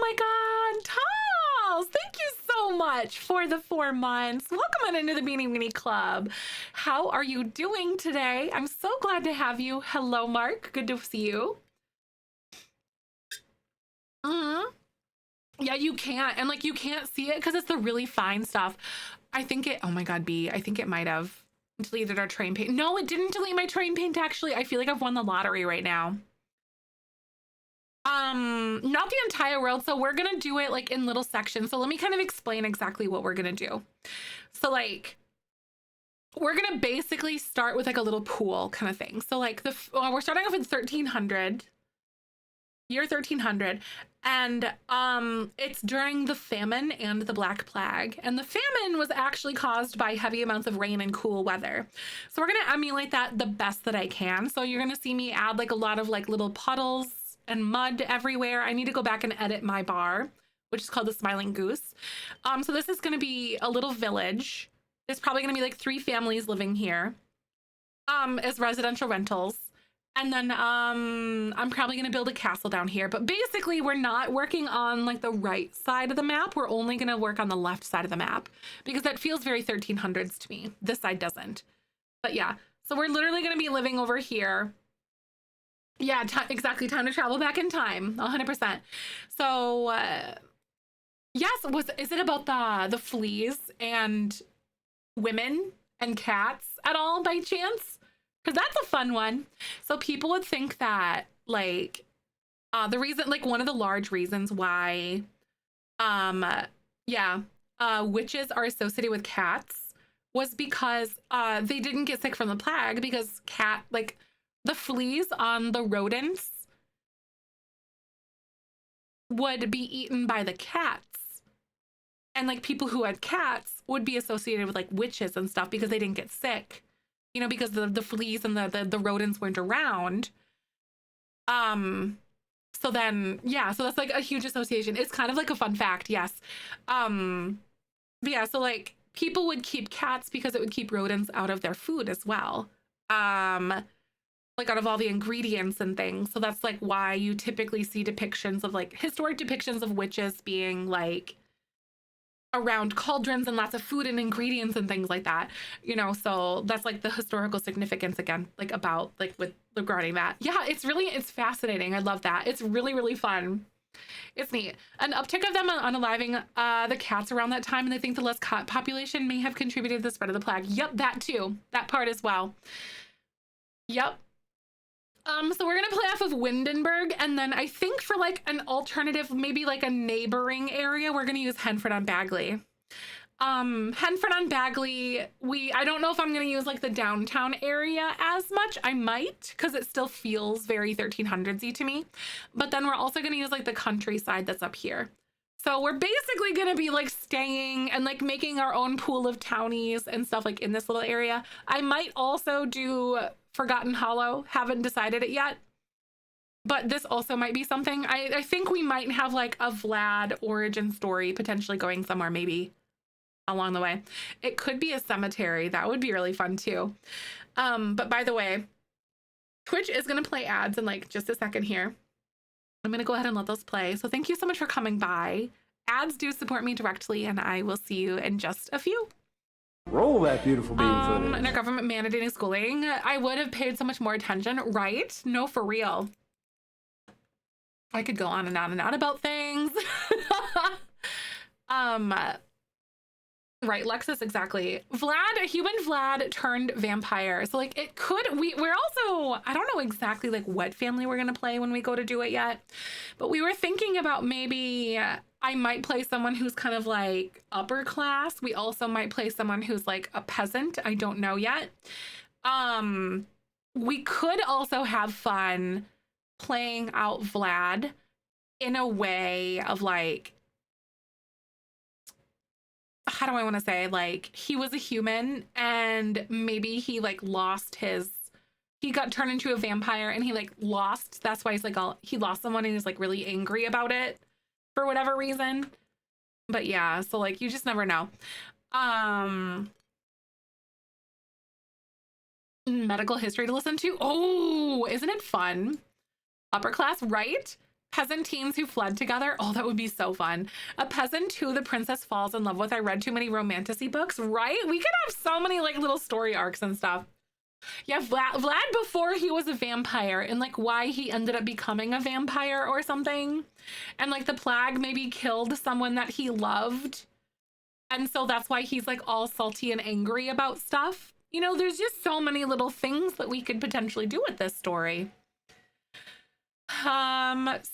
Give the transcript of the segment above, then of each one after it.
my God, Tals, thank you so much for the 4 months. Welcome on into the Beanie Weenie Club. How are you doing today? I'm so glad to have you. Hello, Mark. Good to see you. Yeah, you can't. And like, you can't see it because it's the really fine stuff. I think it, oh my God, B, I think it might have deleted our train paint. No, it didn't delete my train paint, actually. I feel like I've won the lottery right now. Not the entire world. So we're gonna do it like in little sections. So let me kind of explain exactly what we're gonna do. So like, we're gonna basically start with like a little pool kind of thing. So like we're starting off with 1300, year 1300, and it's during the famine and the Black Plague, and the famine was actually caused by heavy amounts of rain and cool weather. So we're gonna emulate that the best that I can. So you're gonna see me add like a lot of like little puddles and mud everywhere. I need to go back and edit my bar, which is called the Smiling Goose. So this is gonna be a little village. There's probably gonna be like 3 families living here as residential rentals. And then I'm probably gonna build a castle down here. But basically we're not working on like the right side of the map. We're only gonna work on the left side of the map because that feels very 1300s to me. This side doesn't. But yeah, so we're literally gonna be living over here. Yeah, exactly. Time to travel back in time, 100%. So yes, is it about the fleas and women and cats at all by chance? Because that's a fun one. So people would think that like the reason, like one of the large reasons why witches are associated with cats was because they didn't get sick from the plague, because the fleas on the rodents would be eaten by the cats. And like people who had cats would be associated with like witches and stuff because they didn't get sick, you know, because the fleas and the rodents weren't around. So then, yeah, so that's like a huge association. It's kind of like a fun fact, yes. But yeah, so like people would keep cats because it would keep rodents out of their food as well. Like out of all the ingredients and things. So that's like why you typically see depictions of like historic depictions of witches being like around cauldrons and lots of food and ingredients and things like that, you know. So that's like the historical significance again, like about like with regarding that. Yeah, it's fascinating. I love that. It's really, really fun. It's neat. An uptick of them unaliving the cats around that time, and I think the less cat population may have contributed to the spread of the plague. Yep, that too. That part as well. Yep. So we're gonna play off of Windenburg, and then I think for like an alternative, maybe like a neighboring area, we're gonna use Henford on Bagley. Henford on Bagley, I don't know if I'm gonna use like the downtown area as much. I might, because it still feels very 1300s-y to me. But then we're also gonna use like the countryside that's up here. So we're basically gonna be like staying and like making our own pool of townies and stuff like in this little area. I might also do Forgotten Hollow. Haven't decided it yet. But this also might be something. I think we might have like a Vlad origin story potentially going somewhere maybe along the way. It could be a cemetery. That would be really fun too. But by the way, Twitch is gonna play ads in like just a second here. I'm gonna go ahead and let those play. So thank you so much for coming by. Ads do support me directly, and I will see you in just a few. Roll that beautiful bean footage. And our government mandating schooling. I would have paid so much more attention, right? No, for real. I could go on and on and on about things. Right, Lexus, exactly. Vlad, a human Vlad turned vampire. So like it could, we're also, I don't know exactly like what family we're gonna play when we go to do it yet, but we were thinking about maybe I might play someone who's kind of like upper class. We also might play someone who's like a peasant. I don't know yet. We could also have fun playing out Vlad in a way of like, how do I want to say, like he was a human and maybe he like he got turned into a vampire and he like lost, that's why he's like he lost someone and he's like really angry about it for whatever reason. But yeah, so like you just never know. Medical history to listen to. Oh, isn't it fun? Upper class, right? Peasant teens who fled together. Oh, that would be so fun. A peasant who the princess falls in love with. I read too many romantasy books, right? We could have so many like little story arcs and stuff. Yeah, Vlad before he was a vampire and like why he ended up becoming a vampire or something. And like the plague maybe killed someone that he loved. And so that's why he's like all salty and angry about stuff. You know, there's just so many little things that we could potentially do with this story.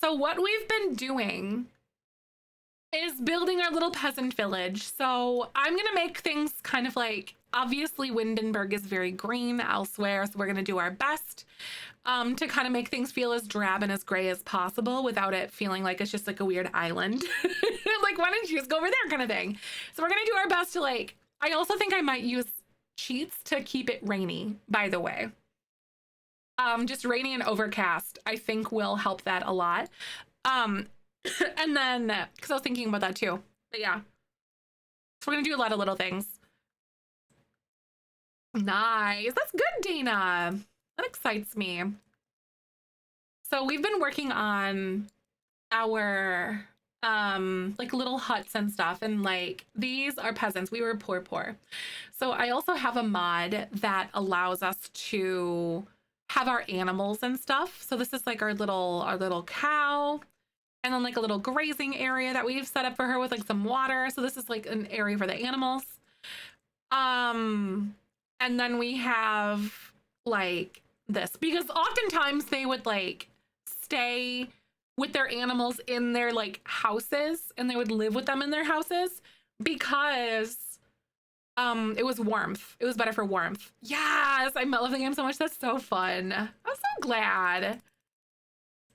So what we've been doing is building our little peasant village. So I'm gonna make things kind of like, obviously Windenburg is very green elsewhere, so we're gonna do our best to kind of make things feel as drab and as gray as possible without it feeling like it's just like a weird island. Like, why don't you just go over there kind of thing. So we're gonna do our best to like, I also think I might use cheats to keep it rainy, by the way. Just rainy and overcast, I think will help that a lot. And then, because I was thinking about that too. But yeah. So we're gonna do a lot of little things. Nice. That's good, Dana. That excites me. So we've been working on our like little huts and stuff, and like these are peasants. We were poor. So I also have a mod that allows us to have our animals and stuff. So this is like our little cow, and then like a little grazing area that we've set up for her with like some water. So this is like an area for the animals. And then we have like this, because oftentimes they would like stay with their animals in their like houses, and they would live with them in their houses because it was warmth. It was better for warmth. Yes, I love the game so much. That's so fun. I'm so glad.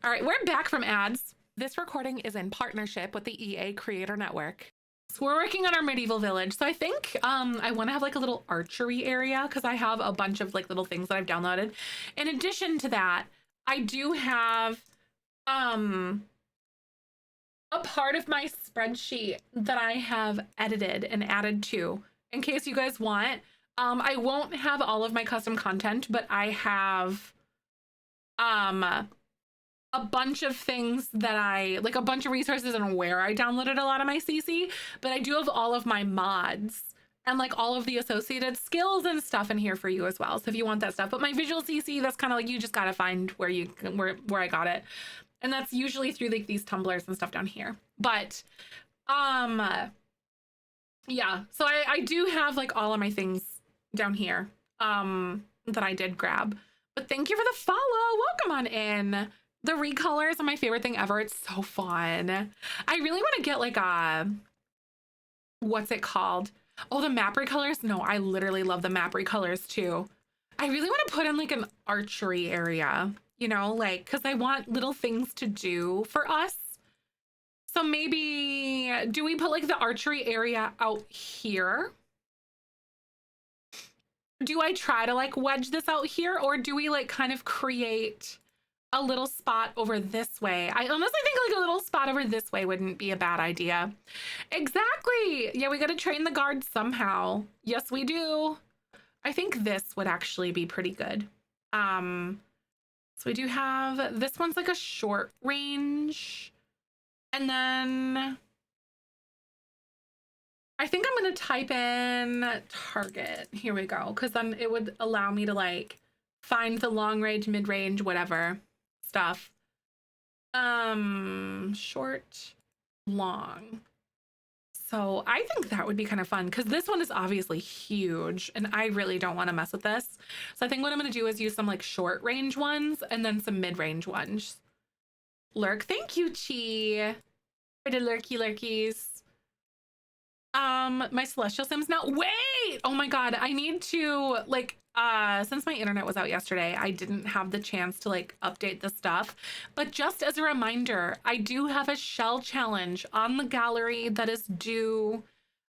All right, we're back from ads. This recording is in partnership with the EA Creator Network. So we're working on our medieval village. So I think I want to have like a little archery area because I have a bunch of like little things that I've downloaded. In addition to that, I do have a part of my spreadsheet that I have edited and added to, in case you guys want. I won't have all of my custom content, but I have a bunch of things that I like, a bunch of resources and where I downloaded a lot of my CC, but I do have all of my mods and like all of the associated skills and stuff in here for you as well. So if you want that stuff, but my visual CC, that's kind of like, you just got to find where I got it. And that's usually through like these tumblers and stuff down here. But yeah, so I do have like all of my things down here that I did grab. But thank you for the follow. Welcome on in. The recolors are my favorite thing ever. It's so fun. I really want to get like a, what's it called? Oh, the map recolors. No, I literally love the map recolors too. I really want to put in like an archery area, you know, like, because I want little things to do for us. So maybe, do we put like the archery area out here? Do I try to like wedge this out here, or do we like kind of create a little spot over this way? I honestly think like a little spot over this way wouldn't be a bad idea. Exactly. Yeah, we got to train the guards somehow. Yes, we do. I think this would actually be pretty good. So we do have, this one's like a short range. And then I think I'm going to type in target. Here we go. Because then it would allow me to like find the long range, mid range, whatever stuff. Short, long. So I think that would be kind of fun because this one is obviously huge and I really don't want to mess with this. So I think what I'm going to do is use some like short range ones and then some mid range ones. Lurk, thank you, Chi, for the lurkies. My celestial sims now. Wait! Oh my god, I need to like since my internet was out yesterday, I didn't have the chance to like update the stuff. But just as a reminder, I do have a shell challenge on the gallery that is due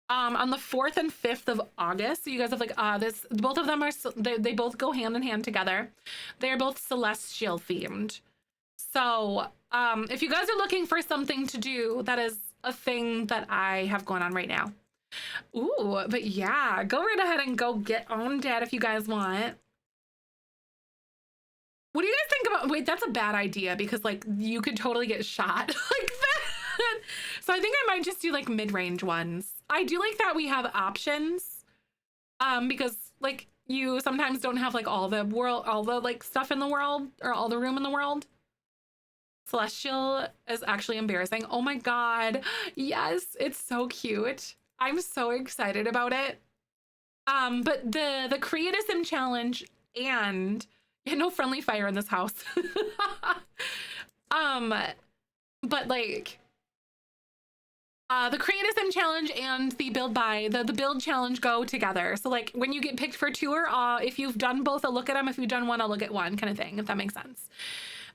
on the 4th and 5th of August. So you guys have like this, both of them are, they both go hand in hand together. They're both celestial themed. So if you guys are looking for something to do, that is a thing that I have going on right now. Ooh, but yeah, go right ahead and go get on, Dad, if you guys want. What do you guys think about, wait, that's a bad idea because like you could totally get shot like that. So I think I might just do like mid-range ones. I do like that we have options. Because like you sometimes don't have like all the like stuff in the world or all the room in the world. Celestial is actually embarrassing. Oh my God. Yes, it's so cute. I'm so excited about it. But the Create a Sim challenge and no friendly fire in this house. But like the Create a Sim challenge and the the build challenge go together. So like when you get picked for tour, if you've done both, I'll look at them. If you've done one, I'll look at one, kind of thing, if that makes sense.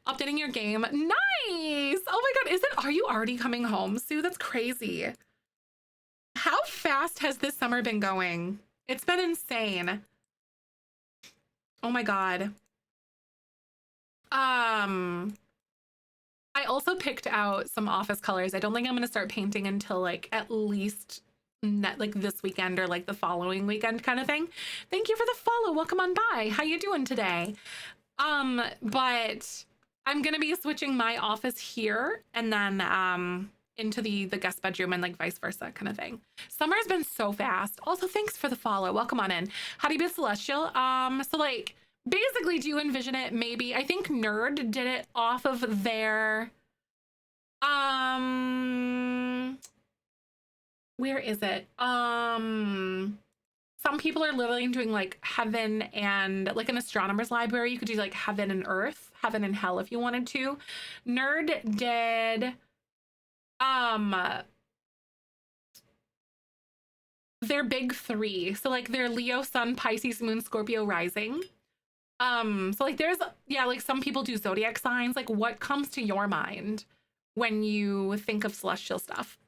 Updating your game. Nice. Oh my God. Are you already coming home, Sue? That's crazy. How fast has this summer been going? It's been insane. Oh my God. I also picked out some office colors. I don't think I'm going to start painting until like at least like this weekend or like the following weekend kind of thing. Thank you for the follow. Welcome on by. How you doing today? But I'm going to be switching my office here and then into the guest bedroom and like vice versa kind of thing. Summer's been so fast. Also, thanks for the follow. Welcome on in. How do you be Celestial? So like basically, do you envision it? Maybe I think Nerd did it off of their where is it? Some people are literally doing like heaven and like an astronomer's library. You could do like heaven and earth, heaven and hell if you wanted to. Nerd did their big three. So like their Leo, Sun, Pisces, Moon, Scorpio, Rising. So like there's, yeah, like some people do zodiac signs. Like what comes to your mind when you think of celestial stuff?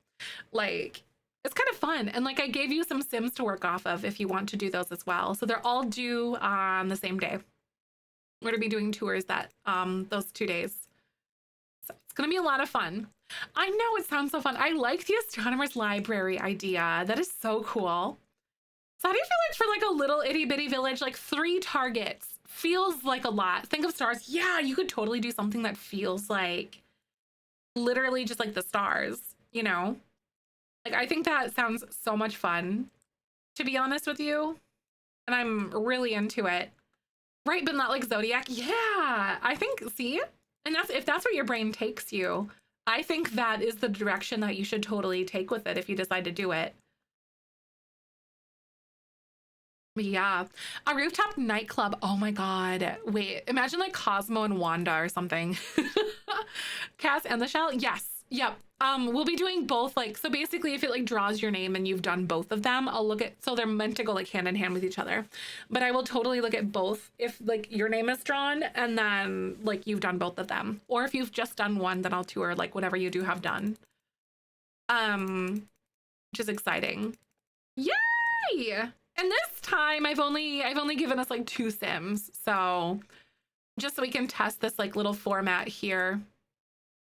Like it's kind of fun. And like I gave you some sims to work off of if you want to do those as well. So they're all due on the same day. We're gonna be doing tours that those 2 days. So it's gonna be a lot of fun. I know, it sounds so fun. I like the astronomer's library idea. That is so cool. So how do you feel like for like a little itty bitty village, like 3 targets feels like a lot. Think of stars. Yeah, you could totally do something that feels like literally just like the stars, you know? Like I think that sounds so much fun, to be honest with you. And I'm really into it. Right, but not like zodiac. Yeah, I think, see? And that's if that's where your brain takes you. I think that is the direction that you should totally take with it if you decide to do it. Yeah, a rooftop nightclub. Oh my God. Wait, imagine like Cosmo and Wanda or something. Cass and the Shell. Yes. Yep. We'll be doing both. Like, so basically if it like draws your name and you've done both of them, I'll look at, so they're meant to go like hand in hand with each other, but I will totally look at both if like your name is drawn and then like you've done both of them, or if you've just done one, then I'll tour like whatever you do have done. Which is exciting. Yay! And this time I've only given us like 2 sims, so just so we can test this like little format here.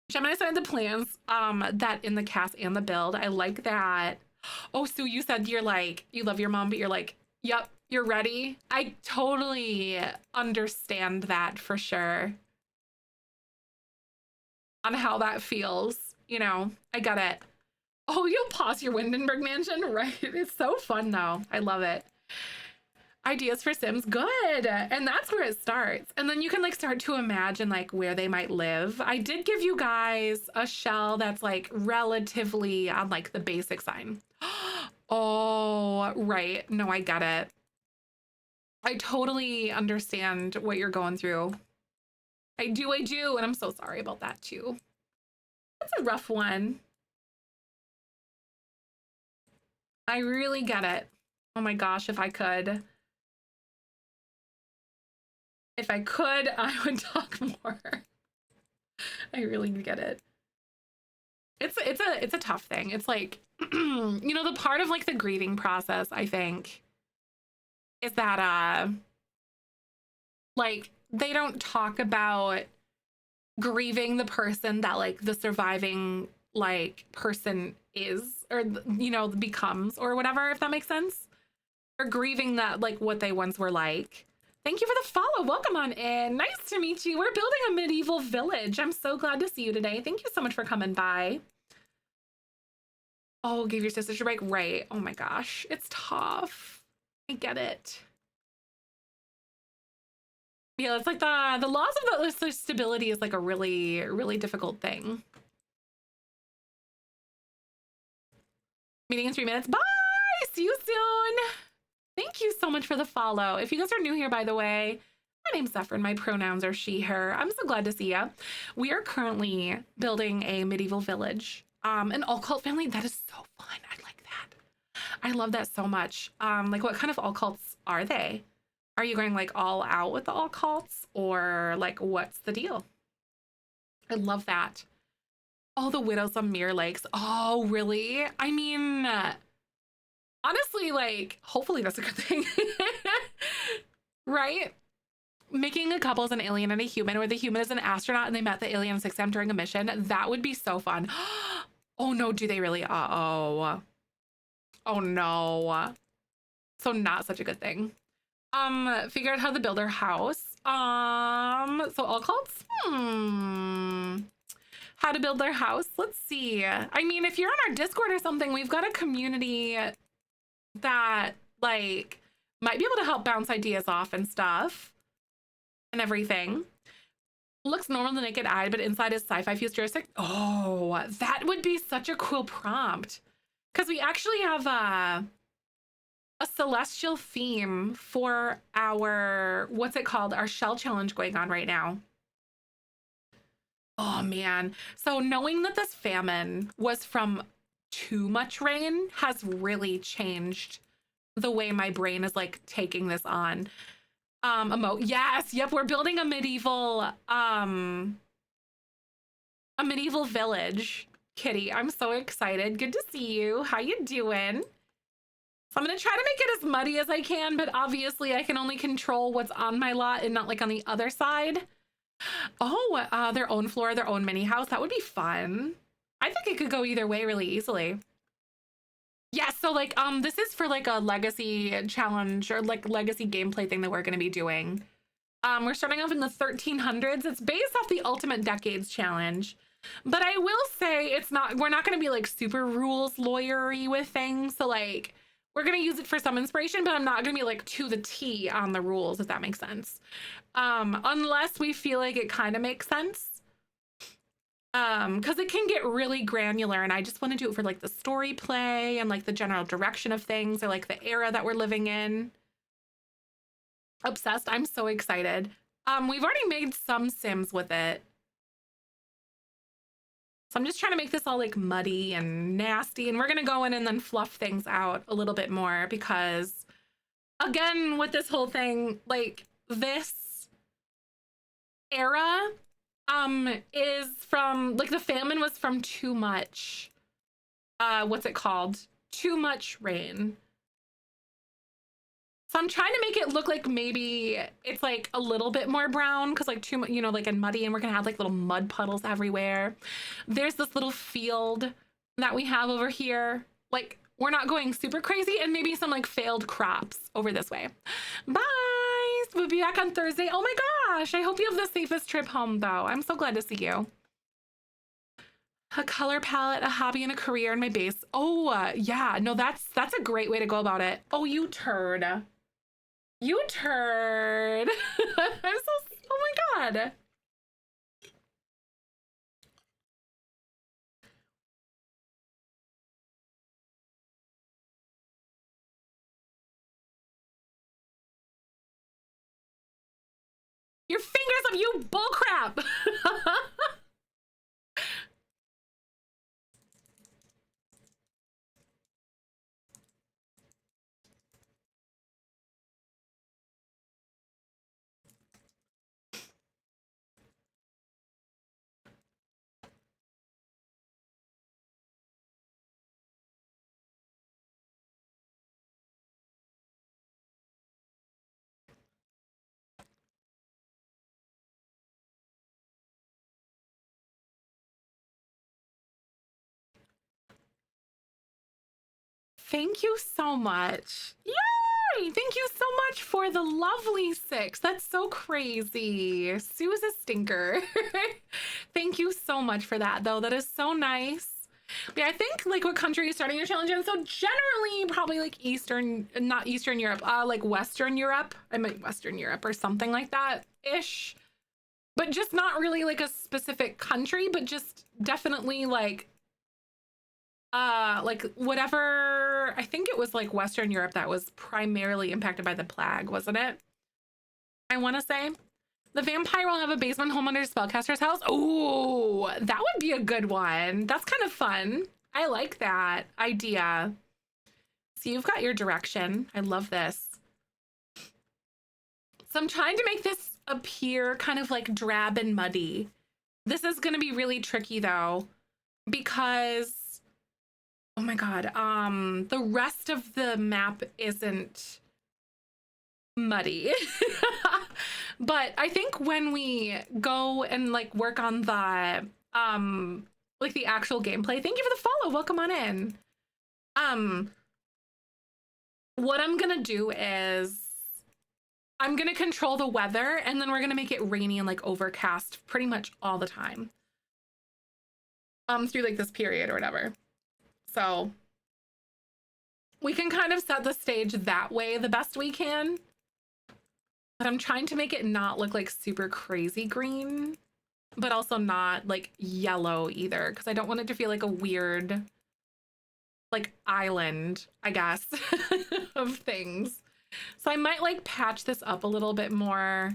Gemini signed the plans that in the cast and the build. I like that. Oh, Sue, you said you're like you love your mom, but you're like, yep, you're ready. I totally understand that for sure. On how that feels, you know, I get it. Oh, you'll pause your Windenburg mansion, right? It's so fun though. I love it. Ideas for sims, good. And that's where it starts. And then you can like start to imagine like where they might live. I did give you guys a shell that's like relatively on like the basic sign. Oh, right. No, I get it. I totally understand what you're going through. I do. And I'm so sorry about that too. That's a rough one. I really get it. Oh my gosh, if I could. If I could, I would talk more. I really get it. It's a tough thing. It's like, you know, the part of like the grieving process, I think, is that like they don't talk about grieving the person that like the surviving like person is, or you know, becomes, or whatever, if that makes sense. Or grieving that like what they once were like. Thank you for the follow. Welcome on in. Nice to meet you. We're building a medieval village. I'm so glad to see you today. Thank you so much for coming by. Oh, give your sisters a break. Right. Oh my gosh. It's tough. I get it. Yeah, it's like the loss of the stability is like a really, really difficult thing. Meeting in 3 minutes. Bye. See you soon. Thank you so much for the follow. If you guys are new here, by the way, my name's Zephyrin. My pronouns are she, her. I'm so glad to see you. We are currently building a medieval village. An all cult family. That is so fun. I like that. I love that so much. Like what kind of all cults are they? Are you going like all out with the all cults, or like what's the deal? I love that. Oh, the Widows of Mirror Lakes. Oh, really? I mean, honestly, like, hopefully that's a good thing. Right? Making a couple as an alien and a human, where the human is an astronaut and they met the alien 6M during a mission. That would be so fun. Oh no, do they really? Uh-oh. Oh no. So not such a good thing. Figure out how to build our house. So all cults? How to build their house? Let's see. I mean, if you're on our Discord or something, we've got a community that like might be able to help bounce ideas off and stuff and everything. Looks normal to the naked eye, but inside is sci-fi futuristic. Oh, that would be such a cool prompt, because we actually have a celestial theme for our, what's it called, our shell challenge going on right now. Oh man. So knowing that this famine was from too much rain has really changed the way my brain is like taking this on. Emote. Yes, yep, we're building a medieval village. Kitty, I'm so excited. Good to see you. How you doing? So I'm gonna try to make it as muddy as I can, but obviously I can only control what's on my lot and not like on the other side. Oh, their own floor, their own mini house. That would be fun. I think it could go either way really easily. Yeah, so like this is for like a legacy challenge or like legacy gameplay thing that we're gonna be doing. We're starting off in the 1300s. It's based off the Ultimate Decades challenge. But I will say we're not gonna be like super rules lawyery with things. So like we're gonna use it for some inspiration, but I'm not gonna be like to the T on the rules, if that makes sense. Unless we feel like it kind of makes sense. Because it can get really granular, and I just want to do it for like the story play and like the general direction of things, or like the era that we're living in. Obsessed. I'm so excited. We've already made some sims with it. So I'm just trying to make this all like muddy and nasty, and we're gonna go in and then fluff things out a little bit more, because again, with this whole thing, like this era is from like the famine was from too much what's it called, too much rain. So I'm trying to make it look like maybe it's like a little bit more brown, because like too much, you know, like and muddy, and we're gonna have like little mud puddles everywhere. There's this little field that we have over here. Like we're not going super crazy, and maybe some like failed crops over this way. Bye. We'll be back on Thursday. Oh my gosh, I hope you have the safest trip home though. I'm so glad to see you. A color palette, a hobby, and a career in my base. Oh, yeah, no, that's a great way to go about it. Oh, you turd. You turd. Oh my God. Your fingers up, you bullcrap. Thank you so much. Yeah, Hi, thank you so much for the lovely 6. That's so crazy. Sue's a stinker. Thank you so much for that, though. That is so nice. But yeah, I think like what country are you starting your challenge in? So generally probably like not Eastern Europe, like Western Europe. I meant Western Europe or something like that ish. But just not really like a specific country, but just definitely like whatever. I think it was like Western Europe that was primarily impacted by the plague, wasn't it? I want to say the vampire will have a basement home under spellcaster's house. Oh, that would be a good one. That's kind of fun. I like that idea. So you've got your direction. I love this. So I'm trying to make this appear kind of like drab and muddy. This is going to be really tricky though, because oh my god, the rest of the map isn't muddy. But I think when we go and like work on the like the actual gameplay, thank you for the follow, welcome on in. What I'm gonna do is I'm gonna control the weather, and then we're gonna make it rainy and like overcast pretty much all the time through like this period or whatever. So we can kind of set the stage that way the best we can. But I'm trying to make it not look like super crazy green, but also not like yellow either, because I don't want it to feel like a weird like island, I guess, of things. So I might like patch this up a little bit more,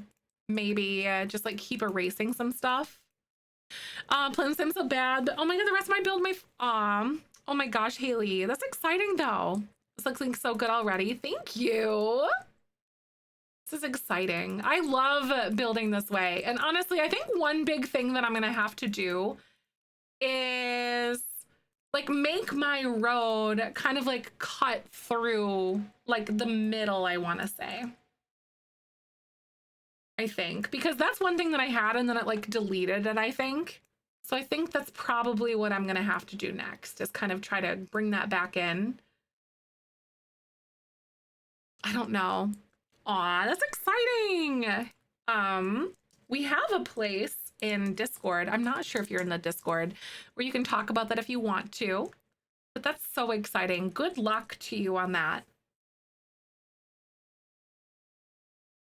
maybe just like keep erasing some stuff. Playing Sims so bad. Oh my god, the rest of my build, oh my gosh, Haley, that's exciting though. This looks like so good already. Thank you. This is exciting. I love building this way. And honestly, I think one big thing that I'm gonna have to do is like make my road kind of like cut through like the middle, I want to say. I think, because that's one thing that I had and then it like deleted it, I think. So I think that's probably what I'm gonna have to do next, is kind of try to bring that back in. I don't know. Aw, that's exciting. We have a place in Discord. I'm not sure if you're in the Discord where you can talk about that if you want to, but that's so exciting. Good luck to you on that.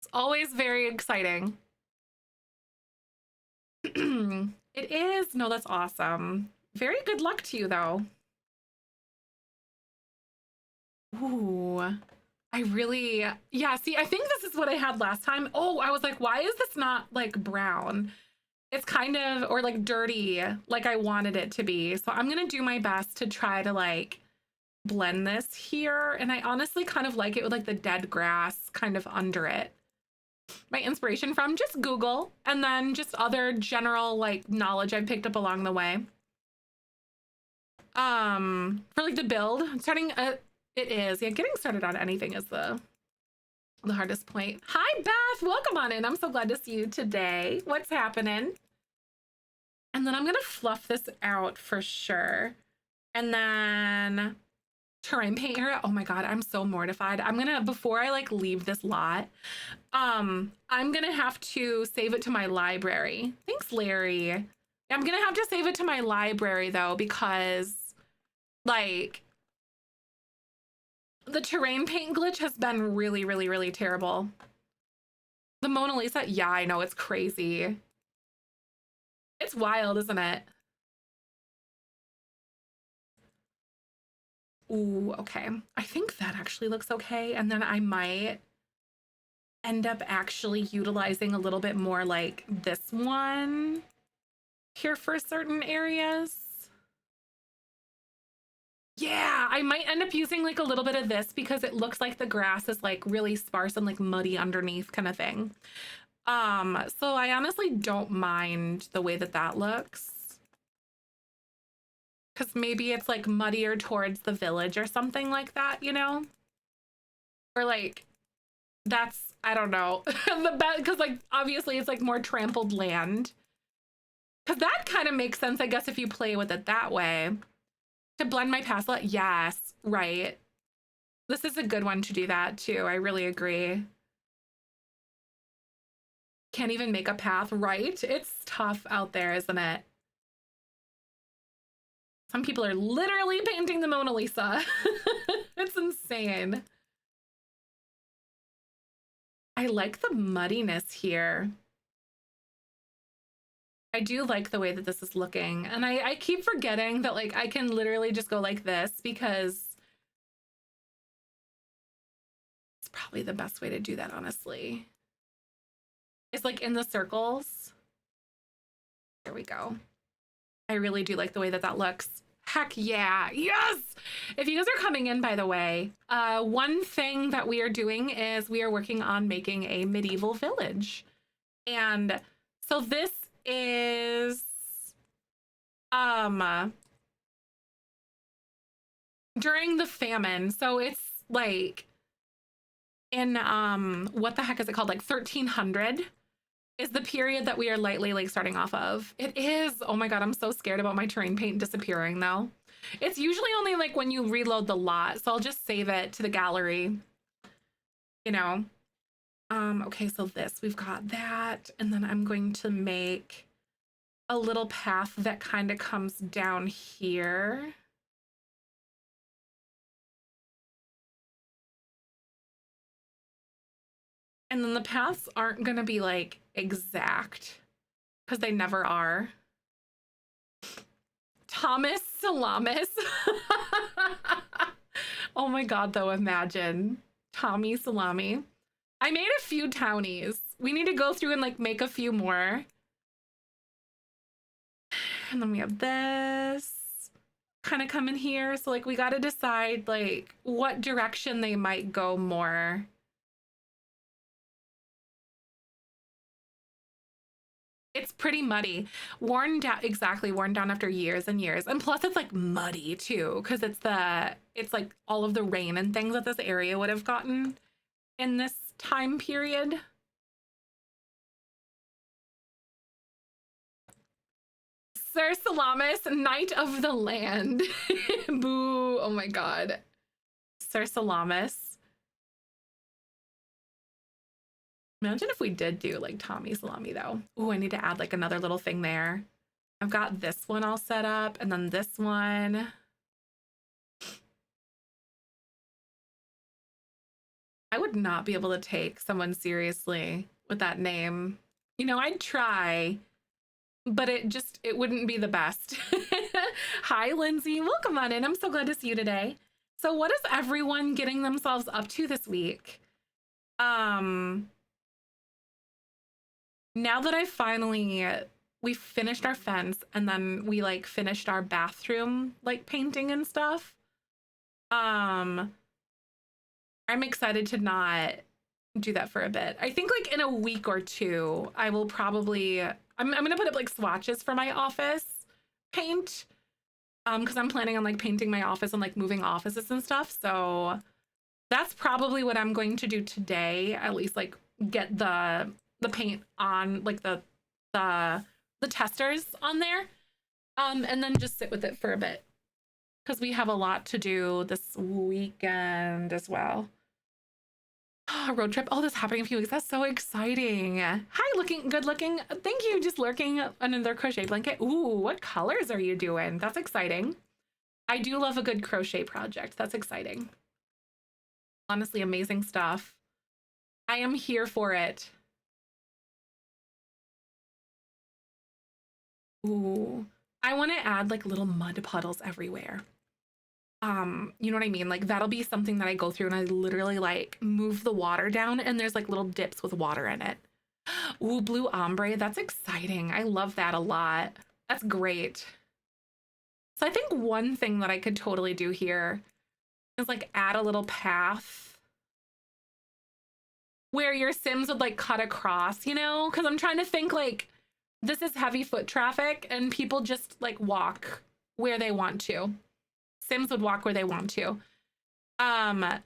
It's always very exciting. It is. No, that's awesome. Very good luck to you though. Ooh. I really, yeah, see, I think this is what I had last time. Oh, I was like, why is this not like brown? It's kind of, or like dirty, like I wanted it to be. So I'm gonna do my best to try to like blend this here. And I honestly kind of like it with like the dead grass kind of under it. My inspiration from just Google, and then just other general like knowledge I picked up along the way. For like the build, it is. Yeah, getting started on anything is the hardest point. Hi, Beth. Welcome on in. I'm so glad to see you today. What's happening? And then I'm going to fluff this out for sure. And then terrain paint area. Oh my God, I'm so mortified. I'm going to, before I like leave this lot, I'm going to have to save it to my library. Thanks, Larry. I'm going to have to save it to my library though, because like, the terrain paint glitch has been really, really, really terrible. The Mona Lisa, yeah, I know, it's crazy. It's wild, isn't it? Ooh, okay. I think that actually looks okay. And then I might end up actually utilizing a little bit more like this one here for certain areas. Yeah, I might end up using like a little bit of this because it looks like the grass is like really sparse and like muddy underneath kind of thing. So I honestly don't mind the way that that looks. Because maybe it's like muddier towards the village or something like that, you know? Or like, that's, I don't know. Because like, obviously it's like more trampled land. Because that kind of makes sense, I guess, if you play with it that way. To blend my palette, yes, right. This is a good one to do that too. I really agree. Can't even make a path, right? It's tough out there, isn't it? Some people are literally painting the Mona Lisa. It's insane. I like the muddiness here. I do like the way that this is looking. And I keep forgetting that like I can literally just go like this because it's probably the best way to do that, honestly. It's like in the circles. There we go. I really do like the way that that looks. Heck yeah. Yes. If you guys are coming in, by the way, one thing that we are doing is we are working on making a medieval village. And so this is during the famine. So it's like in what the heck is it called? Like 1300 is the period that we are lightly like starting off of. It is. Oh my God, I'm so scared about my terrain paint disappearing though. It's usually only like when you reload the lot. So I'll just save it to the gallery, you know. Okay, so this, we've got that. And then I'm going to make a little path that kind of comes down here. And then the paths aren't going to be like exact because they never are. Thomas Salamis. Oh my God, though, imagine Tommy Salami. I made a few townies. We need to go through and like make a few more. And then we have this kind of come in here. So like we got to decide like what direction they might go more. It's pretty muddy, worn down, exactly, worn down after years and years. And plus it's like muddy too, because it's like all of the rain and things that this area would have gotten in this time period. Sir Salamis, Knight of the Land. Boo, oh my God. Sir Salamis. Imagine if we did do like Tommy Salami though. Ooh, I need to add like another little thing there. I've got this one all set up and then this one. I would not be able to take someone seriously with that name. You know, I'd try, but it wouldn't be the best. Hi, Lindsay. Welcome on in. I'm so glad to see you today. So what is everyone getting themselves up to this week? Now that we finished our fence and then we like finished our bathroom like painting and stuff. I'm excited to not do that for a bit. I think like in a week or two, I will probably, I'm gonna put up like swatches for my office paint. Because I'm planning on like painting my office and like moving offices and stuff. So that's probably what I'm going to do today. At least like get the paint on like the testers on there. And then just sit with it for a bit. Because we have a lot to do this weekend as well. Road trip. Oh, this is happening in a few weeks. That's so exciting. Hi, looking good looking. Thank you. Just lurking another crochet blanket. Ooh, what colors are you doing? That's exciting. I do love a good crochet project. That's exciting. Honestly, amazing stuff. I am here for it. Ooh, I want to add like little mud puddles everywhere. You know what I mean? Like that'll be something that I go through and I literally like move the water down and there's like little dips with water in it. Ooh, blue ombre. That's exciting. I love that a lot. That's great. So I think one thing that I could totally do here is like add a little path where your Sims would like cut across, you know? Because I'm trying to think like this is heavy foot traffic and people just like walk where they want to. Sims would walk where they want to. I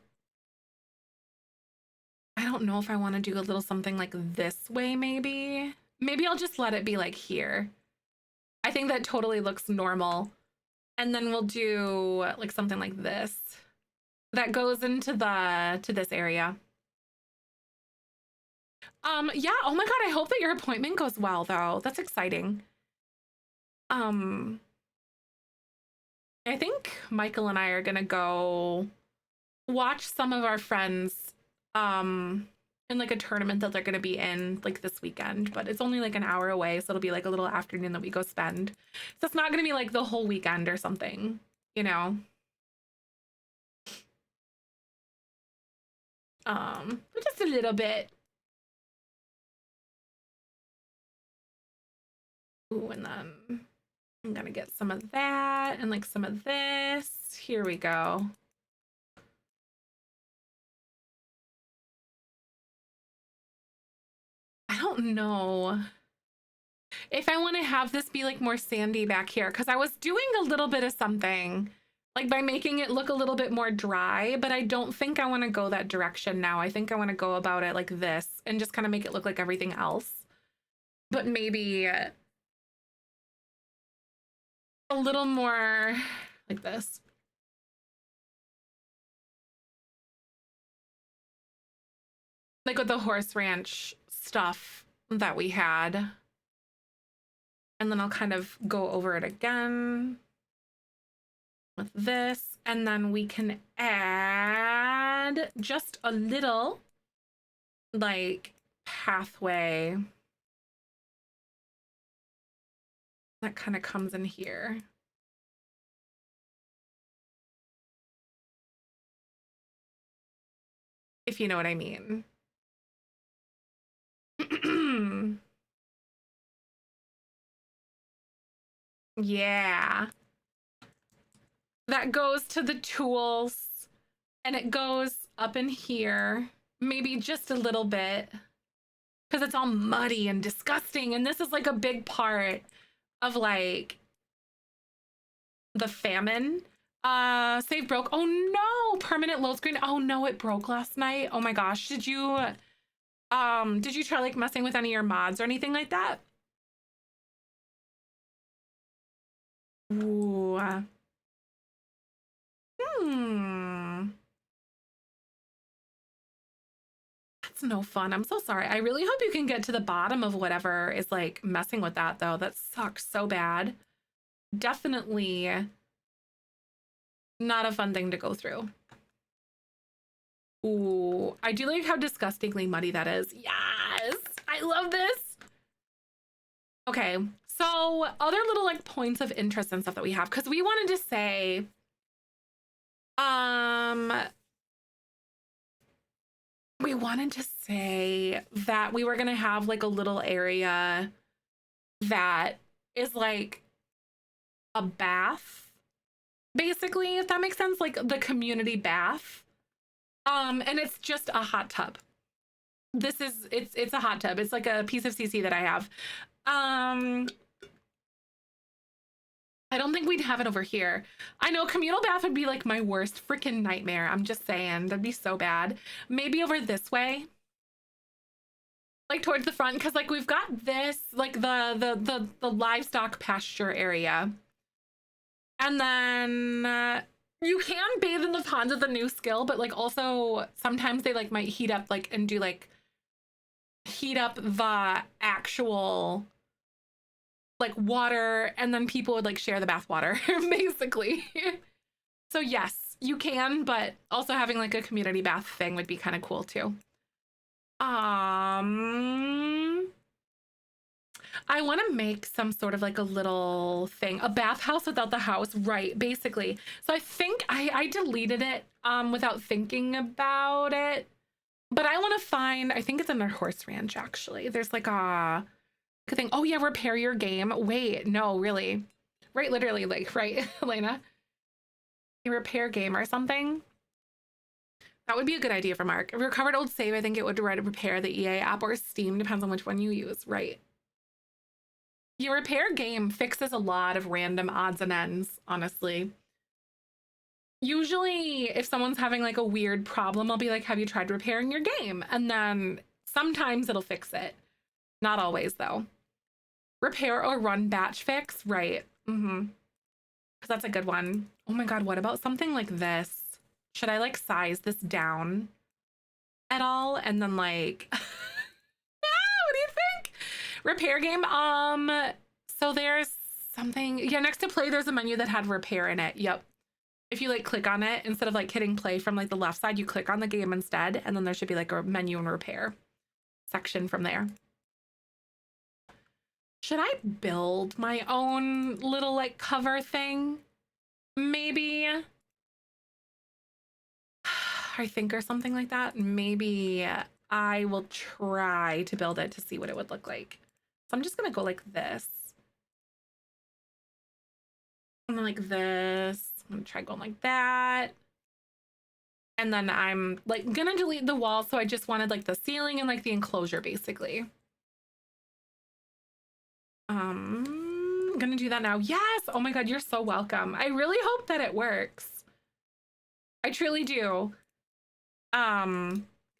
don't know if I want to do a little something like this way, maybe. Maybe I'll just let it be like here. I think that totally looks normal. And then we'll do like something like this. that goes into this area. Yeah, oh my God, I hope that your appointment goes well though. That's exciting. I think Michael and I are gonna go watch some of our friends in like a tournament that they're gonna be in like this weekend, but it's only like an hour away, so it'll be like a little afternoon that we go spend. So it's not gonna be like the whole weekend or something, you know. But just a little bit. Ooh, and then I'm gonna get some of that and like some of this. Here we go. I don't know if I want to have this be like more sandy back here, because I was doing a little bit of something like by making it look a little bit more dry, but I don't think I want to go that direction now. I think I want to go about it like this and just kind of make it look like everything else, but maybe a little more like this. Like with the horse ranch stuff that we had. And then I'll kind of go over it again with this. And then we can add just a little like pathway that kind of comes in here. If you know what I mean. Yeah. That goes to the tools and it goes up in here, maybe just a little bit, because it's all muddy and disgusting. And this is like a big part of like the famine. Save broke. Oh no, permanent load screen. Oh no, it broke last night. Oh my gosh. Did you try like messing with any of your mods or anything like that? Ooh. That's no fun. I'm so sorry. I really hope you can get to the bottom of whatever is like messing with that though. That sucks so bad. Definitely not a fun thing to go through. Ooh, I do like how disgustingly muddy that is. Yes, I love this. Okay, so other little like points of interest and stuff that we have, because we wanted to say, we wanted to say that we were gonna have like a little area that is like a bath, basically, if that makes sense, like the community bath. And it's just a hot tub. This is it's a hot tub. It's like a piece of CC that I have. I don't think we'd have it over here. I know communal bath would be like my worst freaking nightmare. I'm just saying, that'd be so bad. Maybe over this way, like towards the front, because like we've got this, like the livestock pasture area, and then you can bathe in the ponds with a new skill, but like also sometimes they like might heat up like and do like heat up the actual like water, and then people would like share the bath water basically. So yes, you can, but also having like a community bath thing would be kind of cool too. I want to make some sort of like a little thing, a bathhouse without the house, right? Basically. So I think I deleted it without thinking about it, but I want to find, I think it's in our horse ranch actually. There's like a thing. Oh yeah, repair your game. Wait, no, really, right? Literally, like, right, Elena? You repair game or something. That would be a good idea for Mark. Recovered old save. I think it would repair the EA app or Steam, depends on which one you use. Right. Your repair game fixes a lot of random odds and ends, honestly. Usually, if someone's having like a weird problem, I'll be like, have you tried repairing your game? And then sometimes it'll fix it. Not always, though. Repair or run batch fix, right? Because that's a good one. Oh my God, what about something like this? should I like size this down at all? And then like, what do you think? Repair game. So there's something, yeah, next to play, there's a menu that had repair in it. Yep. If you like click on it, instead of like hitting play from like the left side, you click on the game instead. And then there should be like a menu and repair section from there. Should I build my own little like cover thing? Maybe. I think, or something like that. Maybe I will try to build it to see what it would look like. So I'm just gonna go like this. And then like this. I'm gonna try going like that. And then I'm like gonna delete the wall. So I just wanted like the ceiling and like the enclosure basically. I'm gonna do that now. Yes. Oh my God, you're so welcome. I really hope that it works. I truly do.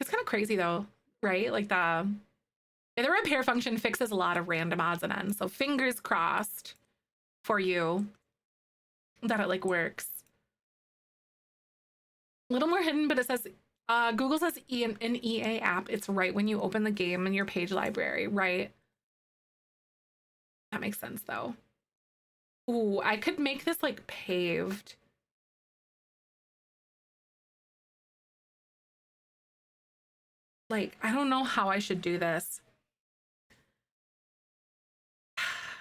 It's kind of crazy though, right? Like the repair function fixes a lot of random odds and ends. So fingers crossed for you that it like works. A little more hidden, but it says Google says an EA app. It's right when you open the game in your page library, right? That makes sense though. Ooh, I could make this like paved. Like, I don't know how I should do this.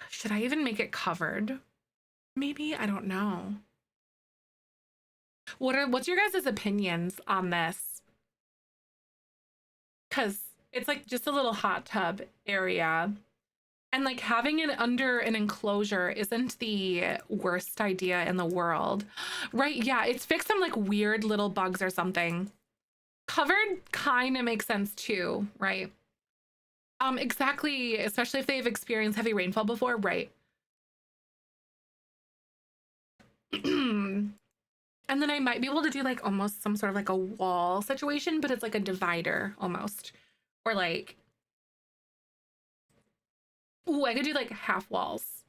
Should I even make it covered? Maybe, I don't know. What's your guys' opinions on this? Because it's like just a little hot tub area. And like having it under an enclosure isn't the worst idea in the world. Right, yeah, it's fixed some like weird little bugs or something. Covered kind of makes sense too, right? Exactly, especially if they've experienced heavy rainfall before, right? And then I might be able to do like almost some sort of like a wall situation, but it's like a divider almost. Or like, ooh, I could do like half walls.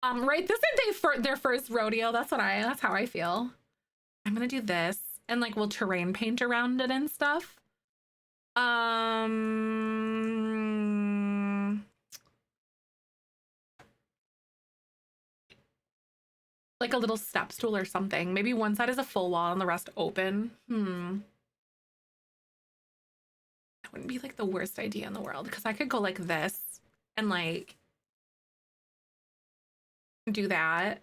Right, this is their first rodeo. That's how I feel. I'm gonna do this. And like we'll terrain paint around it and stuff. Like a little step stool or something. Maybe one side is a full wall and the rest open. That wouldn't be like the worst idea in the world because I could go like this and like do that.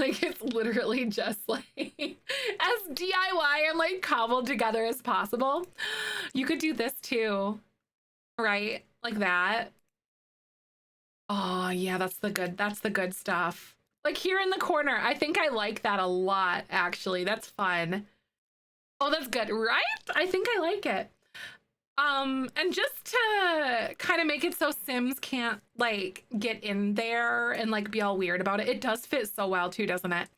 Like it's literally just like as DIY and like cobbled together as possible. You could do this too, right? Like that. Oh yeah, that's the good stuff. Like here in the corner, I think I like that a lot, actually. That's fun. Oh, that's good, right? I think I like it. And just to kind of make it so Sims can't like get in there and like be all weird about it. It does fit so well too, doesn't it?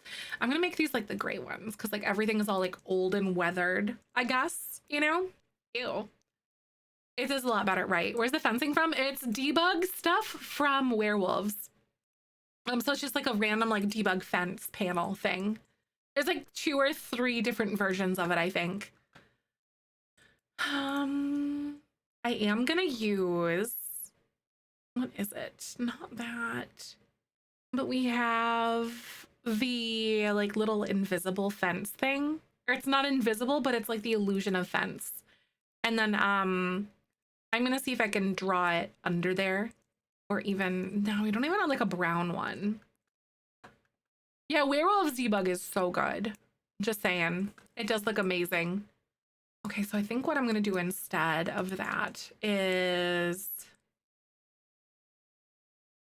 I'm gonna make these like the gray ones because like everything is all like old and weathered, I guess, you know? Ew. It is a lot better, right? Where's the fencing from? It's debug stuff from Werewolves. So it's just like a random like debug fence panel thing. There's like 2 or 3 different versions of it, I think. I am gonna use, what is it? Not that, but we have the like little invisible fence thing, or it's not invisible, but it's like the illusion of fence. And then I'm gonna see if I can draw it under there, or even, no, we don't even have like a brown one. Yeah, Werewolves debug is so good. Just saying, it does look amazing. Okay, so I think what I'm going to do instead of that is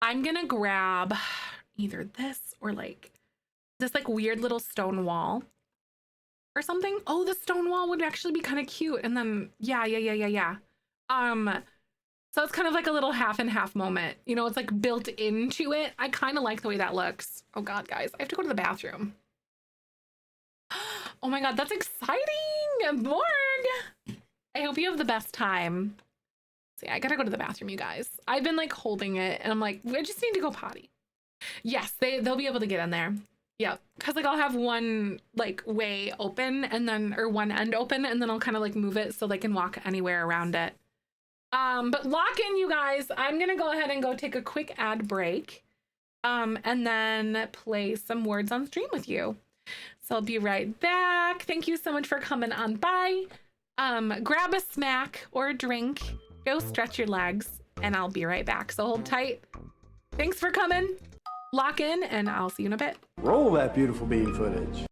I'm going to grab either this or like this like weird little stone wall or something. Oh, the stone wall would actually be kind of cute. And then, yeah. So it's kind of like a little half and half moment. You know, it's like built into it. I kind of like the way that looks. Oh God, guys, I have to go to the bathroom. Oh my God, that's exciting. Morg. I hope you have the best time. See, I gotta go to the bathroom, you guys. I've been like holding it and I'm like, I just need to go potty. Yes, they'll be able to get in there. Yeah, because like I'll have one like way open and then or one end open and then I'll kind of like move it so they can walk anywhere around it. But lock in, you guys. I'm gonna go ahead and go take a quick ad break, and then play some words on stream with you. So I'll be right back. Thank you so much for coming on by. Grab a snack or a drink, go stretch your legs, and I'll be right back. So hold tight. Thanks for coming. Lock in, and I'll see you in a bit. Roll that beautiful bean footage.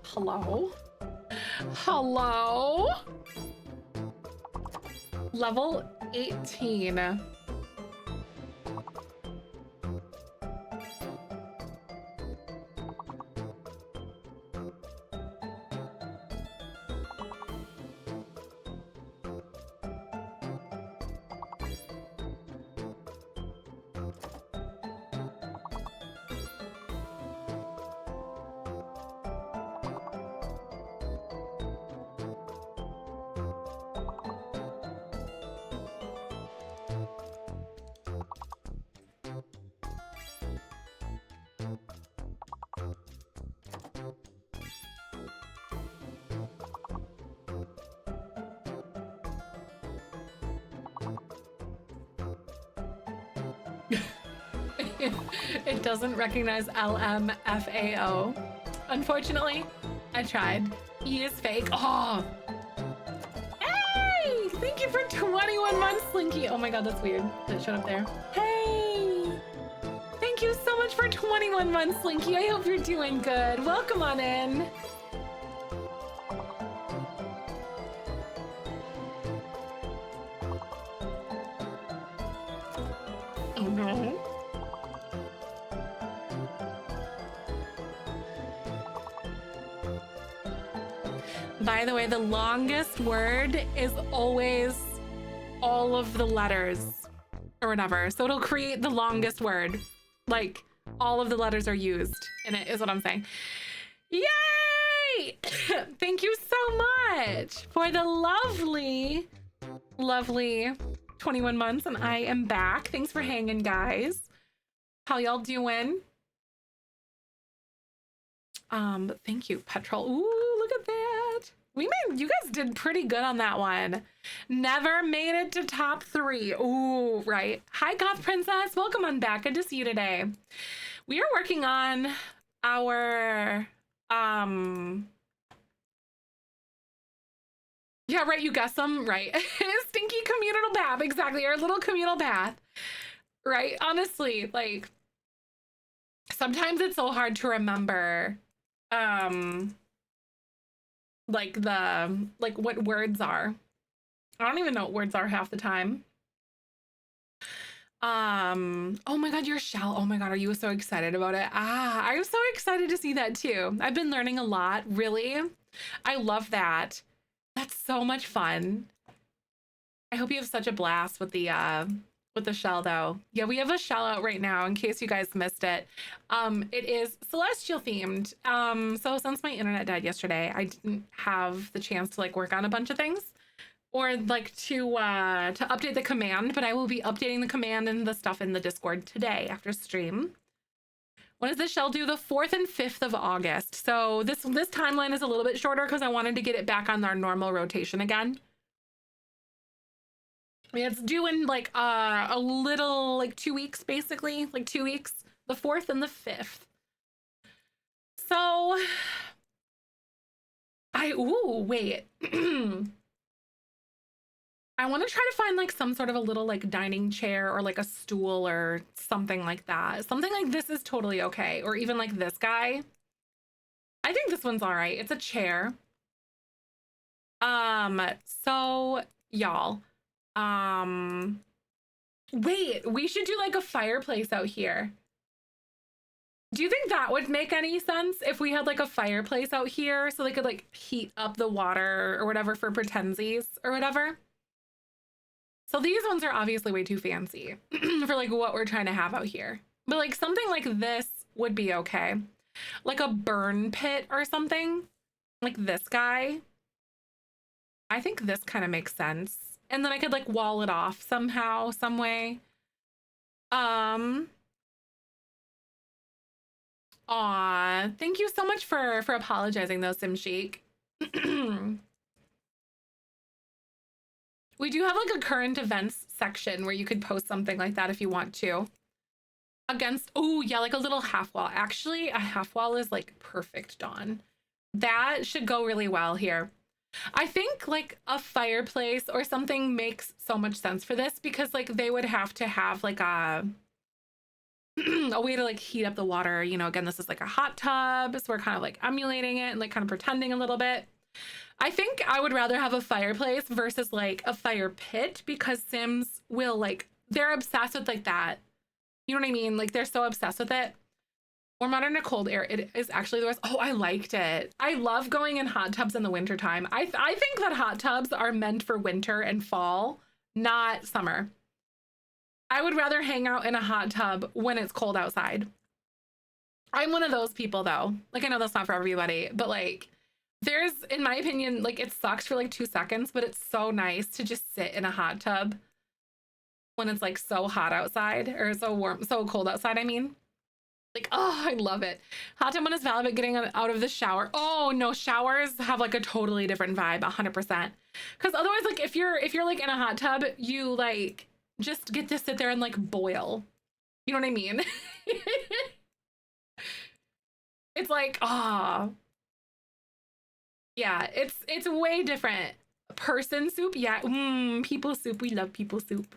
Hello? Hello? Level 18. It doesn't recognize LMFAO. Unfortunately, I tried. E is fake. Oh! Hey! Thank you for 21 months, Slinky. Oh my god, that's weird. That showed up there. Hey! Thank you so much for 21 months, Slinky. I hope you're doing good. Welcome on in. Oh no. By the way, the longest word is always all of the letters or whatever. So it'll create the longest word. Like all of the letters are used in it is what I'm saying. Yay! Thank you so much for the lovely 21 months. And I am back. Thanks for hanging, guys. How y'all doing? Thank you, Petrol. Ooh, look at that. You guys did pretty good on that one. Never made it to top 3. Ooh, right. Hi, Goth Princess. Welcome on back. Good to see you today. We are working on our, yeah, right. You guessed them right. Stinky communal bath. Exactly. Our little communal bath. Right. Honestly, like sometimes it's so hard to remember, like what words are. I don't even know what words are half the time. Oh my god, your shell. Oh my god, are you so excited about it? I'm so excited to see that too. I've been learning a lot, really. I love that. That's so much fun. I hope you have such a blast with the shell though. Yeah, we have a shell out right now in case you guys missed it. It is celestial themed. So since my internet died yesterday, I didn't have the chance to like work on a bunch of things or like to update the command, but I will be updating the command and the stuff in the Discord today after stream. When does this shell do? The 4th and 5th of August. So this timeline is a little bit shorter because I wanted to get it back on our normal rotation again. Yeah, it's due in like a little, like 2 weeks, basically, like 2 weeks, the 4th and the 5th. So wait. I want to try to find like some sort of a little like dining chair or like a stool or something like that. Something like this is totally okay. Or even like this guy. I think this one's all right. It's a chair. So y'all, wait, we should do like a fireplace out here. Do you think that would make any sense if we had like a fireplace out here so they could like heat up the water or whatever for pretensies or whatever? So these ones are obviously way too fancy for like what we're trying to have out here. But like something like this would be okay. Like a burn pit or something like this guy. I think this kind of makes sense. And then I could like wall it off somehow, some way. Aw, thank you so much for apologizing though, Simchic. We do have like a current events section where you could post something like that if you want to. Against, oh yeah, like a little half wall. Actually, a half wall is like perfect, Dawn. That should go really well here. I think like a fireplace or something makes so much sense for this because like they would have to have like a a way to like heat up the water. You know, again, this is like a hot tub, so we're kind of like emulating it and like kind of pretending a little bit. I think I would rather have a fireplace versus like a fire pit, because Sims will like, they're obsessed with like that. You know what I mean? Like they're so obsessed with it. Or modern to cold air, it is actually the worst. Oh, I liked it. I love going in hot tubs in the wintertime. I think that hot tubs are meant for winter and fall, not summer. I would rather hang out in a hot tub when it's cold outside. I'm one of those people though. Like I know that's not for everybody, but like there's, in my opinion, like it sucks for like 2 seconds, but it's so nice to just sit in a hot tub when it's like so hot outside, or so warm, so cold outside, I mean. Like, oh, I love it. Hot tub one is valid, but getting out of the shower. Oh no, showers have like a totally different vibe, 100%. Because otherwise, like if you're like in a hot tub, you like just get to sit there and like boil. You know what I mean? It's like, ah, yeah, it's way different. Person soup, yeah. People soup. We love people soup.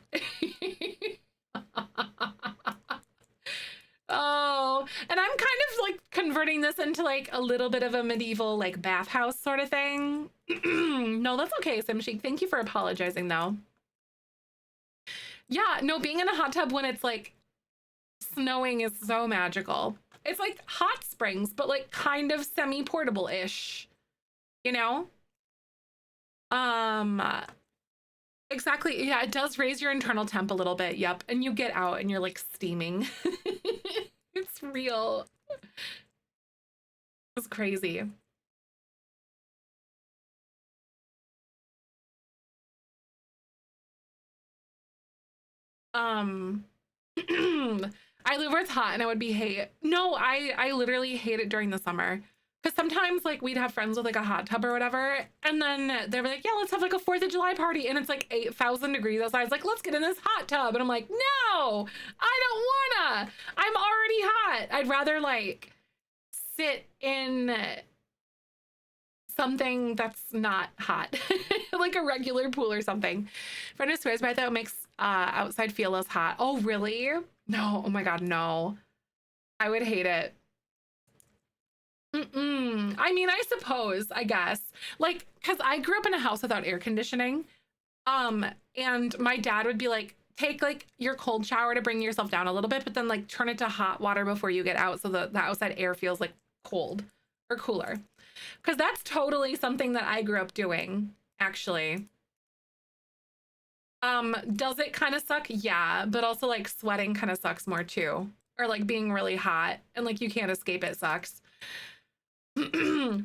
Oh, and I'm kind of like converting this into like a little bit of a medieval like bathhouse sort of thing. No, that's okay, Simchic. Thank you for apologizing though. Yeah, no, being in a hot tub when it's like snowing is so magical. It's like hot springs, but like kind of semi-portable-ish, you know? Exactly. Yeah, it does raise your internal temp a little bit. Yep. And you get out and you're like steaming. It's real. It's crazy. I live where it's hot and I would be hate. No, I literally hate it during the summer. Because sometimes like we'd have friends with like a hot tub or whatever, and then they were like, yeah, let's have like a 4th of July party, and it's like 8,000 degrees outside. It's like, let's get in this hot tub. And I'm like, no, I don't wanna. I'm already hot. I'd rather like sit in something that's not hot, like a regular pool or something. Friend who swears by that makes outside feel less hot. Oh, really? No. Oh my God, no. I would hate it. I mean, I suppose, I guess, like, because I grew up in a house without air conditioning. And my dad would be like, take like your cold shower to bring yourself down a little bit, but then like turn it to hot water before you get out so the outside air feels like cold or cooler. Because that's totally something that I grew up doing, actually. Does it kind of suck? Yeah, but also like sweating kind of sucks more too. Or like being really hot and like you can't escape it sucks.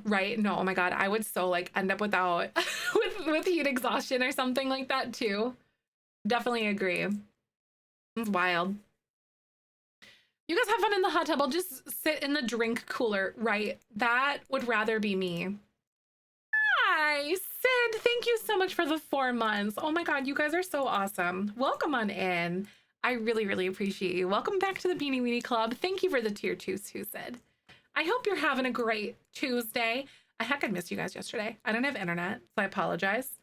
Right? No, oh my God, I would so like end up without with heat exhaustion or something like that too. Definitely agree. It's wild. You guys have fun in the hot tub. I'll just sit in the drink cooler, right? That would rather be me. Hi, Sid. Thank you so much for the 4 months. Oh my God, you guys are so awesome. Welcome on in. I really, really appreciate you. Welcome back to the Beanie Weenie Club. Thank you for the tier 2s too, Sid. I hope you're having a great Tuesday. Heck, I missed you guys yesterday. I don't have internet, so I apologize.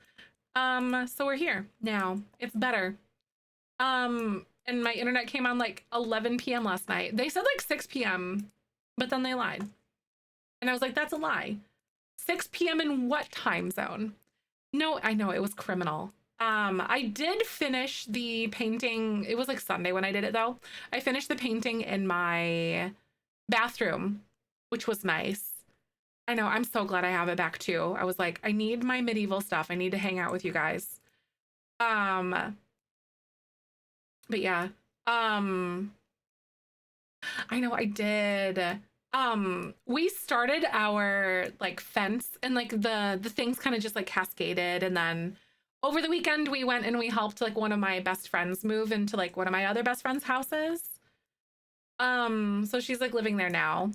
So we're here now. It's better. And my internet came on like 11 p.m. last night. They said like 6 p.m., but then they lied. And I was like, that's a lie. 6 p.m. in what time zone? No, I know, it was criminal. I did finish the painting. It was like Sunday when I did it though. I finished the painting in my bathroom, which was nice. I know, I'm so glad I have it back too. I was like, I need my medieval stuff. I need to hang out with you guys. But yeah. I know I did. We started our like fence and like the things kind of just like cascaded, and then over the weekend we went and we helped like one of my best friends move into like one of my other best friends' houses. So she's like living there now.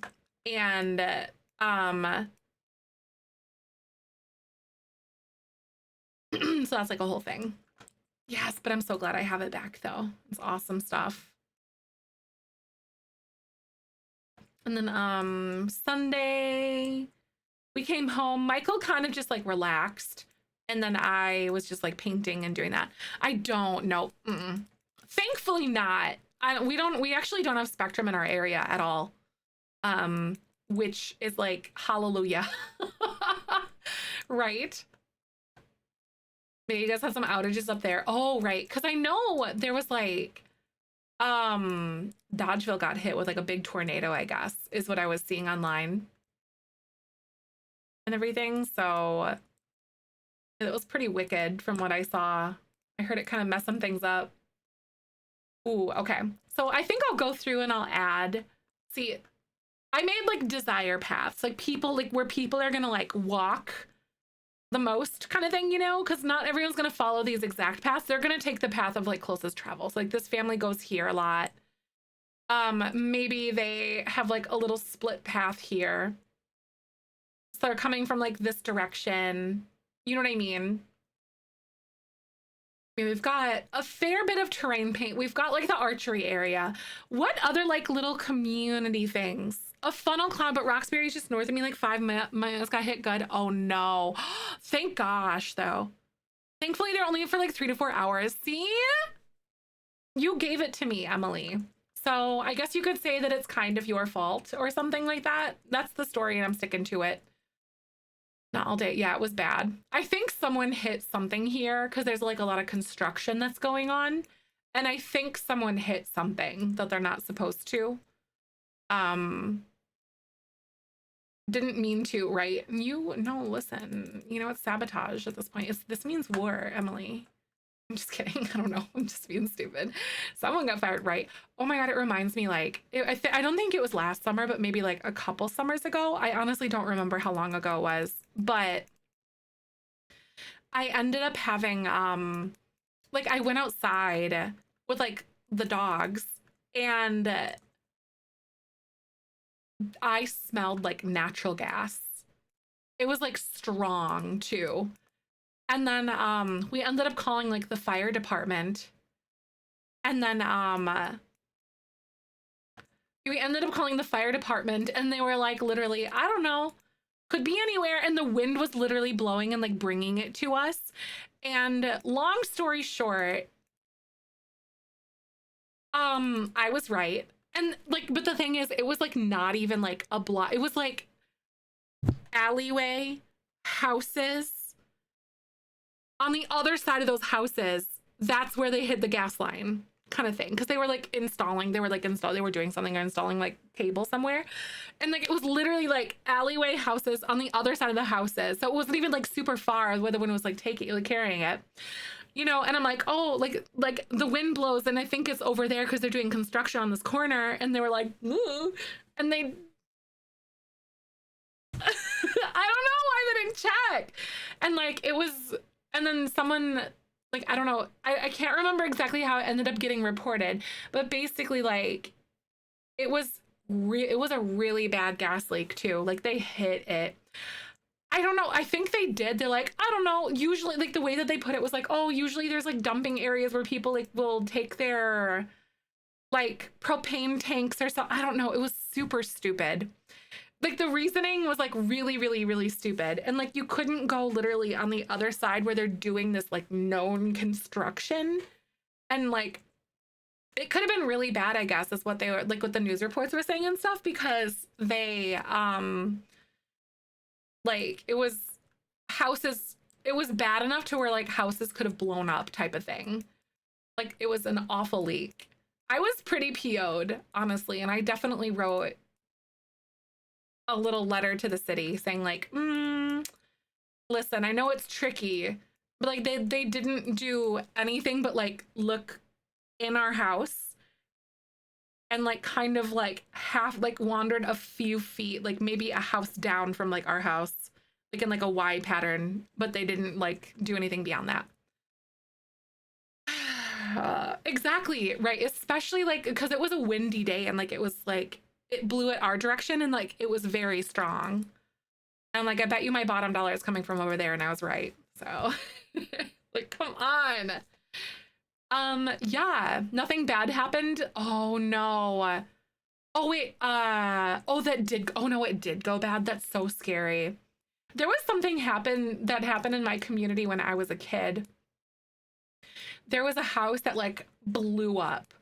And so that's like a whole thing. Yes, but I'm so glad I have it back though. It's awesome stuff. And then Sunday we came home. Michael kind of just like relaxed, and then I was just like painting and doing that. I don't know. Thankfully not. we actually don't have Spectrum in our area at all. Which is like hallelujah. Right? Maybe you guys have some outages up there. Oh, right. Because I know there was like Dodgeville got hit with like a big tornado, I guess, is what I was seeing online and everything. So it was pretty wicked from what I saw. I heard it kind of mess some things up. Ooh, okay. So I think I'll go through and I'll add. See, I made like desire paths, like people, like where people are gonna like walk the most kind of thing, you know, because not everyone's gonna follow these exact paths. They're gonna take the path of like closest travel. So like this family goes here a lot. Maybe they have like a little split path here. So they're coming from like this direction. You know what I mean? I mean, we've got a fair bit of terrain paint. We've got like the archery area. What other like little community things? A funnel cloud, but Roxbury's just north of me, like 5 minutes. Got hit good. Oh no. Thank gosh, though. Thankfully, they're only for like 3 to 4 hours. See? You gave it to me, Emily. So I guess you could say that it's kind of your fault or something like that. That's the story, and I'm sticking to it. Not all day. Yeah, it was bad. I think someone hit something here because there's like a lot of construction that's going on. And I think someone hit something that they're not supposed to. Didn't mean to, right? No, listen, you know, it's sabotage at this point. This means war, Emily. I'm just kidding. I don't know. I'm just being stupid. Someone got fired, right? Oh my God, it reminds me like, I don't think it was last summer, but maybe like a couple summers ago. I honestly don't remember how long ago it was, but I ended up having, like I went outside with like the dogs and I smelled like natural gas. It was like strong too. And then we ended up calling like the fire department. And then we ended up calling the fire department and they were like literally, I don't know, could be anywhere. And the wind was literally blowing and like bringing it to us. And long story short, I was right. And like, but the thing is, it was like not even like a block. It was like alleyway, houses. On the other side of those houses, that's where they hit the gas line kind of thing. Because they were like installing, they were doing something or installing like cable somewhere. And like, it was literally like alleyway houses on the other side of the houses. So it wasn't even like super far where the wind was like carrying it. You know, and I'm like, oh, like the wind blows and I think it's over there because they're doing construction on this corner. And they were like, ooh, and they, I don't know why they didn't check. And like, it was, and then someone, like, I don't know, I can't remember exactly how it ended up getting reported, but basically like, it was a really bad gas leak too. Like they hit it. I don't know. I think they did. They're like, I don't know. Usually, like the way that they put it was like, oh, usually there's like dumping areas where people like will take their like propane tanks or something. I don't know. It was super stupid. Like the reasoning was like really, really, really stupid. And like you couldn't go literally on the other side where they're doing this like known construction. And like it could have been really bad, I guess, is what they were like what the news reports were saying and stuff, because they like it was bad enough to where like houses could have blown up type of thing. Like it was an awful leak. I was pretty PO'd, honestly, and I definitely wrote a little letter to the city saying like, listen, I know it's tricky, but like they didn't do anything but like look in our house and like kind of like half like wandered a few feet, like maybe a house down from like our house, like in like a Y pattern, but they didn't like do anything beyond that. Exactly, right. Especially like because it was a windy day and like it was like it blew at our direction and like it was very strong. And like I bet you my bottom dollar is coming from over there, and I was right. So like come on. Yeah, nothing bad happened. Oh no. Oh wait, oh no, it did go bad. That's so scary. There was something that happened in my community when I was a kid. There was a house that like blew up.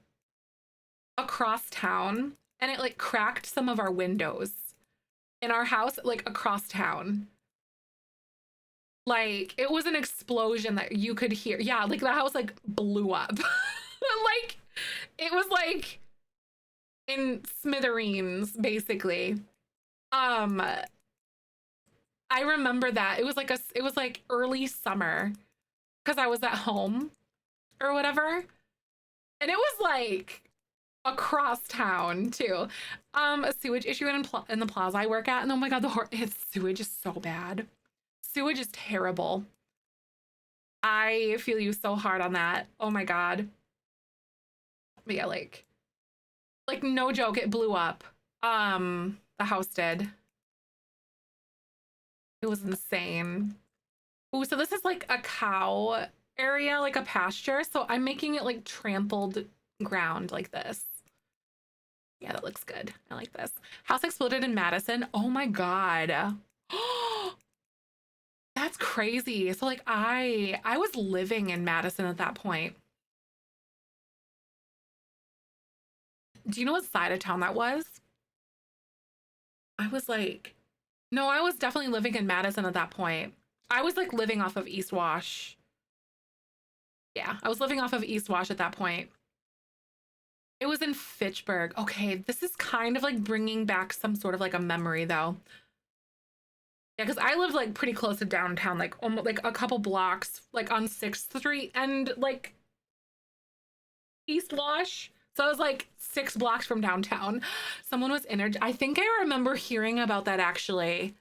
across town and it like cracked some of our windows in our house, like across town. Like it was an explosion that you could hear. Yeah, like the house like blew up. Like it was like in smithereens, basically. I remember that. It was like early summer because I was at home or whatever. And it was like across town too. A sewage issue in the plaza I work at. And oh my God, its sewage is so bad. Sewage is terrible. I feel you so hard on that. Oh my God. But yeah, like no joke, it blew up. The house did. It was insane. Ooh, so this is like a cow area, like a pasture. So I'm making it like trampled ground like this. Yeah, that looks good. I like this. House exploded in Madison. Oh my God. That's crazy. So like I was living in Madison at that point. Do you know what side of town that was? I was like, no, I was definitely living in Madison at that point. I was like living off of East Wash. Yeah, I was living off of East Wash at that point. It was in Fitchburg. Okay, this is kind of like bringing back some sort of like a memory though. Yeah, because I lived like pretty close to downtown, like almost like a couple blocks, like on 6th Street and like East Wash. So I was like 6 blocks from downtown. Someone was injured. I think I remember hearing about that actually.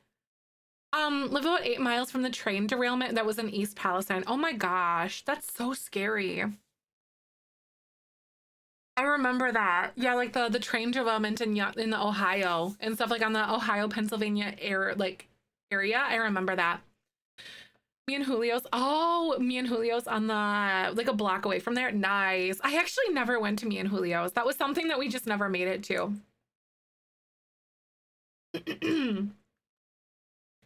Live about 8 miles from the train derailment that was in East Palestine. Oh my gosh, that's so scary. I remember that. Yeah, like the train derailment in the Ohio and stuff like on the Ohio Pennsylvania area. I remember that. Me and Julio's. Oh, me and Julio's on the like a block away from there. Nice. I actually never went to me and Julio's. That was something that we just never made it to.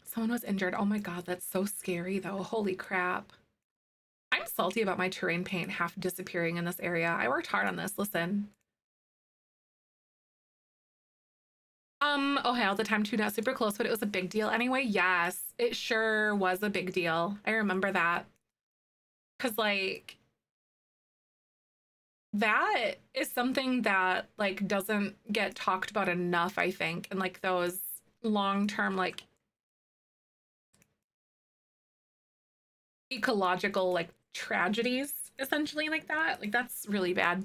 Someone was injured. Oh my God, that's so scary though. Holy crap. I'm salty about my terrain paint half disappearing in this area. I worked hard on this. Listen. Ohio at the time too, not super close, but it was a big deal anyway. Yes, it sure was a big deal. I remember that. Cause like that is something that like doesn't get talked about enough, I think, and like those long-term like ecological like tragedies essentially like that. Like that's really bad.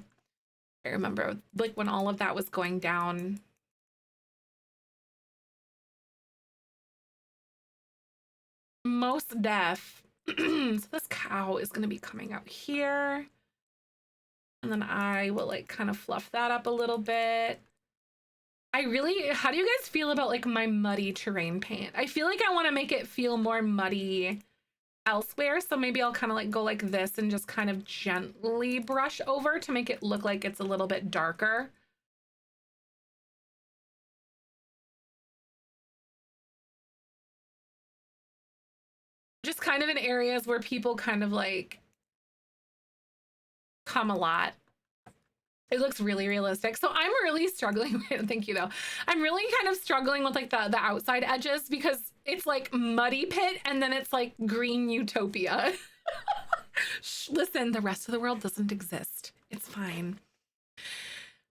I remember like when all of that was going down. Most deaf. So this cow is going to be coming out here. And then I will like kind of fluff that up a little bit. How do you guys feel about like my muddy terrain paint? I feel like I want to make it feel more muddy elsewhere. So maybe I'll kind of like go like this and just kind of gently brush over to make it look like it's a little bit darker. Just kind of in areas where people kind of like come a lot. It looks really realistic. So I'm really struggling with, thank you though. I'm really kind of struggling with like the outside edges because it's like muddy pit and then it's like green utopia. Listen, the rest of the world doesn't exist. It's fine.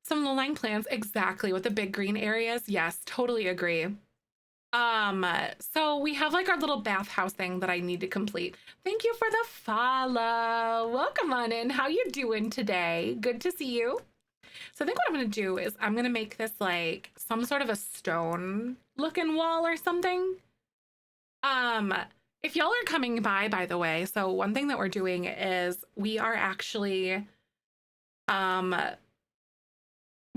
Some low-lying plants, exactly, with the big green areas. Yes, totally agree. So we have like our little bathhouse thing that I need to complete. Thank you for the follow. Welcome on in. How you doing today? Good to see you. So I think what I'm gonna do is I'm gonna make this like some sort of a stone looking wall or something. If y'all are coming by the way, so one thing that we're doing is we are actually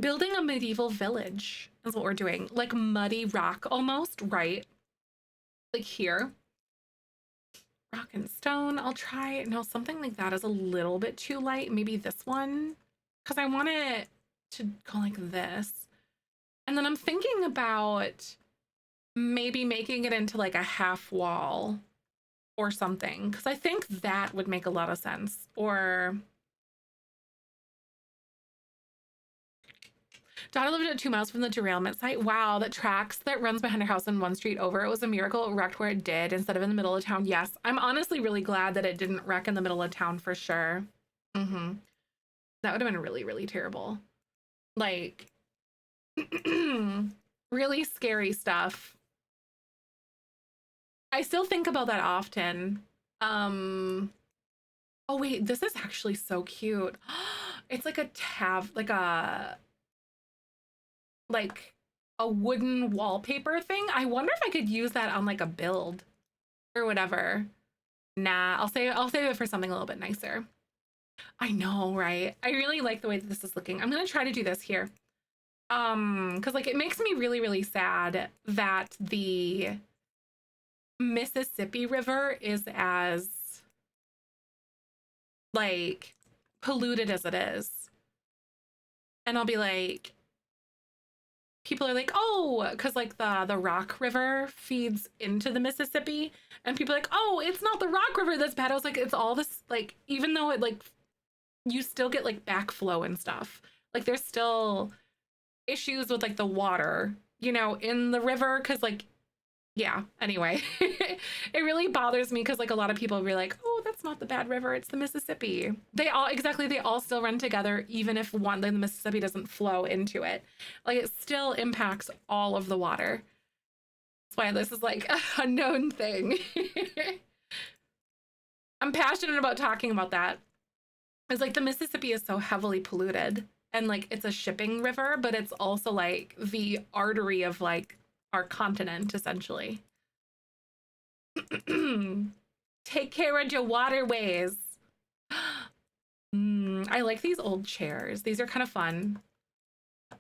building a medieval village is what we're doing. Like muddy rock almost, right? Like here. Rock and stone. I'll try. No, something like that is a little bit too light. Maybe this one. Because I want it to go like this. And then I'm thinking about maybe making it into like a half wall or something. Because I think that would make a lot of sense. Or Daughter lived at 2 miles from the derailment site. Wow, that tracks that runs behind her house and one street over. It was a miracle it wrecked where it did instead of in the middle of town. Yes, I'm honestly really glad that it didn't wreck in the middle of town for sure. Mm-hmm. That would have been really, really terrible. Like, really scary stuff. I still think about that often. Oh wait, this is actually so cute. It's like like a wooden wallpaper thing. I wonder if I could use that on like a build or whatever. Nah, I'll save it for something a little bit nicer. I know, right? I really like the way that this is looking. I'm gonna try to do this here. Because like it makes me really, really sad that the Mississippi River is as like polluted as it is. And I'll be like, people are like, oh, because like the Rock River feeds into the Mississippi, and people are like, oh, it's not the Rock River that's bad. I was like, it's all this, like, even though it like you still get like backflow and stuff, like there's still issues with like the water, you know, in the river, because like, yeah, anyway. It really bothers me because like a lot of people will be like, oh, that's not the bad river, it's the Mississippi. They all still run together, even if the Mississippi doesn't flow into it. Like it still impacts all of the water. That's why this is like a known thing. I'm passionate about talking about that. It's like the Mississippi is so heavily polluted, and like it's a shipping river, but it's also like the artery of like our continent, essentially. Take care of your waterways. I like these old chairs. These are kind of fun.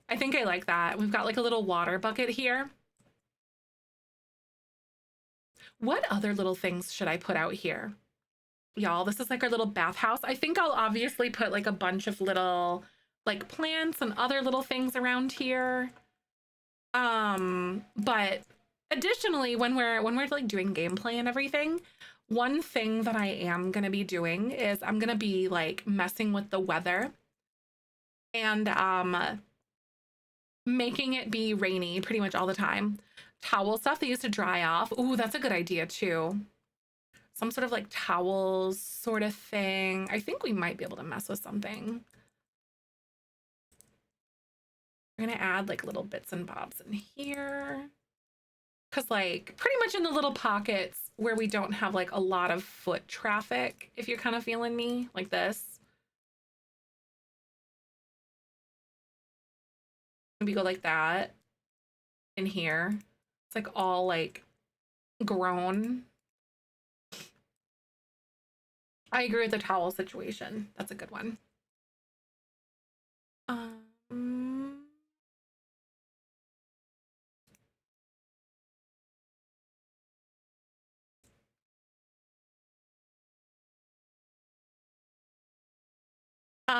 I think I like that. We've got like a little water bucket here. What other little things should I put out here? Y'all, this is like our little bathhouse. I think I'll obviously put like a bunch of little like plants and other little things around here. But additionally, when we're like doing gameplay and everything, one thing that I am gonna be doing is I'm gonna be like messing with the weather and making it be rainy pretty much all the time. Towel stuff that used to dry off. Ooh, that's a good idea too. Some sort of like towels sort of thing. I think we might be able to mess with something. We're gonna add like little bits and bobs in here. Cause like pretty much in the little pockets where we don't have like a lot of foot traffic, if you're kind of feeling me, like this. Maybe go like that in here. It's like all like grown. I agree with the towel situation. That's a good one.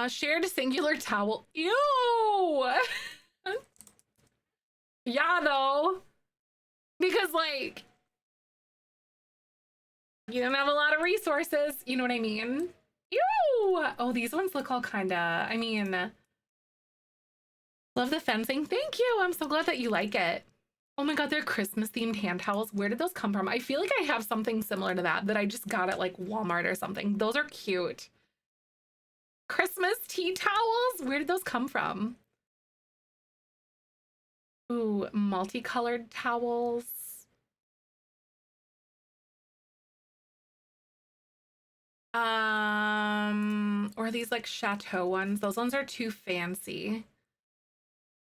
Shared singular towel. Ew! Yeah, though. Because, like, you don't have a lot of resources. You know what I mean? Ew! Oh, these ones look all kinda, I mean, love the fencing. Thank you. I'm so glad that you like it. Oh my God, they're Christmas themed hand towels. Where did those come from? I feel like I have something similar to that I just got at like Walmart or something. Those are cute. Christmas tea towels? Where did those come from? Ooh, multicolored towels. Or these like chateau ones. Those ones are too fancy.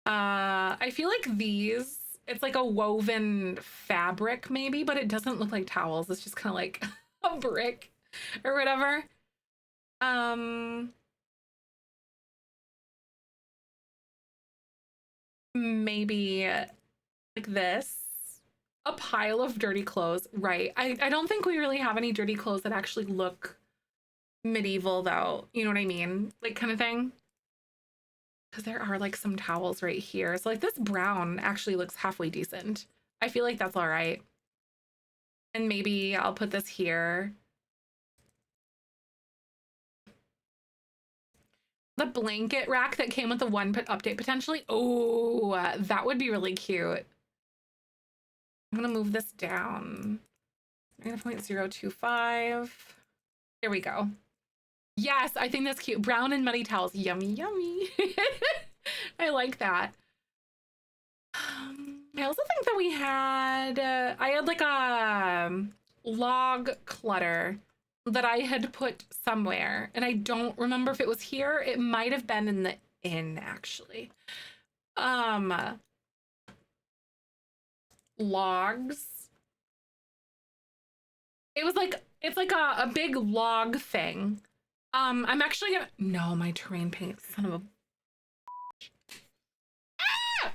I feel like these, it's like a woven fabric maybe, but it doesn't look like towels. It's just kind of like a brick or whatever. Maybe like this. A pile of dirty clothes, right? I don't think we really have any dirty clothes that actually look medieval though. You know what I mean? Like kind of thing. Because there are like some towels right here. So like this brown actually looks halfway decent. I feel like that's all right. And maybe I'll put this here. The blanket rack that came with the update potentially. Oh, that would be really cute. I'm gonna move this down. 0.025. Here we go. Yes, I think that's cute. Brown and muddy towels. Yummy, yummy. I like that. I also think that we had, I had like a log clutter that I had put somewhere, and I don't remember if it was here. It might have been in the inn, actually. Logs. It was like, it's like a big log thing. I'm actually gonna, no, my terrain paint, son of a. Ah!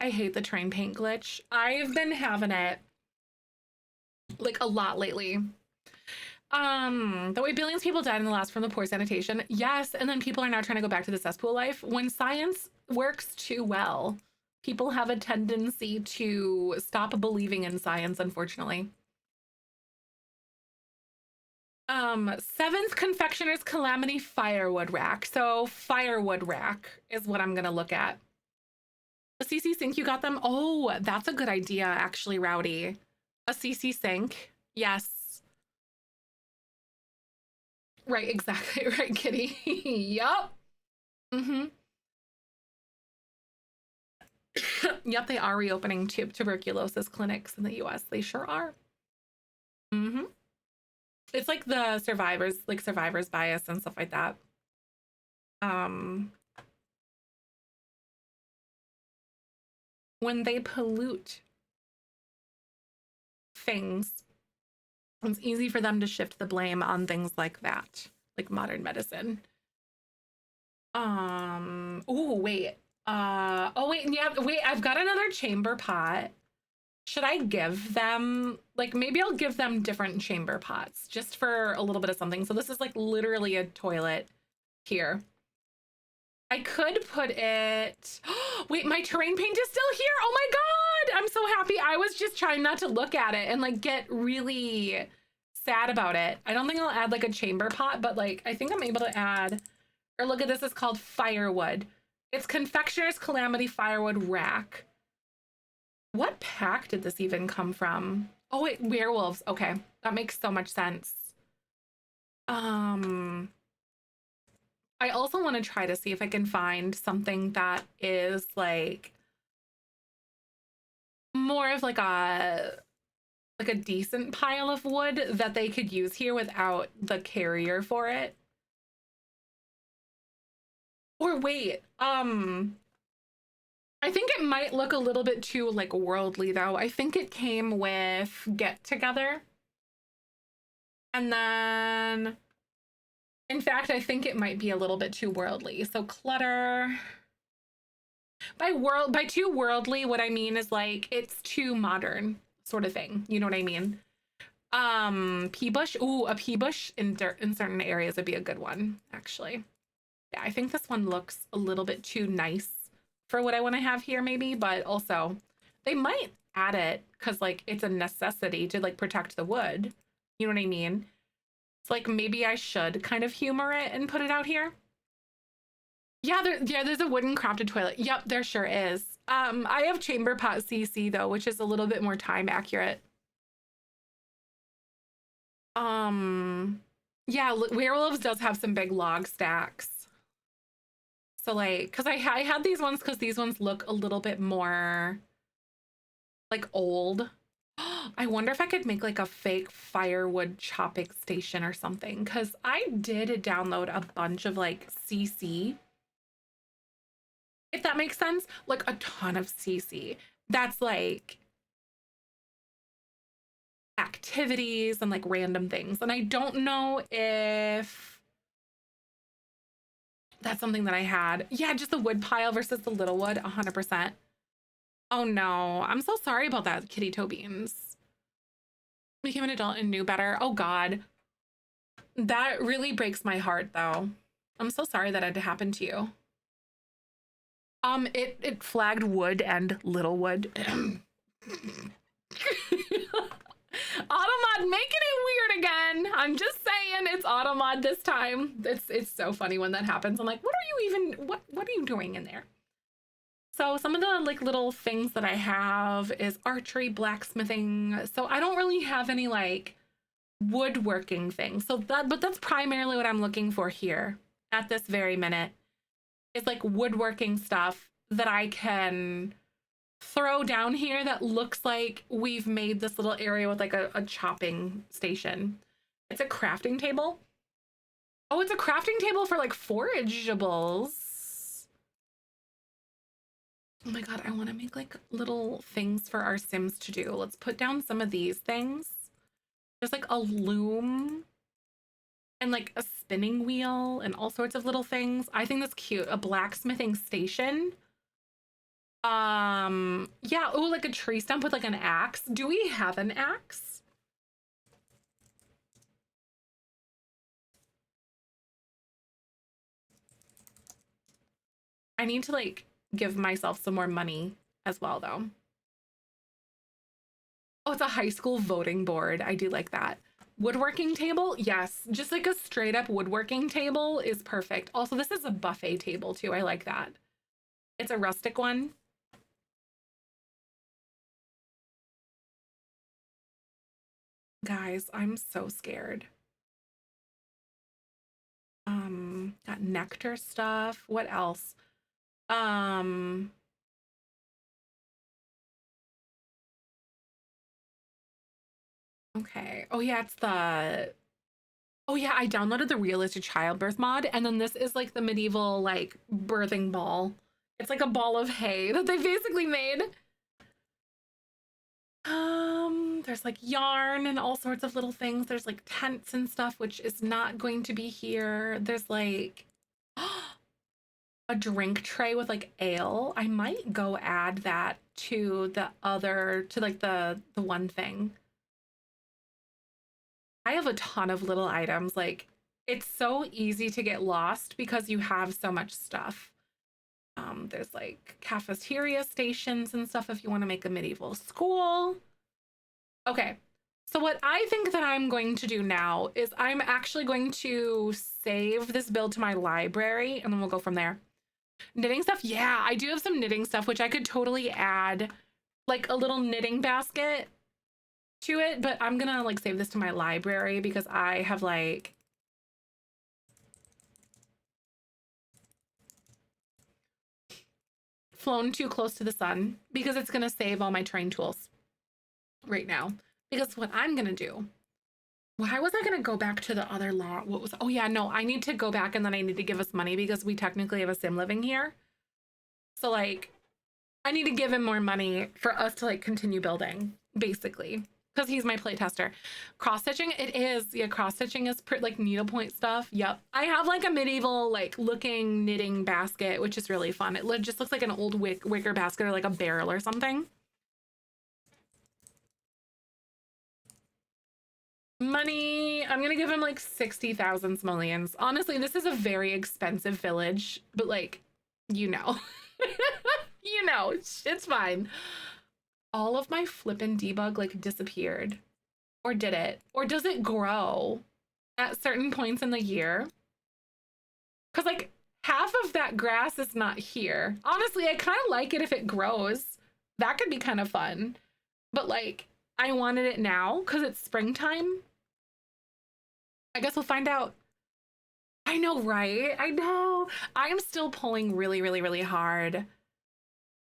I hate the terrain paint glitch. I've been having it like a lot lately. The way billions of people died in the last from the poor sanitation. Yes, and then people are now trying to go back to the cesspool life. When science works too well, people have a tendency to stop believing in science, unfortunately. 7th Confectioner's Calamity Firewood Rack. So firewood rack is what I'm gonna look at. A CC sink, you got them? Oh, that's a good idea, actually, Rowdy. A CC sink, yes. Right, exactly, right, Kitty. Yup. Mm-hmm. Yep, they are reopening tuberculosis clinics in the US. They sure are. Mm-hmm. It's like the survivor's bias and stuff like that. When they pollute things, it's easy for them to shift the blame on things like that, like modern medicine. Oh, wait. Oh, wait, yeah, wait, I've got another chamber pot. Should I give them, like, maybe I'll give them different chamber pots just for a little bit of something. So this is like literally a toilet here. I could put it, wait, my terrain paint is still here. Oh my God, I'm so happy. I was just trying not to look at it and like get really sad about it. I don't think I'll add like a chamber pot, but like, I think I'm able to add, or look at this, it's called firewood. It's Confectioner's Calamity Firewood Rack. What pack did this even come from? Oh wait, werewolves. Okay, that makes so much sense. I also want to try to see if I can find something that is like more of like a decent pile of wood that they could use here without the carrier for it. Or wait, I think it might look a little bit too like worldly though. I think it came with Get Together. And then, in fact, I think it might be a little bit too worldly. So clutter. By too worldly, what I mean is like it's too modern sort of thing. You know what I mean? Pea bush. Ooh, a pea bush in certain areas would be a good one, actually. Yeah, I think this one looks a little bit too nice for what I want to have here, maybe, but also they might add it because like it's a necessity to like protect the wood. You know what I mean? It's like maybe I should kind of humor it and put it out here. Yeah, there's a wooden crafted toilet. Yep, there sure is. I have chamber pot CC though, which is a little bit more time accurate. Yeah, werewolves does have some big log stacks. So like, because I had these ones because these ones look a little bit more like old. I wonder if I could make like a fake firewood chopping station or something, because I did download a bunch of like CC, if that makes sense, like a ton of CC. That's like activities and like random things. And I don't know if that's something that I had. Yeah, just the wood pile versus the little wood, 100%. Oh no, I'm so sorry about that, Kitty Toe Beans. Became an adult and knew better. Oh God. That really breaks my heart though. I'm so sorry that had to happen to you. It flagged wood and little wood. Automod making it weird again. I'm just saying, it's Automod this time. It's so funny when that happens. I'm like, what are you even, what are you doing in there? So some of the like little things that I have is archery, blacksmithing. So I don't really have any like woodworking things. So but that's primarily what I'm looking for here at this very minute. Is like woodworking stuff that I can throw down here that looks like we've made this little area with like a chopping station. It's a crafting table. Oh, it's a crafting table for like forageables. Oh my god, I want to make like little things for our Sims to do. Let's put down some of these things. There's like a loom and like a spinning wheel and all sorts of little things. I think that's cute. A blacksmithing station. Yeah, oh, like a tree stump with like an axe. Do we have an axe? I need to like give myself some more money as well though. Oh, it's a high school voting board. I do like that. Woodworking table? Yes, just like a straight up woodworking table is perfect. Also, this is a buffet table too. I like that. It's a rustic one. Guys, I'm so scared. Got nectar stuff. What else? Okay. Oh yeah, it's the oh yeah, I downloaded the realistic childbirth mod, and then this is like the medieval like birthing ball. It's like a ball of hay that they basically made. There's like yarn and all sorts of little things. There's like tents and stuff, which is not going to be here. There's like a drink tray with like ale. I might go add that to the other, to like the one thing. I have a ton of little items. Like, it's so easy to get lost because you have so much stuff. There's like cafeteria stations and stuff if you want to make a medieval school. Okay, so what I think that I'm going to do now is I'm actually going to save this build to my library and then we'll go from there. Knitting stuff? Yeah, I do have some knitting stuff, which I could totally add like a little knitting basket to it, but I'm gonna like save this to my library because I have like flown too close to the sun because it's gonna save all my terrain tools right now. Because what I'm gonna do, why was I gonna go back to the other law? What was, oh yeah, no, I need to go back and then I need to give us money because we technically have a sim living here. So like, I need to give him more money for us to like continue building, basically. Because he's my playtester. Cross stitching, it is. Yeah, cross stitching is like needlepoint stuff. Yep. I have like a medieval like looking knitting basket, which is really fun. It just looks like an old wicker basket or like a barrel or something. Money, I'm gonna give him like 60,000 simoleons. Honestly, this is a very expensive village, but like, you know, you know, it's fine. All of my flip and debug like disappeared. Or did it? Or does it grow at certain points in the year? Because like half of that grass is not here. Honestly, I kind of like it if it grows. That could be kind of fun. But like, I wanted it now because it's springtime. I guess we'll find out. I know, right? I know. I'm still pulling really, really, really hard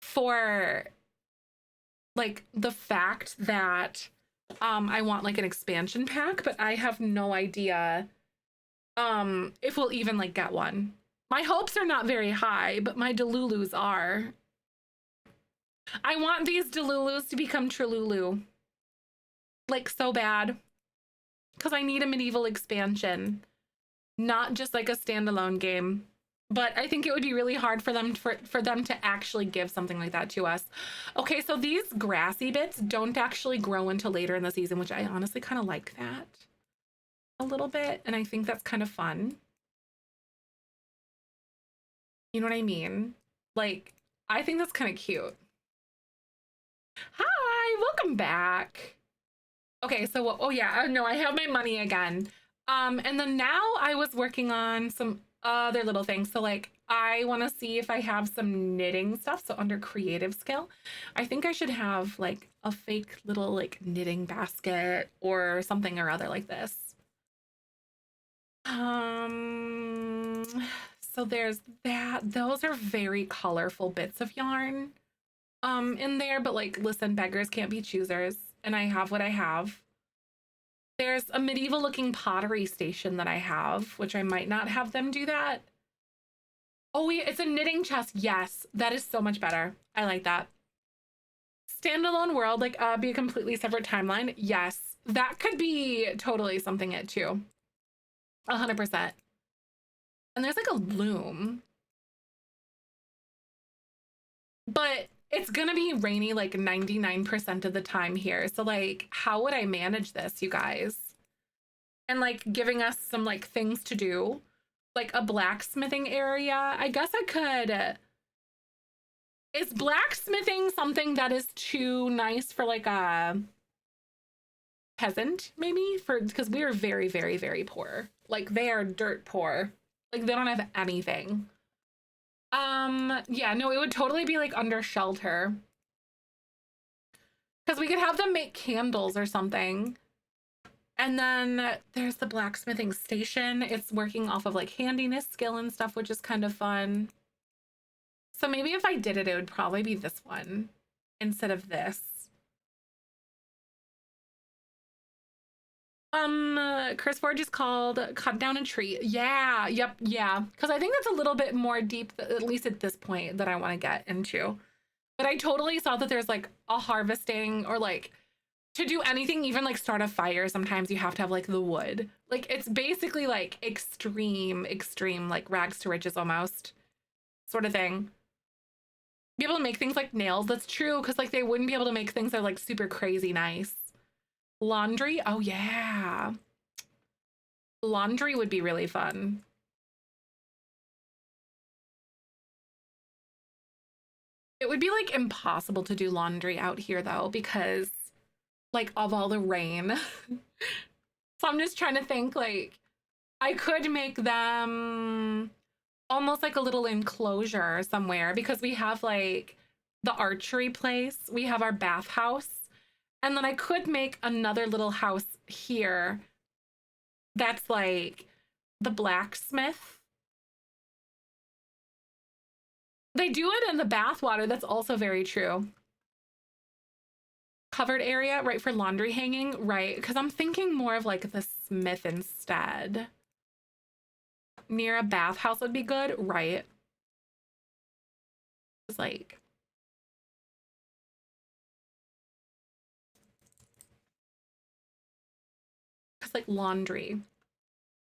for like the fact that I want like an expansion pack, but I have no idea if we'll even like get one. My hopes are not very high, but my Delulus are. I want these Delulus to become Trululu. Like so bad. Because I need a medieval expansion. Not just like a standalone game. But I think it would be really hard for them to actually give something like that to us. Okay, so these grassy bits don't actually grow until later in the season, which I honestly kind of like that a little bit. And I think that's kind of fun. You know what I mean? Like, I think that's kind of cute. Hi, welcome back. Okay, so oh yeah, no, I have my money again. And then now I was working on some other little things. So like I want to see if I have some knitting stuff. So under creative skill, I think I should have like a fake little like knitting basket or something or other like this. Um, so there's that. Those are very colorful bits of yarn in there, but like listen, beggars can't be choosers, and I have what I have. There's a medieval looking pottery station that I have, which I might not have them do that. Oh, wait, it's a knitting chest. Yes, that is so much better. I like that. Standalone world, like be a completely separate timeline. Yes, that could be totally something it too. 100%. And there's like a loom, but it's gonna be rainy like 99% of the time here. So like, how would I manage this, you guys? And like giving us some like things to do, like a blacksmithing area. I guess I could. Is blacksmithing something that is too nice for like a peasant, maybe? For because we are very, very, very poor. Like they are dirt poor. Like they don't have anything. Yeah, no, it would totally be like under shelter. Because we could have them make candles or something. And then there's the blacksmithing station. It's working off of like handiness skill and stuff, which is kind of fun. So maybe if I did it, it would probably be this one instead of this. Chris Forge is called Cut Down a Tree. Yeah, yep, yeah. Because I think that's a little bit more deep, at least at this point, that I want to get into. But I totally saw that there's like a harvesting or like to do anything, even like start a fire, sometimes you have to have like the wood. Like it's basically like extreme, like rags to riches almost sort of thing. Be able to make things like nails. That's true, because like they wouldn't be able to make things that are like super crazy nice. Laundry. Oh yeah. Laundry would be really fun. It would be like impossible to do laundry out here though, because like of all the rain. So I'm just trying to think like I could make them almost like a little enclosure somewhere because we have like the archery place, we have our bathhouse, and then I could make another little house here that's like the blacksmith. They do it in the bathwater. That's also very true. Covered area, right, for laundry hanging, right? Because I'm thinking more of like the smith instead. Near a bathhouse would be good, right? It's like because like laundry.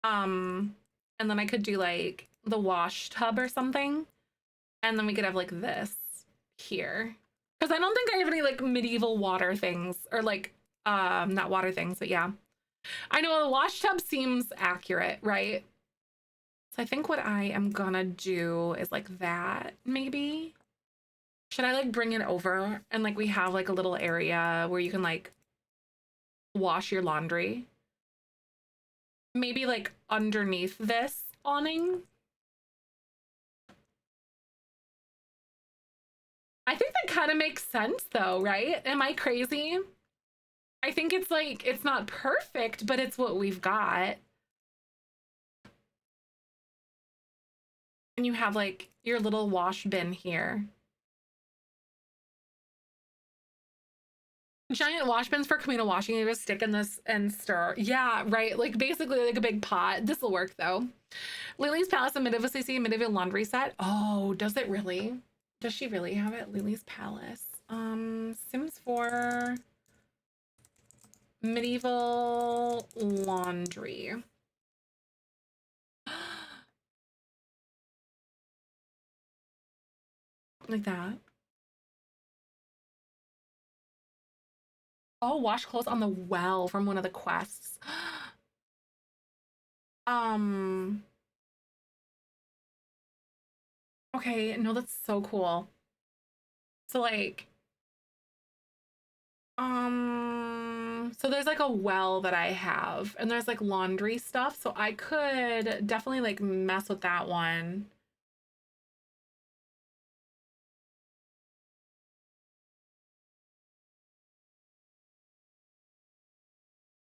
And then I could do like the wash tub or something. And then we could have like this here. Because I don't think I have any like medieval water things or like not water things, but yeah. I know the wash tub seems accurate, right? So I think what I am gonna do is like that, maybe. Should I like bring it over and like we have like a little area where you can like wash your laundry? Maybe like underneath this awning. I think that kind of makes sense though, right? Am I crazy? I think it's like, it's not perfect, but it's what we've got. And you have like your little wash bin here. Giant wash bins for communal washing. You just stick in this and stir. Yeah, right. Like basically like a big pot. This will work though. Lily's Palace, a medieval CC, medieval laundry set. Oh, does it really? Does she really have it? Lily's Palace. Sims 4 medieval laundry. Like that. Oh, wash clothes on the well from one of the quests. Um, okay, no, that's so cool. So like, So there's like a well that I have, and there's like laundry stuff, so I could definitely like mess with that one.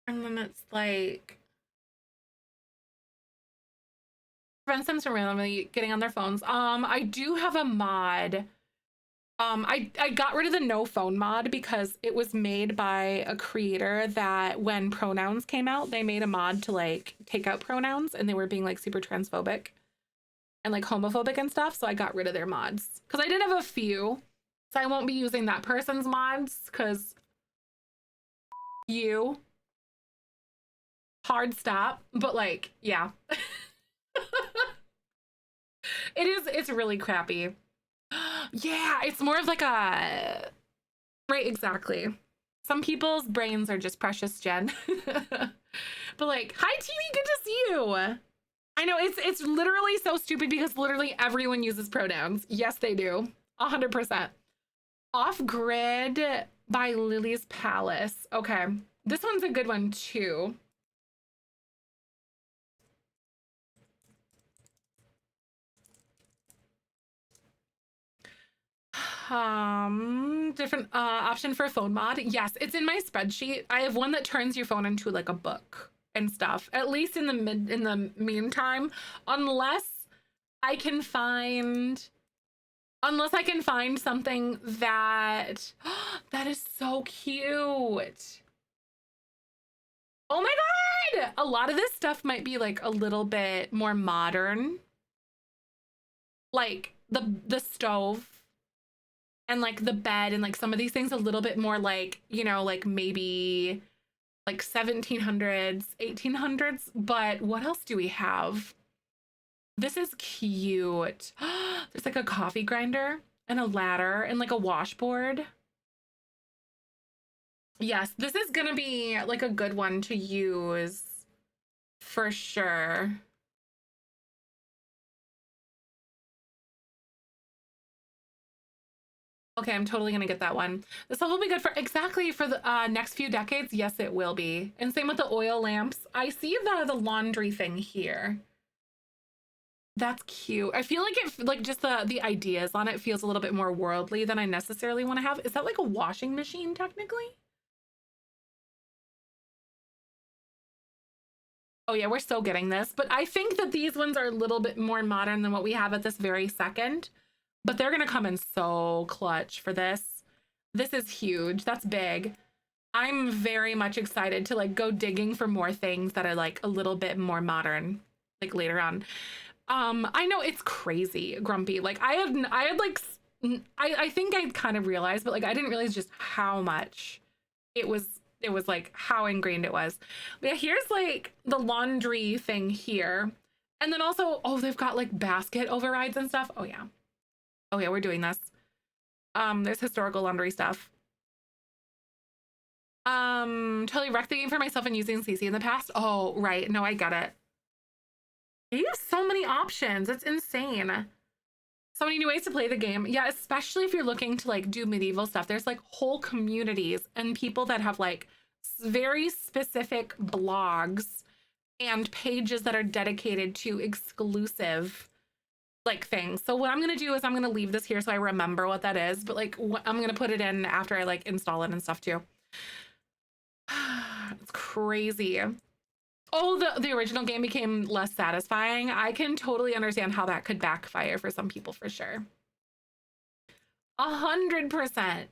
And then it's like prevents them from randomly getting on their phones. I do have a mod. I got rid of the no phone mod because it was made by a creator that when pronouns came out, they made a mod to like take out pronouns, and they were being like super transphobic and like homophobic and stuff. So I got rid of their mods because I did have a few. So I won't be using that person's mods because you hard stop. But like, yeah. It's really crappy. Yeah, it's more of like a right, exactly. Some people's brains are just precious, Jen. But like, hi Teeny, good to see you. I know it's literally so stupid because literally everyone uses pronouns. Yes, they do. 100%. Off Grid by Lily's Palace. Okay. This one's a good one too. Different option for a phone mod. Yes, it's in my spreadsheet. I have one that turns your phone into like a book and stuff, at least in the meantime, unless I can find something that that is so cute. Oh my god, a lot of this stuff might be like a little bit more modern, like the stove and like the bed and like some of these things a little bit more like, you know, like maybe like 1700s, 1800s. But what else do we have? This is cute. There's like a coffee grinder and a ladder and like a washboard. Yes, this is gonna be like a good one to use for sure. Okay, I'm totally gonna get that one. This stuff will be good for exactly for the next few decades. Yes, it will be. And same with the oil lamps. I see the laundry thing here. That's cute. I feel like it like just the ideas on it feels a little bit more worldly than I necessarily want to have. Is that like a washing machine technically? Oh yeah, we're still getting this, but I think that these ones are a little bit more modern than what we have at this very second. But they're gonna come in so clutch for this. This is huge. That's big. I'm very much excited to like go digging for more things that are like a little bit more modern, like later on. I know it's crazy, Grumpy. Like I had like I think I kind of realized, but like I didn't realize just how much it was like how ingrained it was. But yeah, here's like the laundry thing here. And then also, oh, they've got like basket overrides and stuff. Oh yeah. Oh yeah, we're doing this. There's historical laundry stuff. Totally wrecked the game for myself and using CC in the past. Oh, right. No, I get it. You have so many options. It's insane. So many new ways to play the game. Yeah, especially if you're looking to like do medieval stuff. There's like whole communities and people that have like very specific blogs and pages that are dedicated to exclusive like things. So what I'm gonna do is I'm gonna leave this here so I remember what that is, but like I'm gonna put it in after I like install it and stuff too. It's crazy. Oh, the original game became less satisfying. I can totally understand how that could backfire for some people for sure. 100%.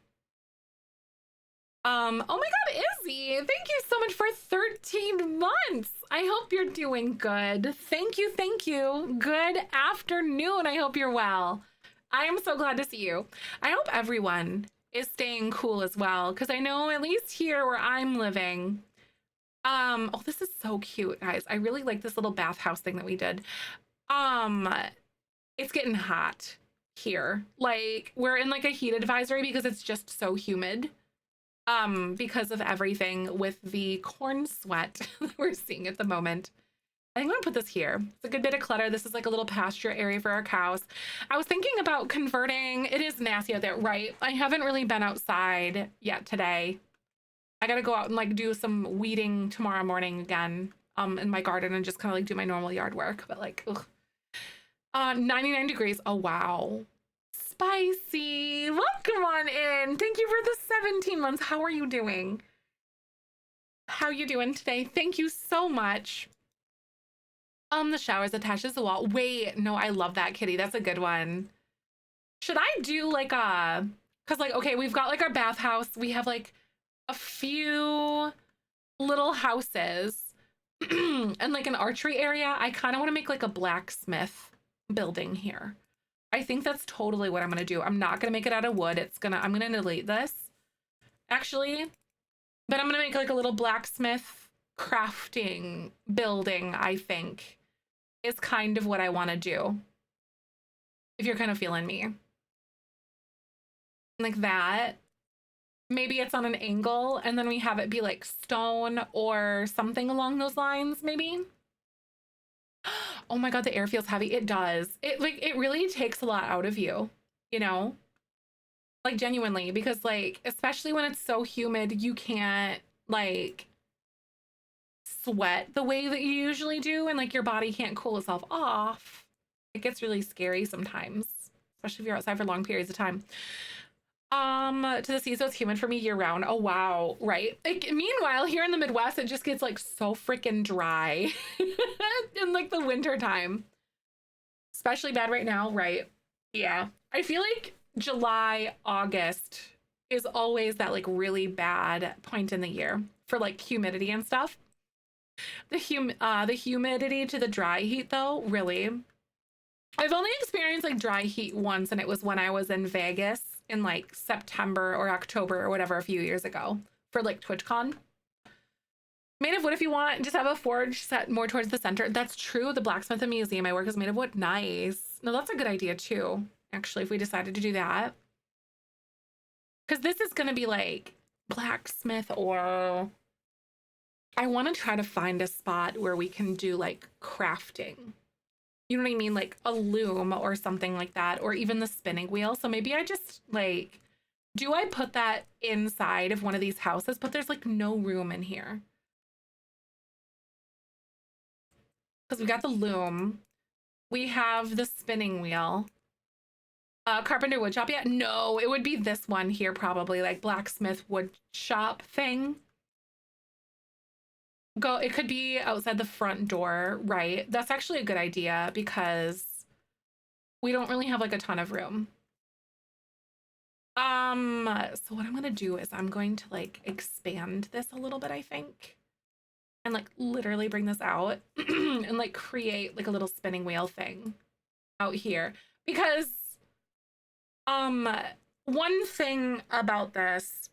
Oh my god, Izzy, thank you so much for 13 months. I hope you're doing good. Thank you, thank you. Good afternoon. I hope you're well. I am so glad to see you. I hope everyone is staying cool as well, because I know at least here where I'm living. Oh, this is so cute, guys. I really like this little bathhouse thing that we did. It's getting hot here. Like we're in like a heat advisory because it's just so humid. Because of everything with the corn sweat we're seeing at the moment. I think I'm gonna put this here. It's a good bit of clutter. This is like a little pasture area for our cows. I was thinking about converting, it is nasty out there, right? I haven't really been outside yet today. I gotta go out and like do some weeding tomorrow morning again in my garden and just kind of like do my normal yard work. But like, ugh. 99 degrees. Oh, wow. Spicy. Welcome on in. Thank you for the 17 months. How are you doing? How you doing today? Thank you so much. The shower's attached to the wall. Wait, no, I love that, Kitty. That's a good one. Should I do like because like, okay, we've got like our bathhouse. We have like a few little houses and like an archery area. I kind of want to make like a blacksmith building here. I think that's totally what I'm gonna do. I'm not gonna make it out of wood. I'm gonna delete this actually, but I'm gonna make like a little blacksmith crafting building, I think is kind of what I want to do. If you're kind of feeling me. Like that. Maybe it's on an angle and then we have it be like stone or something along those lines, maybe. Oh my God, the air feels heavy. It does. It really takes a lot out of you, you know? Like genuinely, because like, especially when it's so humid, you can't like sweat the way that you usually do, and like your body can't cool itself off. It gets really scary sometimes, especially if you're outside for long periods of time. To the sea, so it's humid for me year round. Oh wow, right. Like, meanwhile, here in the Midwest, it just gets like so freaking dry in like the winter time. Especially bad right now, right? Yeah. I feel like July, August is always that like really bad point in the year for like humidity and stuff. The humidity to the dry heat though, really. I've only experienced like dry heat once, and it was when I was in Vegas in like September or October or whatever a few years ago for like TwitchCon. Made of wood if you want, just have a forge set more towards the center. That's true. The blacksmith and museum I work is made of wood. Nice. No, that's a good idea too, actually, if we decided to do that. Because this is going to be like blacksmith, or I want to try to find a spot where we can do like crafting. You know what I mean? Like a loom or something like that, or even the spinning wheel. So maybe I just like, do I put that inside of one of these houses? But there's like no room in here. Because we got the loom. We have the spinning wheel. Carpenter wood shop yet? No, it would be this one here probably, like blacksmith wood shop thing. It could be outside the front door, right? That's actually a good idea because we don't really have like a ton of room. So what I'm gonna do is I'm going to like expand this a little bit, I think, and like literally bring this out and like create like a little spinning wheel thing out here. Because one thing about this,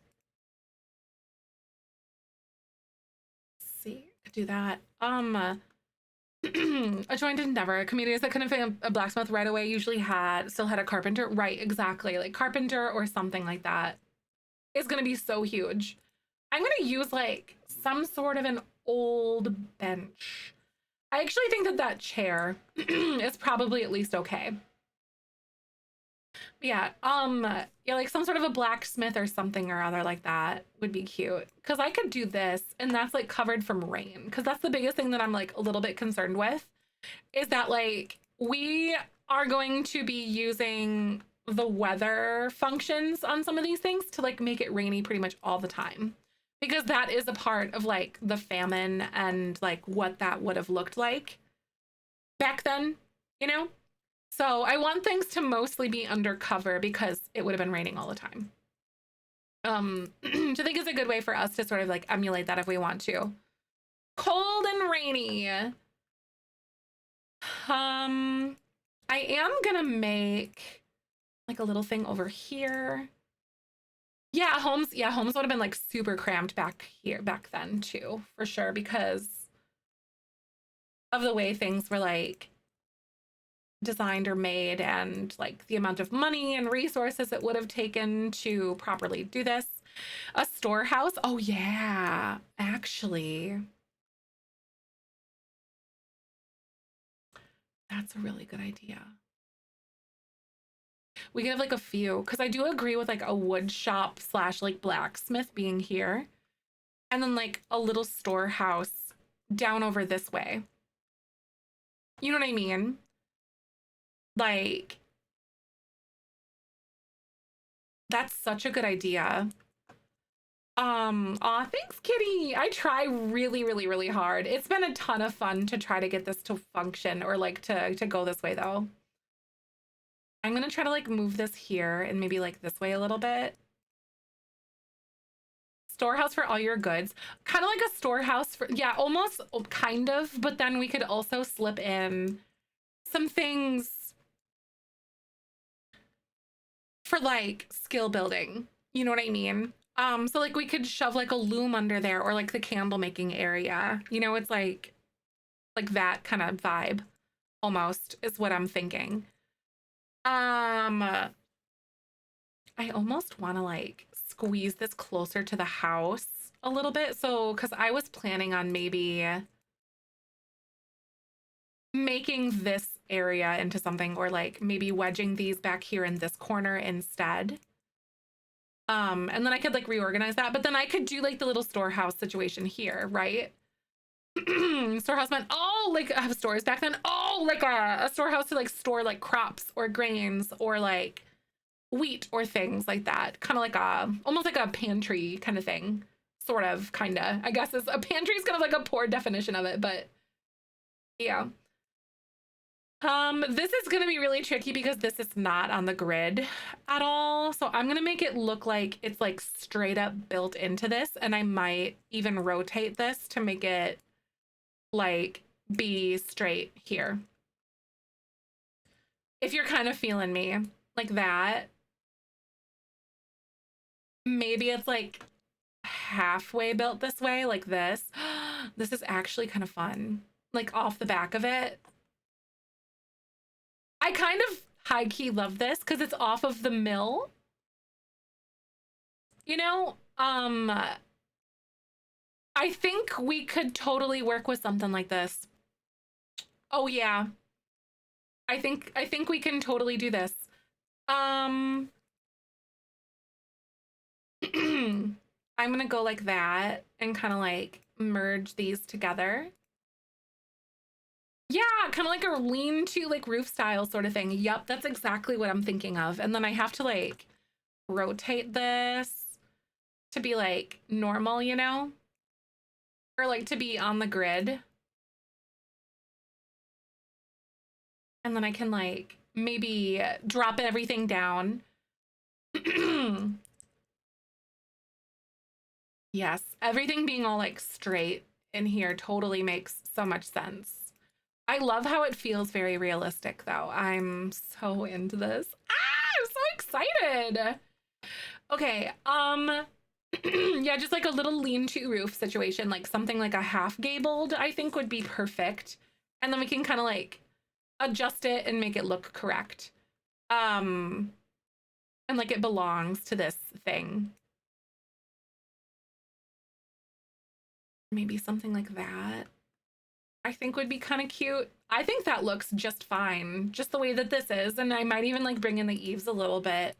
let's see, I could do that. A joint endeavor. Communities that couldn't fit a blacksmith right away usually still had a carpenter. Right, exactly. Like carpenter or something like that is gonna be so huge. I'm gonna use like some sort of an old bench. I actually think that chair is probably at least okay. Yeah, yeah, like some sort of a blacksmith or something or other like that would be cute. Because I could do this, and that's like covered from rain. Because that's the biggest thing that I'm like a little bit concerned with, is that like we are going to be using the weather functions on some of these things to like make it rainy pretty much all the time. Because that is a part of like the famine and like what that would have looked like back then, you know? So I want things to mostly be undercover because it would have been raining all the time. Which I think is a good way for us to sort of like emulate that if we want to. Cold and rainy. I am gonna make like a little thing over here. Yeah, homes would have been like super cramped back then too, for sure, because of the way things were like designed or made, and like the amount of money and resources it would have taken to properly do this. A storehouse. Oh yeah, actually. That's a really good idea. We could have like a few, because I do agree with like a wood shop / like blacksmith being here. and then like a little storehouse down over this way. You know what I mean? Like, that's such a good idea. Aw, thanks, Kitty. I try really, really, really hard. It's been a ton of fun to try to get this to function or like to go this way though. I'm gonna try to like move this here and maybe like this way a little bit. Storehouse for all your goods. Kind of like a storehouse for, yeah, almost kind of, but then we could also slip in some things for like skill building. You know what I mean? So like we could shove like a loom under there or like the candle making area. You know, it's like that kind of vibe almost is what I'm thinking. I almost want to like squeeze this closer to the house a little bit. So, because I was planning on maybe making this area into something or like maybe wedging these back here in this corner instead. And then I could like reorganize that, but then I could do like the little storehouse situation here, right? Storehouse meant, oh, like I have stores back then. Oh, like a storehouse to like store like crops or grains or like wheat or things like that. Kind of like a, almost like a pantry kind of thing. Sort of, kind of. I guess is a pantry is kind of like a poor definition of it, but yeah. This is gonna be really tricky because this is not on the grid at all. So I'm gonna make it look like it's like straight up built into this, and I might even rotate this to make it like be straight here. If you're kind of feeling me like that, maybe it's like halfway built this way, like this. This is actually kind of fun. Like off the back of it. I kind of high-key love this because it's off of the mill. You know, I think we could totally work with something like this. Oh yeah. I think we can totally do this. I'm gonna go like that and kind of like merge these together. Yeah, kind of like a lean-to like roof style sort of thing. Yep, that's exactly what I'm thinking of. And then I have to like rotate this to be like normal, you know? Or like to be on the grid. And then I can like maybe drop everything down. Yes, everything being all like straight in here totally makes so much sense. I love how it feels very realistic though. I'm so into this. Ah, I'm so excited. Okay, yeah, just like a little lean-to roof situation, like something like a half gabled, I think would be perfect. And then we can kind of like adjust it and make it look correct. And like it belongs to this thing. Maybe something like that. I think would be kind of cute. I think that looks just fine, just the way that this is. And I might even like bring in the eaves a little bit,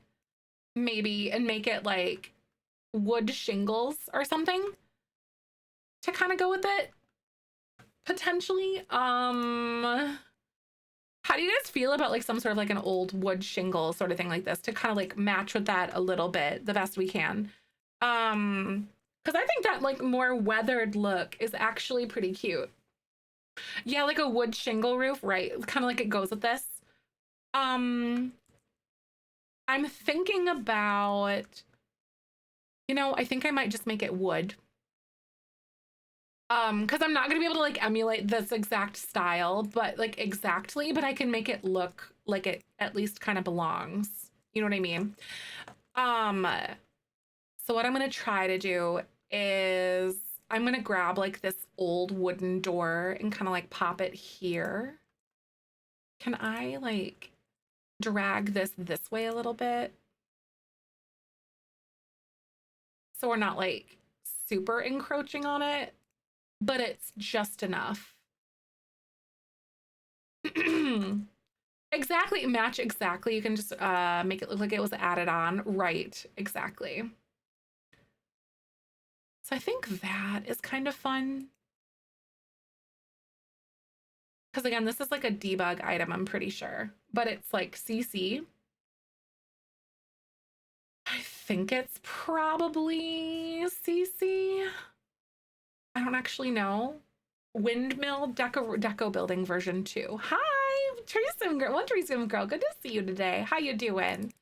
maybe, and make it like wood shingles or something to kind of go with it, potentially. How do you guys feel about like some sort of like an old wood shingle sort of thing like this to kind of like match with that a little bit the best we can? Because I think that like more weathered look is actually pretty cute. Yeah, like a wood shingle roof, right? Kind of like it goes with this. I'm thinking about, you know, I think I might just make it wood. Because I'm not gonna be able to like emulate this exact style, but like exactly, but I can make it look like it at least kind of belongs. You know what I mean? So what I'm gonna try to do is I'm gonna grab like this old wooden door and kind of like pop it here. Can I like drag this way a little bit? So we're not like super encroaching on it, but it's just enough. Exactly, match exactly. You can just make it look like it was added on. Right, exactly. So I think that is kind of fun. Because again, this is like a debug item, I'm pretty sure. But it's like CC. I think it's probably CC. I don't actually know. Windmill Deco Building version 2. Hi, Treesome Girl. One Treesome Girl. Good to see you today. How you doing?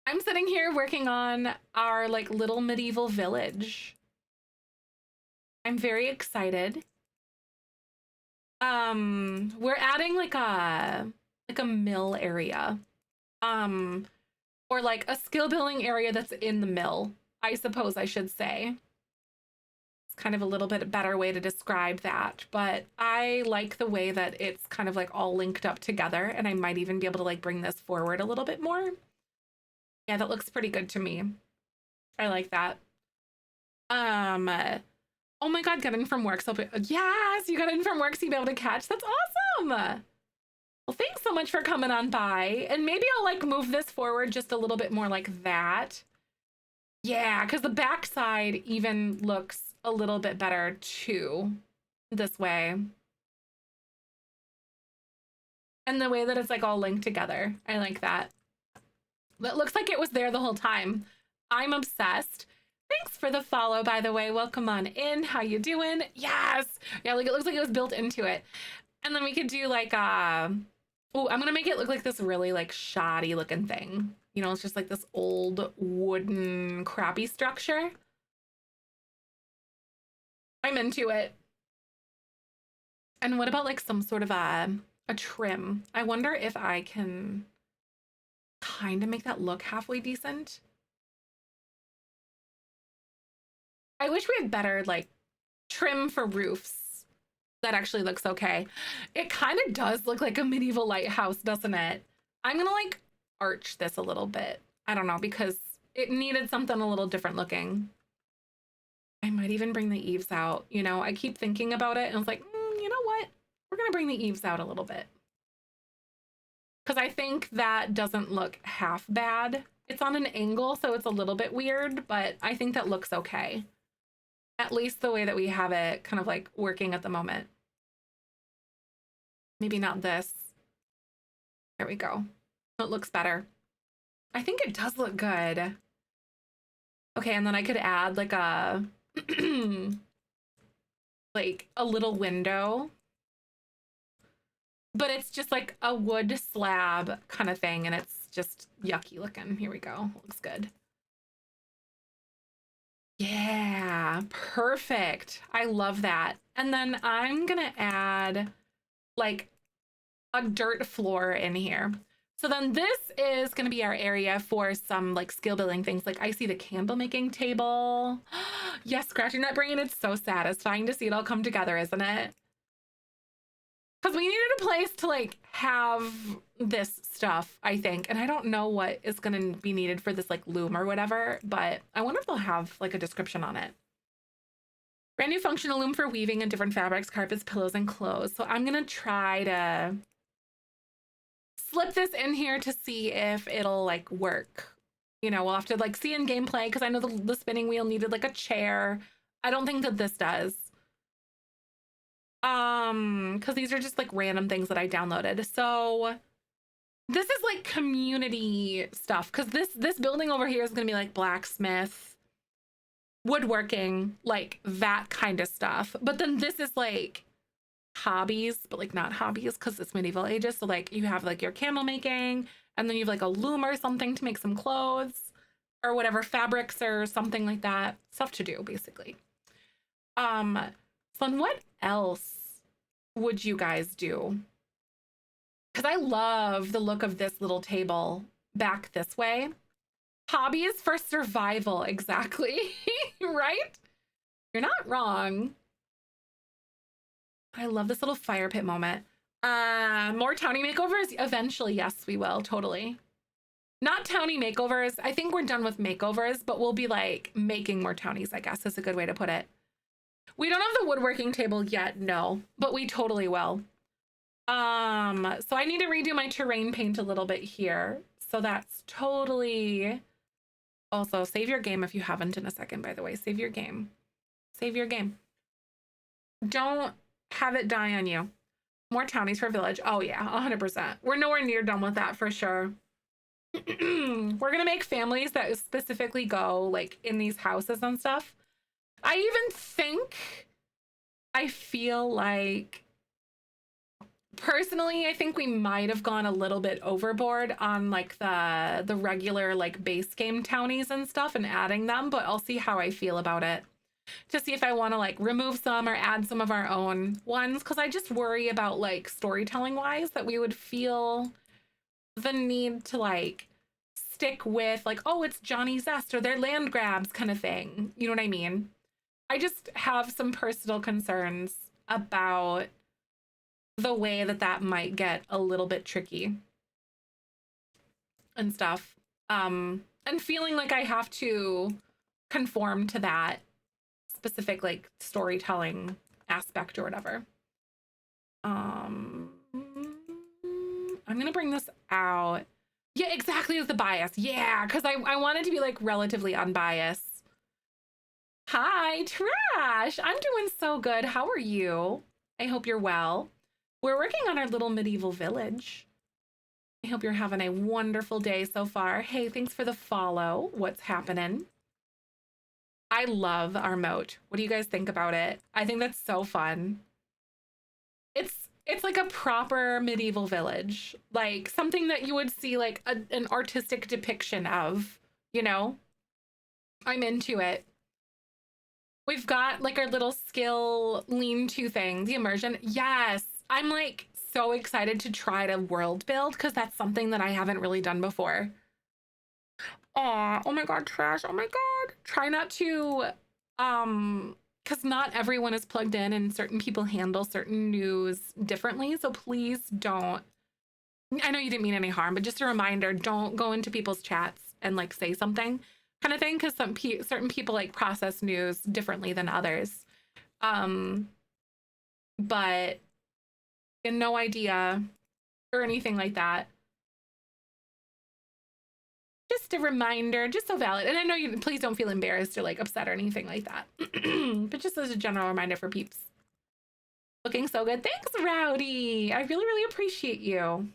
I'm sitting here working on our like little medieval village. I'm very excited. We're adding like a mill area. Or like a skill building area that's in the mill, I suppose I should say. It's kind of a little bit better way to describe that, but I like the way that it's kind of like all linked up together, and I might even be able to like bring this forward a little bit more. Yeah, that looks pretty good to me. I like that. Oh my God, getting from work. So yes, you got in from work, so you'll be able to catch. That's awesome. Well, thanks so much for coming on by. And maybe I'll like move this forward just a little bit more like that. Yeah, because the backside even looks a little bit better too, this way. And the way that it's like all linked together. I like that. But it looks like it was there the whole time. I'm obsessed. Thanks for the follow, by the way. Welcome on in. How you doing? Yes. Yeah, like it looks like it was built into it. And then we could do like oh, I'm gonna make it look like this really like shoddy looking thing. You know, it's just like this old wooden crappy structure. I'm into it. And what about like some sort of a trim? I wonder if I can kind of make that look halfway decent. I wish we had better like trim for roofs. That actually looks okay. It kind of does look like a medieval lighthouse, doesn't it? I'm gonna like arch this a little bit. I don't know, because it needed something a little different looking. I might even bring the eaves out. You know, I keep thinking about it and I was like, you know what? We're gonna bring the eaves out a little bit. Because I think that doesn't look half bad. It's on an angle, so it's a little bit weird, but I think that looks okay. At least the way that we have it kind of like working at the moment. Maybe not this. There we go. It looks better. I think it does look good. Okay, and then I could add like a like a little window. But it's just like a wood slab kind of thing, and it's just yucky looking. Here we go. Looks good. Yeah, perfect. I love that. And then I'm gonna add like a dirt floor in here. So then this is gonna be our area for some like skill building things. Like I see the candle making table. Yes, scratching that brain. It's so satisfying to see it all come together, isn't it? Because we needed a place to like have this stuff, I think. And I don't know what is going to be needed for this like loom or whatever, but I wonder if they'll have like a description on it. Brand new functional loom for weaving in different fabrics, carpets, pillows, and clothes. So I'm going to try to slip this in here to see if it'll like work. You know, we'll have to like see in gameplay because I know the spinning wheel needed like a chair. I don't think that this does. Because these are just like random things that I downloaded. So this is like community stuff, because this building over here is gonna be like blacksmith, woodworking, like that kind of stuff. But then this is like hobbies, but like not hobbies because it's medieval ages. So like you have like your candle making, and then you have like a loom or something to make some clothes or whatever, fabrics or something like that. Stuff to do, basically. So then what else would you guys do? Because I love the look of this little table back this way. Hobbies for survival, exactly. Right? You're not wrong. I love this little fire pit moment. More townie makeovers? Eventually, yes, we will. Totally. Not townie makeovers. I think we're done with makeovers, but we'll be like making more townies, I guess is a good way to put it. We don't have the woodworking table yet, no, but we totally will. So I need to redo my terrain paint a little bit here. So that's totally Also, save your game if you haven't in a second, by the way. Save your game. Save your game. Don't have it die on you. More townies for village. Oh yeah, 100%. We're nowhere near done with that for sure. We're gonna make families that specifically go like in these houses and stuff. I even think, I feel like, personally, I think we might have gone a little bit overboard on like the regular like base game townies and stuff and adding them, but I'll see how I feel about it to see if I want to like remove some or add some of our own ones, because I just worry about like storytelling wise that we would feel the need to like stick with like, oh, it's Johnny Zest or their land grabs kind of thing. You know what I mean? I just have some personal concerns about the way that that might get a little bit tricky and stuff. And feeling like I have to conform to that specific like storytelling aspect or whatever. I'm gonna bring this out. Yeah, exactly, as the bias. Yeah, because I wanted to be like relatively unbiased. Hi, Trash. I'm doing so good. How are you? I hope you're well. We're working on our little medieval village. I hope you're having a wonderful day so far. Hey, thanks for the follow. What's happening? I love our moat. What do you guys think about it? I think that's so fun. It's like a proper medieval village, like something that you would see like an artistic depiction of, you know? I'm into it. We've got like our little skill lean-to thing, the immersion. Yes, I'm like so excited to try to world build because that's something that I haven't really done before. Aw, oh my God, Trash, oh my God. Try not to, because not everyone is plugged in and certain people handle certain news differently. So please don't, I know you didn't mean any harm, but just a reminder, don't go into people's chats and like say something kind of thing, because certain people like process news differently than others. But no idea or anything like that. Just a reminder, just so valid. And I know you, please don't feel embarrassed or like upset or anything like that. But just as a general reminder for peeps. Looking so good. Thanks, Rowdy. I really, really appreciate you.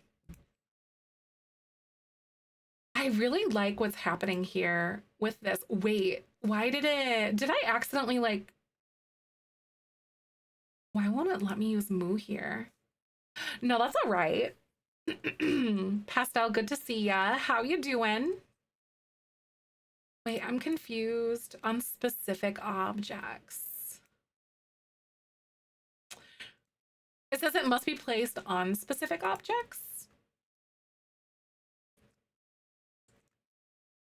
I really like what's happening here with this. Wait, why did I accidentally like, why won't it let me use Moo here? No, that's all right. Pastel, good to see ya. How you doing? Wait, I'm confused on specific objects. It says it must be placed on specific objects.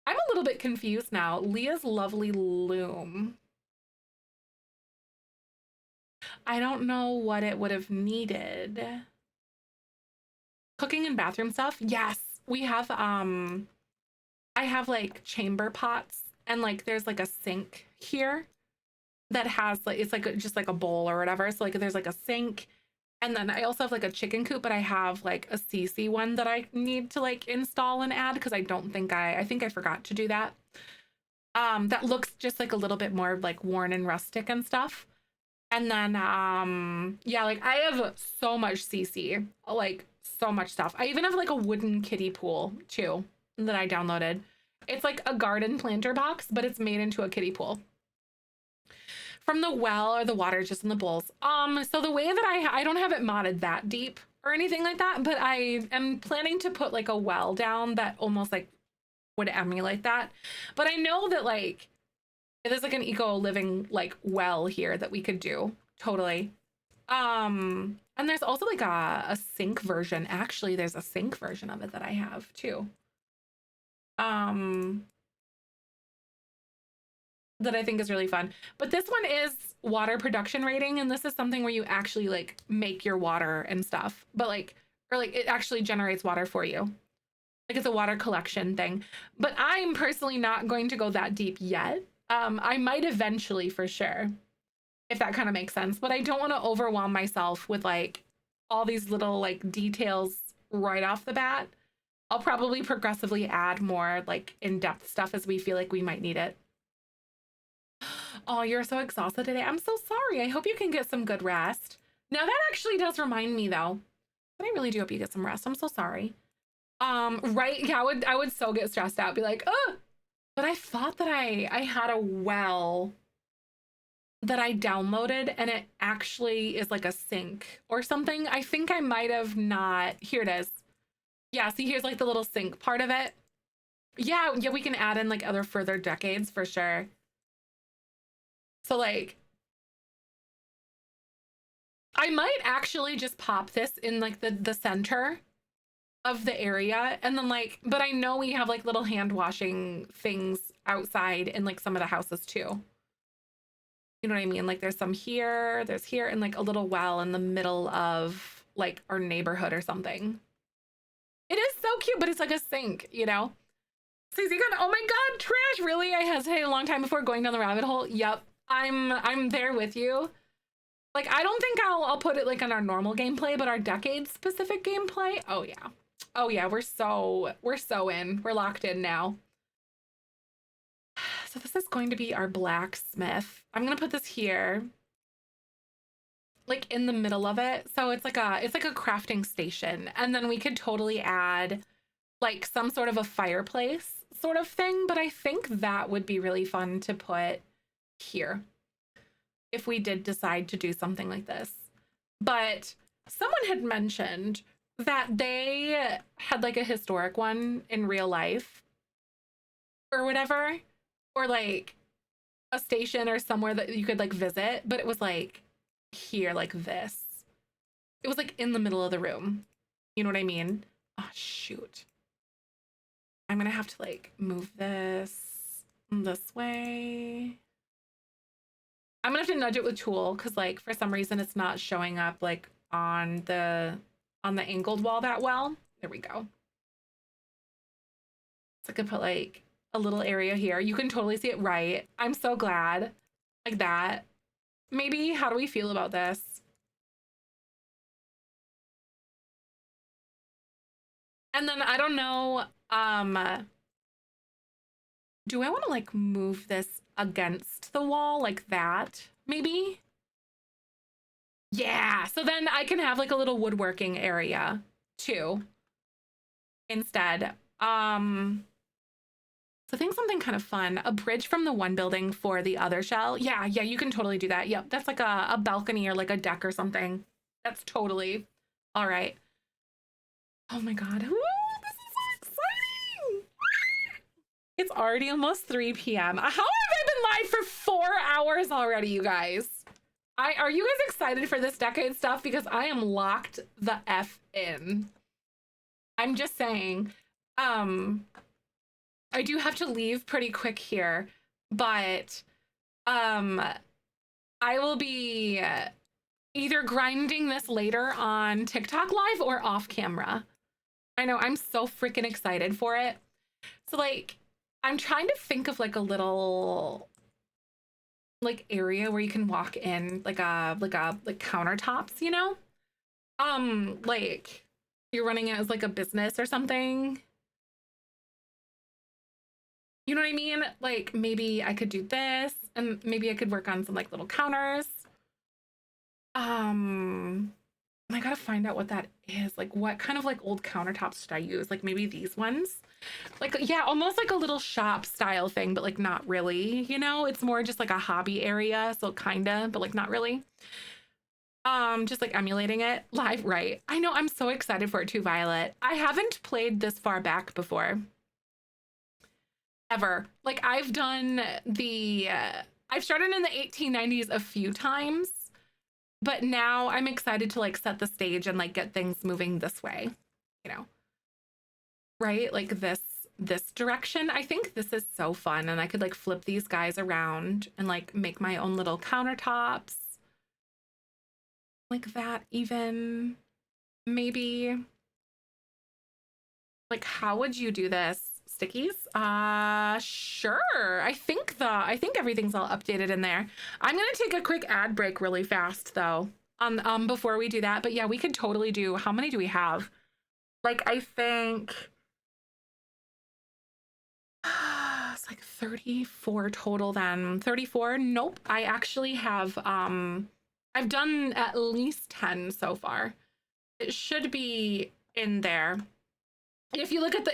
I'm a little bit confused now. Leah's lovely loom. I don't know what it would have needed. Cooking and bathroom stuff? Yes, we have, I have like chamber pots and like there's like a sink here that has like, it's like just like a bowl or whatever. So like there's like a sink, and then I also have like a chicken coop, but I have like a CC one that I need to like install and add because I don't think I think I forgot to do that. That looks just like a little bit more like worn and rustic and stuff. And then yeah, like I have so much CC, like so much stuff. I even have like a wooden kiddie pool too that I downloaded. It's like a garden planter box, but it's made into a kiddie pool from the well, or the water just in the bowls. So the way that I don't have it modded that deep or anything like that, but I am planning to put like a well down that almost like would emulate that. But I know that like there's like an eco living like well here that we could do totally. And there's also like a sink version. Actually, there's a sink version of it that I have too. That I think is really fun. But this one is water production rating, and this is something where you actually like make your water and stuff, but like, or like it actually generates water for you. Like it's a water collection thing. But I'm personally not going to go that deep yet. I might eventually for sure, if that kind of makes sense, but I don't want to overwhelm myself with like all these little like details right off the bat. I'll probably progressively add more like in-depth stuff as we feel like we might need it. Oh, you're so exhausted today. I'm so sorry. I hope you can get some good rest. Now that actually does remind me though, but I really do hope you get some rest. I'm so sorry. Right. Yeah, I would so get stressed out, be like, oh, but I thought that I had a well that I downloaded and it actually is like a sink or something. I think I might have not. Here it is. Yeah, see, here's like the little sink part of it. Yeah, we can add in like other further decades for sure. So like, I might actually just pop this in like the center of the area and then like, but I know we have like little hand washing things outside in like some of the houses too. You know what I mean? Like there's some here, there's here, and like a little well in the middle of like our neighborhood or something. It is so cute, but it's like a sink, you know? Susie gone, oh my God, trash, really? I hesitated a long time before going down the rabbit hole. Yep, I'm there with you. Like, I don't think I'll put it like on our normal gameplay, but our decade specific gameplay. Oh yeah. Oh yeah, we're so in. We're locked in now. So this is going to be our blacksmith. I'm gonna put this here, like in the middle of it. So it's like a crafting station. And then we could totally add like some sort of a fireplace sort of thing. But I think that would be really fun to put here if we did decide to do something like this. But someone had mentioned that they had like a historic one in real life or whatever, or like a station or somewhere that you could like visit, but it was like here, like this. It was like in the middle of the room. You know what I mean? Oh, shoot. I'm gonna have to like move this way. I'm gonna have to nudge it with tool because like for some reason it's not showing up like on the angled wall that well. There we go. So I could put like a little area here. You can totally see it right. I'm so glad. Like that. Maybe, how do we feel about this? And then I don't know, do I want to like move this against the wall like that? Maybe? Yeah, so then I can have like a little woodworking area too instead. So I think something kind of fun, a bridge from the one building for the other shell. Yeah, you can totally do that. Yep, that's like a balcony or like a deck or something. That's totally all right. Oh my God. Ooh, this is so exciting. It's already almost 3 p.m. How have I been live for 4 hours already, you guys? Are you guys excited for this decade stuff? Because I am locked the F in. I'm just saying, I do have to leave pretty quick here, but I will be either grinding this later on TikTok live or off camera. I know, I'm so freaking excited for it. So like, I'm trying to think of like a little like area where you can walk in, like countertops, you know? Like you're running it as like a business or something. You know what I mean? Like maybe I could do this and maybe I could work on some like little counters. I gotta find out what that is. Like what kind of like old countertops should I use? Like maybe these ones? Like, yeah, almost like a little shop style thing, but like not really, you know? It's more just like a hobby area, so kinda, but like not really. Just like emulating it live, right? I know, I'm so excited for it too, Violet. I haven't played this far back before. Ever. Like I've done I've started in the 1890s a few times, but now I'm excited to like set the stage and like get things moving this way, you know? Right? Like this direction. I think this is so fun and I could like flip these guys around and like make my own little countertops. Like that even. Maybe. Like how would you do this? Stickies? Sure. I think everything's all updated in there. I'm gonna take a quick ad break really fast though. Before we do that. But yeah, we could totally do, how many do we have? Like I think It's like 34 total then. 34? Nope. I actually have I've done at least 10 so far. It should be in there. If you look at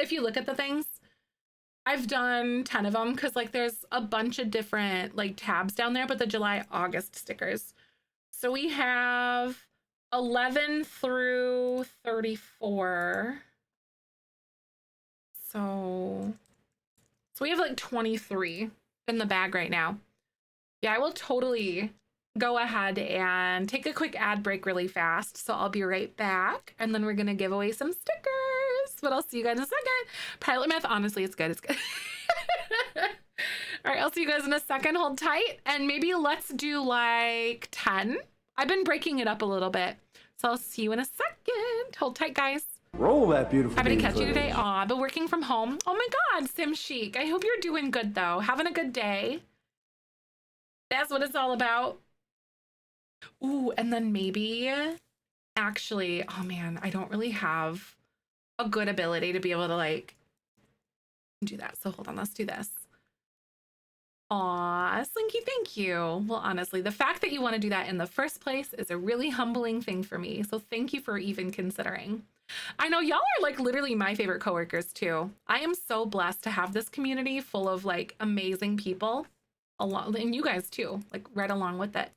the things, I've done 10 of them because like there's a bunch of different like tabs down there, but the July August stickers. So we have 11 through 34. So we have like 23 in the bag right now. Yeah, I will totally go ahead and take a quick ad break really fast. So I'll be right back. And then we're going to give away some stickers. But I'll see you guys in a second. Pilot Math, honestly, it's good. It's good. All right, I'll see you guys in a second. Hold tight. And maybe let's do like 10. I've been breaking it up a little bit. So I'll see you in a second. Hold tight, guys. Roll that beautiful Happy to bean catch you footage. today. Aw, but working from home. Oh my God, Sim Chic. I hope you're doing good though. Having a good day. That's what it's all about. Ooh, and then maybe actually, oh man, I don't really have a good ability to be able to like do that. So hold on, let's do this. Aw, Slinky, thank you. Well, honestly, the fact that you want to do that in the first place is a really humbling thing for me. So thank you for even considering. I know y'all are like literally my favorite coworkers too. I am so blessed to have this community full of like amazing people along, and you guys too, like right along with it.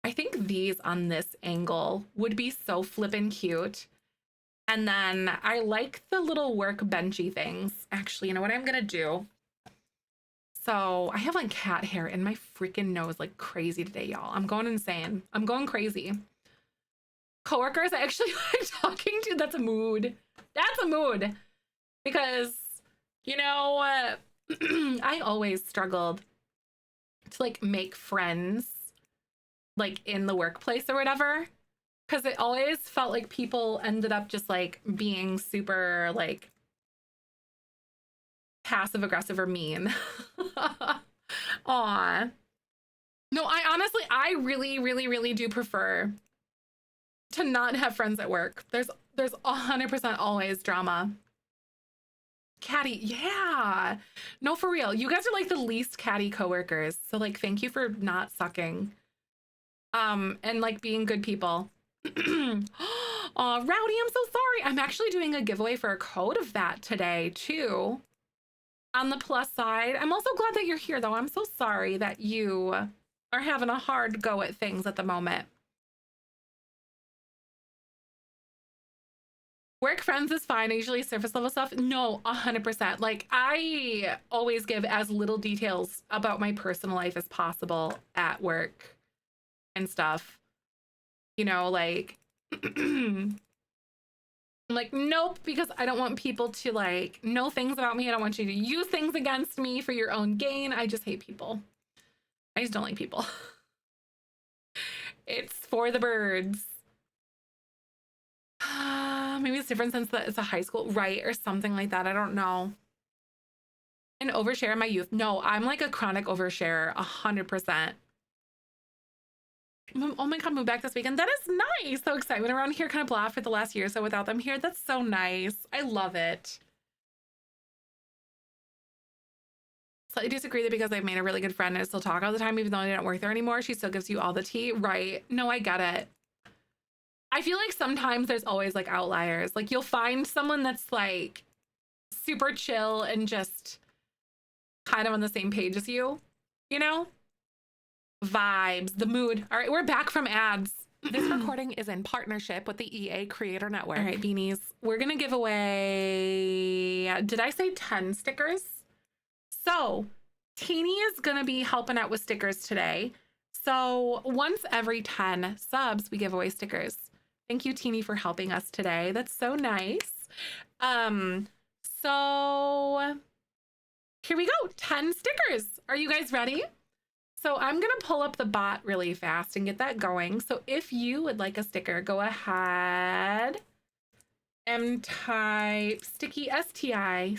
I think these on this angle would be so flippin' cute. And then I like the little workbenchy things. Actually, you know what I'm gonna do? So I have like cat hair in my freaking nose like crazy today, y'all. I'm going insane. I'm going crazy. Coworkers I actually like talking to, that's a mood. That's a mood. Because, you know, I always struggled to like make friends like in the workplace or whatever. Because it always felt like people ended up just like being super like passive aggressive or mean. Aw. No, I really do prefer to not have friends at work. There's 100% always drama. Catty, yeah. No, for real. You guys are like the least catty coworkers. So like thank you for not sucking. And like being good people. Aw, Rowdy, I'm so sorry. I'm actually doing a giveaway for a code of that today too. On the plus side, I'm also glad that you're here though. I'm so sorry that you are having a hard go at things at the moment. Work friends is fine. I usually surface level stuff. No, 100%. Like I always give as little details about my personal life as possible at work and stuff. You know, like I'm like, nope, because I don't want people to like know things about me. I don't want you to use things against me for your own gain. I just hate people. I just don't like people. It's for the birds. Maybe it's different since it's a high school, right? Or something like that. I don't know. An overshare in my youth. No, I'm like a chronic oversharer, 100%. Oh my God, moved back this weekend. That is nice. So excitement around here kind of blah for the last year or so without them here. That's so nice. I love it. Slightly disagree that because I've made a really good friend and I still talk all the time, even though I don't work there anymore, she still gives you all the tea. Right. No, I get it. I feel like sometimes there's always like outliers. Like you'll find someone that's like super chill and just kind of on the same page as you, you know? Vibes, the mood. All right, we're back from ads. This recording is in partnership with the EA Creator Network. All right, beanies. We're going to give away, did I say 10 stickers? So Teeny is going to be helping out with stickers today. So once every 10 subs, we give away stickers. Thank you, Teeny, for helping us today. That's so nice. So here we go. 10 stickers. Are you guys ready? So I'm going to pull up the bot really fast and get that going. So if you would like a sticker, go ahead and type sticky, STICKY,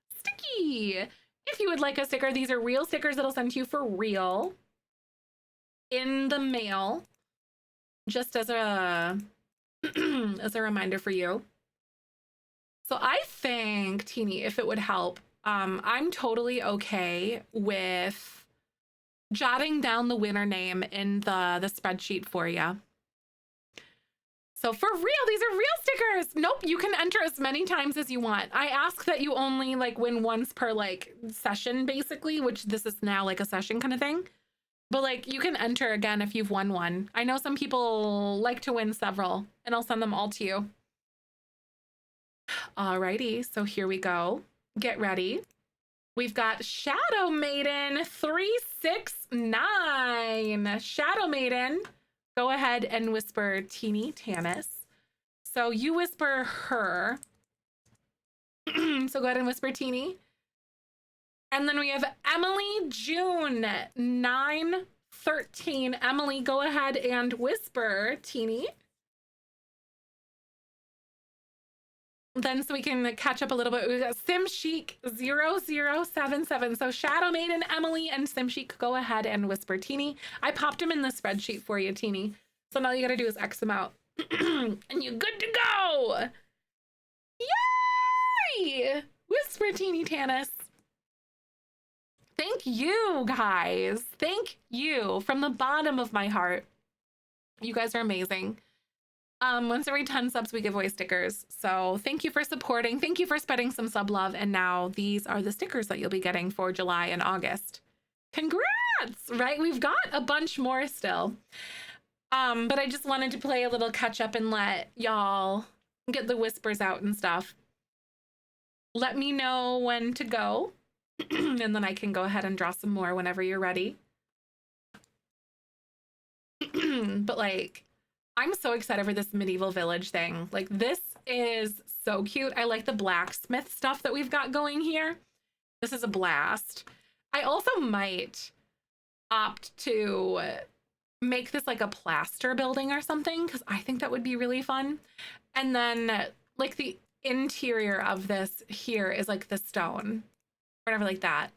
sticky. If you would like a sticker, these are real stickers that'll send to you for real in the mail, just as a as a reminder for you. So I think, Teeny, if it would help, I'm totally okay with jotting down the winner name in the spreadsheet for you. So for real, these are real stickers. Nope, you can enter as many times as you want. I ask that you only like win once per like session, basically, which this is now like a session kind of thing. But like you can enter again if you've won one. I know some people like to win several, and I'll send them all to you. Alrighty, so here we go. Get ready. We've got Shadow Maiden 369. Shadow Maiden, go ahead and whisper Teeny Tannis. So you whisper her. So go ahead and whisper Teeny. And then we have Emily June 913. Emily, go ahead and whisper Teeny. Then so we can catch up a little bit. We got SimChic 0077. So Shadow Maiden, Emily, and SimChic, go ahead and whisper Teeny. I popped them in the spreadsheet for you, Teeny. So now all you gotta do is X them out. And you're good to go. Yay! Whisper Teeny Tannis. Thank you, guys. Thank you from the bottom of my heart. You guys are amazing. Once every 10 subs, we give away stickers. So thank you for supporting. Thank you for spreading some sub love. And now these are the stickers that you'll be getting for July and August. Congrats, right? We've got a bunch more still. But I just wanted to play a little catch up and let y'all get the whispers out and stuff. Let me know when to go. And then I can go ahead and draw some more whenever you're ready. But like, I'm so excited for this medieval village thing. Like, this is so cute. I like the blacksmith stuff that we've got going here. This is a blast. I also might opt to make this like a plaster building or something, because I think that would be really fun. And then like the interior of this here is like the stone, whatever, like that.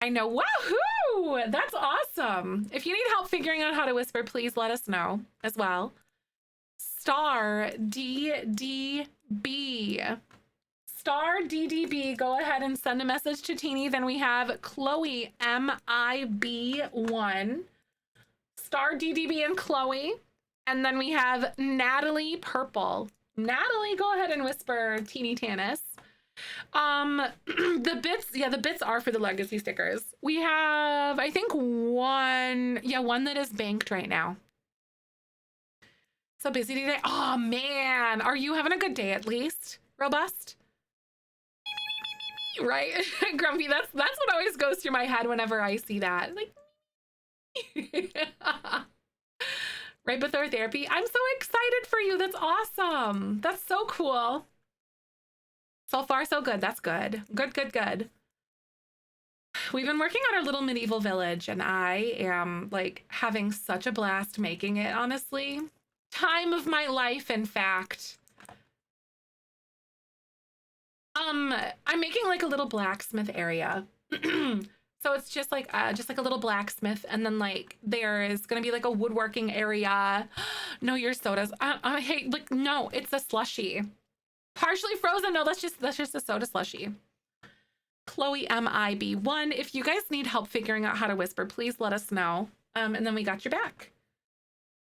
I know. Woohoo! That's awesome. If you need help figuring out how to whisper, please let us know as well. Star DDB. Star DDB, go ahead and send a message to Teeny. Then we have Chloe MIB1. Star DDB and Chloe. And then we have Natalie Purple. Natalie, go ahead and whisper Teeny Tannis. The bits are for the legacy stickers. We have, I think, one that is banked right now. So busy today. Oh man, are you having a good day at least? Robust? Right? Grumpy, that's what always goes through my head whenever I see that. Like right before therapy. I'm so excited for you. That's awesome. That's so cool. So far, so good. That's good. Good. We've been working on our little medieval village, and I am like having such a blast making it, honestly. Time of my life, in fact. I'm making like a little blacksmith area. So it's just like a little blacksmith, and then like there is gonna be like a woodworking area. No, your sodas. I hate, like, no, it's a slushie. Partially frozen. No, that's just a soda slushie. Chloe MIB1. If you guys need help figuring out how to whisper, please let us know. And then we got your back.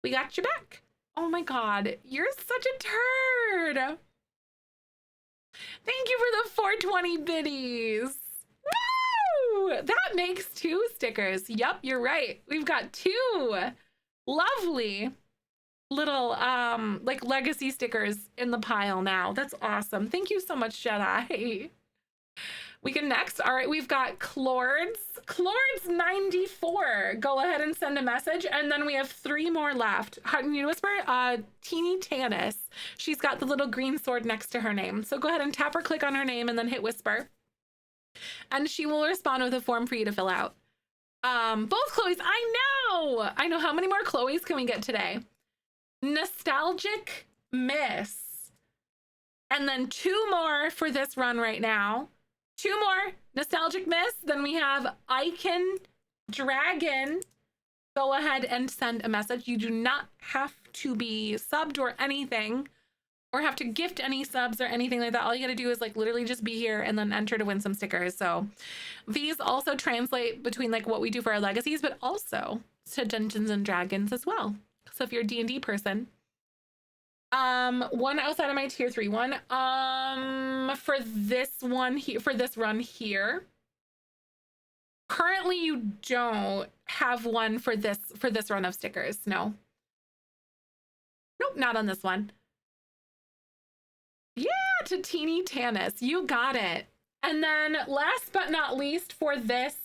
We got your back. Oh my God, you're such a turd. Thank you for the 420 biddies. Woo! That makes 2 stickers. Yup, you're right. We've got 2 lovely little like legacy stickers in the pile now. That's awesome. Thank you so much, Jedi. We can next. All right, we've got Clords 94. Go ahead and send a message, and then we have 3 more left. How do you whisper? Teeny Tannis. She's got the little green sword next to her name. So go ahead and tap or click on her name and then hit whisper. And she will respond with a form for you to fill out. Both Chloes. I know. How many more Chloes can we get today? Nostalgic Miss. And then 2 more for this run right now. 2 more Nostalgic Miss. Then we have Icon Dragon. Go ahead and send a message. You do not have to be subbed or anything, or have to gift any subs or anything like that. All you got to do is like literally just be here and then enter to win some stickers. So these also translate between like what we do for our legacies, but also to Dungeons and Dragons as well. So if you're a D&D person, one outside of my tier 3 one, for this one here, for this run here, currently you don't have one for this run of stickers. No. Nope, not on this one. Yeah, to Teeny Tanis, you got it. And then last but not least for this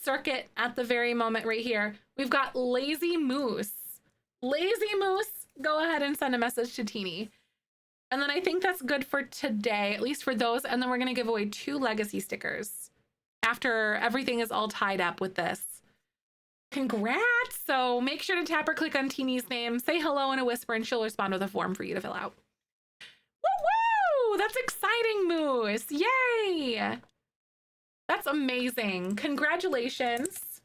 circuit at the very moment right here, we've got Lazy Moose. Lazy Moose, go ahead and send a message to Teeny. And then I think that's good for today, at least for those. And then we're going to give away 2 legacy stickers after everything is all tied up with this. Congrats. So make sure to tap or click on Teeny's name, say hello in a whisper, and she'll respond with a form for you to fill out. Woo! That's exciting, Moose. Yay! That's amazing. Congratulations.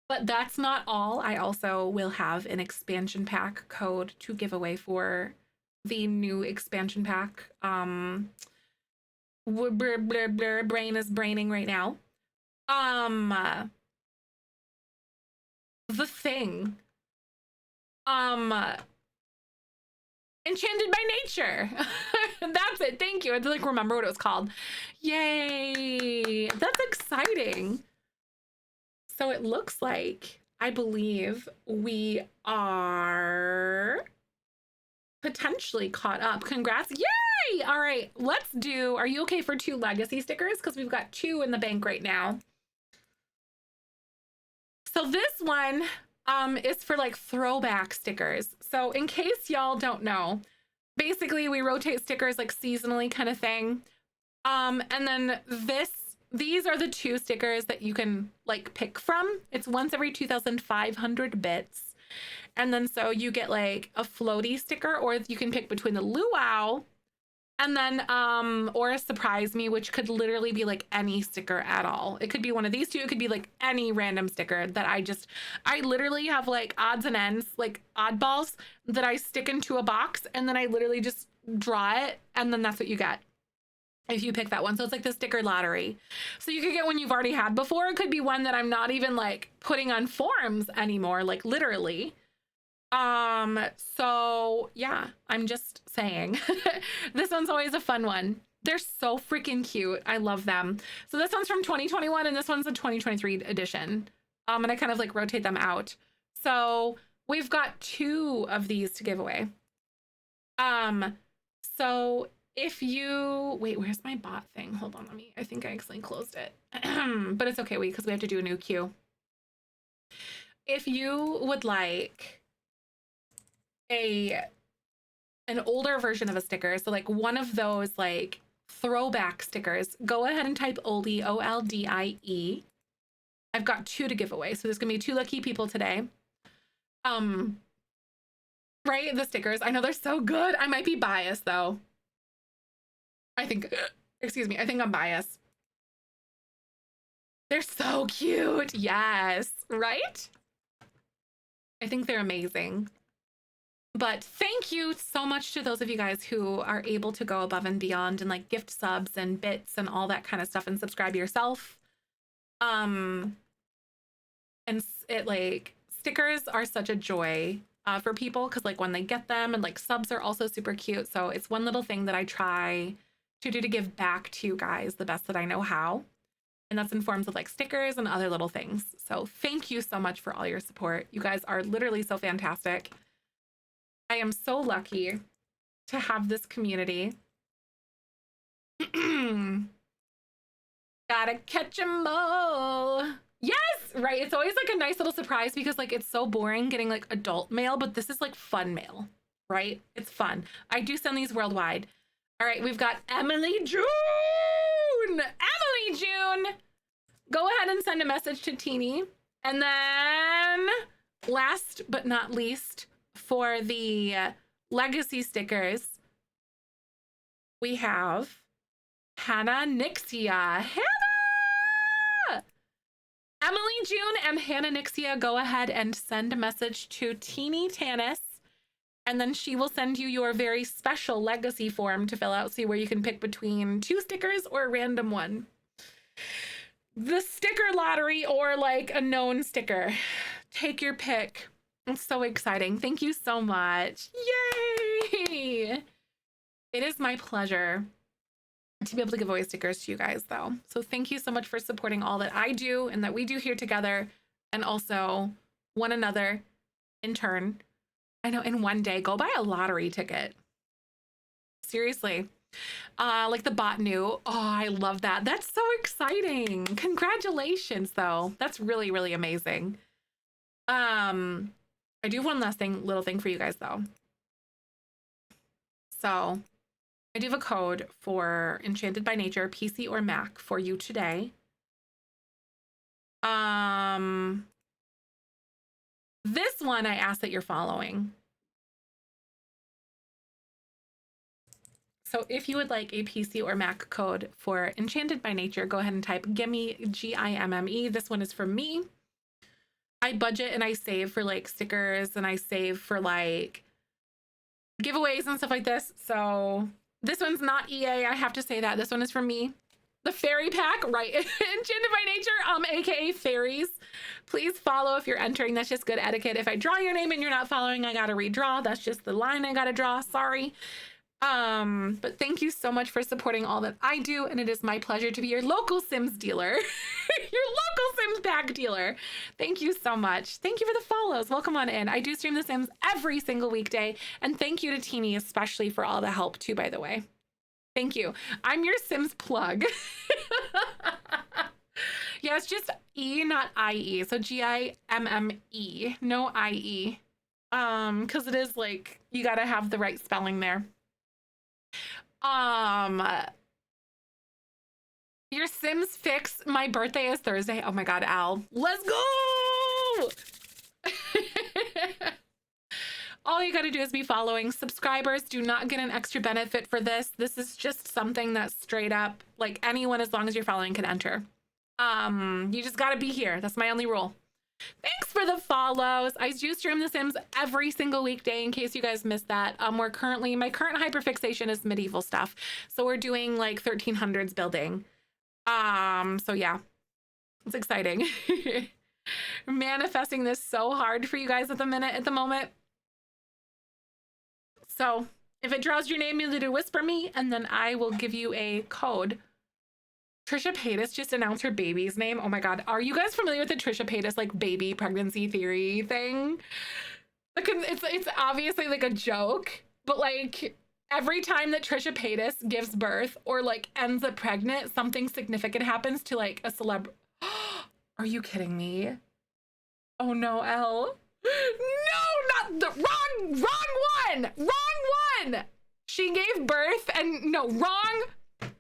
But that's not all. I also will have an expansion pack code to give away for the new expansion pack. Brain is braining right now. The Thing. Enchanted by Nature. That's it. Thank you. I had to like remember what it was called. Yay. That's exciting. So it looks like, I believe we are potentially caught up. Congrats. Yay. All right, let's do, are you okay for 2 legacy stickers? Because we've got 2 in the bank right now. So this one is for like throwback stickers. So in case y'all don't know, basically we rotate stickers like seasonally kind of thing. And then these are the 2 stickers that you can like pick from. It's once every 2,500 bits. And then so you get like a floaty sticker, or you can pick between the luau and then or a surprise me, which could literally be like any sticker at all. It could be one of these 2. It could be like any random sticker that I literally have like odds and ends, like oddballs that I stick into a box, and then I literally just draw it, and then that's what you get if you pick that one. So it's like the sticker lottery. So you could get one you've already had before. It could be one that I'm not even like putting on forums anymore, like literally. So yeah, I'm just saying. This one's always a fun one. They're so freaking cute. I love them. So this one's from 2021 and this one's a 2023 edition. And I kind of like rotate them out. So we've got 2 of these to give away. So if you, wait, where's my bot thing? Hold on, I think I accidentally closed it. But it's okay, because we have to do a new queue. If you would like an older version of a sticker, so like one of those like throwback stickers, go ahead and type oldie, OLDIE. I've got 2 to give away, so there's gonna be 2 lucky people today. Right, the stickers, I know they're so good. I might be biased though. I think I'm biased. They're so cute. Yes, right? I think they're amazing. But thank you so much to those of you guys who are able to go above and beyond and like gift subs and bits and all that kind of stuff and subscribe yourself. And it like stickers are such a joy for people, because like when they get them, and like subs are also super cute. So it's one little thing that I try to do to give back to you guys the best that I know how. And that's in forms of like stickers and other little things. So thank you so much for all your support. You guys are literally so fantastic. I am so lucky to have this community. Gotta catch 'em all. Yes, right. It's always like a nice little surprise, because like it's so boring getting like adult mail, but this is like fun mail, right? It's fun. I do send these worldwide. All right, we've got Emily June. Emily June, go ahead and send a message to Teeny. And then last but not least, for the legacy stickers, we have Hannah Nixia. Hannah! Emily June and Hannah Nixia, go ahead and send a message to Teeny Tanis. And then she will send you your very special legacy form to fill out, see where you can pick between 2 stickers or a random one. The sticker lottery or like a known sticker. Take your pick. It's so exciting. Thank you so much. Yay! It is my pleasure to be able to give away stickers to you guys though. So thank you so much for supporting all that I do and that we do here together, and also one another in turn. I know, in one day, go buy a lottery ticket. Seriously. Like the bot knew. Oh, I love that. That's so exciting. Congratulations though. That's really, really amazing. I do have one last little thing for you guys though. So I do have a code for Enchanted by Nature, PC or Mac for you today. This one I ask that you're following. So if you would like a PC or Mac code for Enchanted by Nature, go ahead and type Gimme, Gimme. This one is for me. I budget and I save for like stickers and I save for like giveaways and stuff like this. So this one's not EA. I have to say that. This one is for me. The fairy pack, right? Enchanted by Nature, aka fairies. Please follow if you're entering. That's just good etiquette. If I draw your name and you're not following, I gotta redraw. That's just the line I gotta draw. Sorry. But thank you so much for supporting all that I do, and it is my pleasure to be your local Sims dealer. Your local Sims pack dealer. Thank you so much. Thank you for the follows. Welcome on in. I do stream The Sims every single weekday, and thank you to Teeny especially for all the help too, by the way. Thank you. I'm your Sims plug. Yeah, it's just E, not IE. So Gimme, no IE. Because it is like, you gotta have the right spelling there. Your Sims fix. My birthday is Thursday. Oh my God, Al. Let's go! All you gotta do is be following. Subscribers do not get an extra benefit for this. This is just something that's straight up, like anyone, as long as you're following, can enter. You just gotta be here. That's my only rule. Thanks for the follows. I do stream The Sims every single weekday in case you guys missed that. My current hyperfixation is medieval stuff. So we're doing like 1300s building. So yeah, it's exciting. Manifesting this so hard for you guys at the moment. So if it draws your name, you'll do whisper me, and then I will give you a code. Trisha Paytas just announced her baby's name. Oh my God. Are you guys familiar with the Trisha Paytas like baby pregnancy theory thing? Like, it's obviously like a joke, but like every time that Trisha Paytas gives birth or like ends up pregnant, something significant happens to like a celeb. Are you kidding me? Oh no, Elle. No, not the wrong one. She gave birth and no, wrong.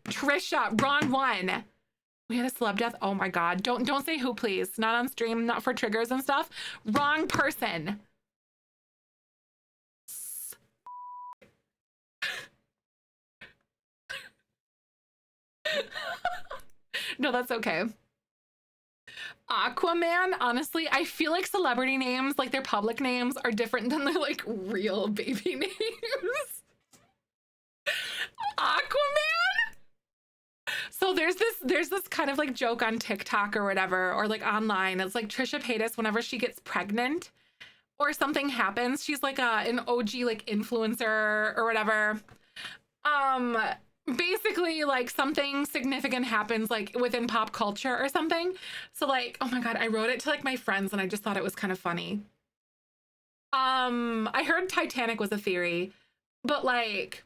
Trisha, wrong one. We had a celeb death. Oh my God. Don't say who, please. Not on stream, not for triggers and stuff. Wrong person. No, that's okay. Aquaman, honestly, I feel like celebrity names, like their public names, are different than their like real baby names. Aquaman? So there's this kind of like joke on TikTok or whatever, or like online. It's like Trisha Paytas, whenever she gets pregnant or something happens, she's like an OG like influencer or whatever. Basically like something significant happens like within pop culture or something. So like, oh my God, I wrote it to like my friends and I just thought it was kind of funny. I heard Titanic was a theory, but like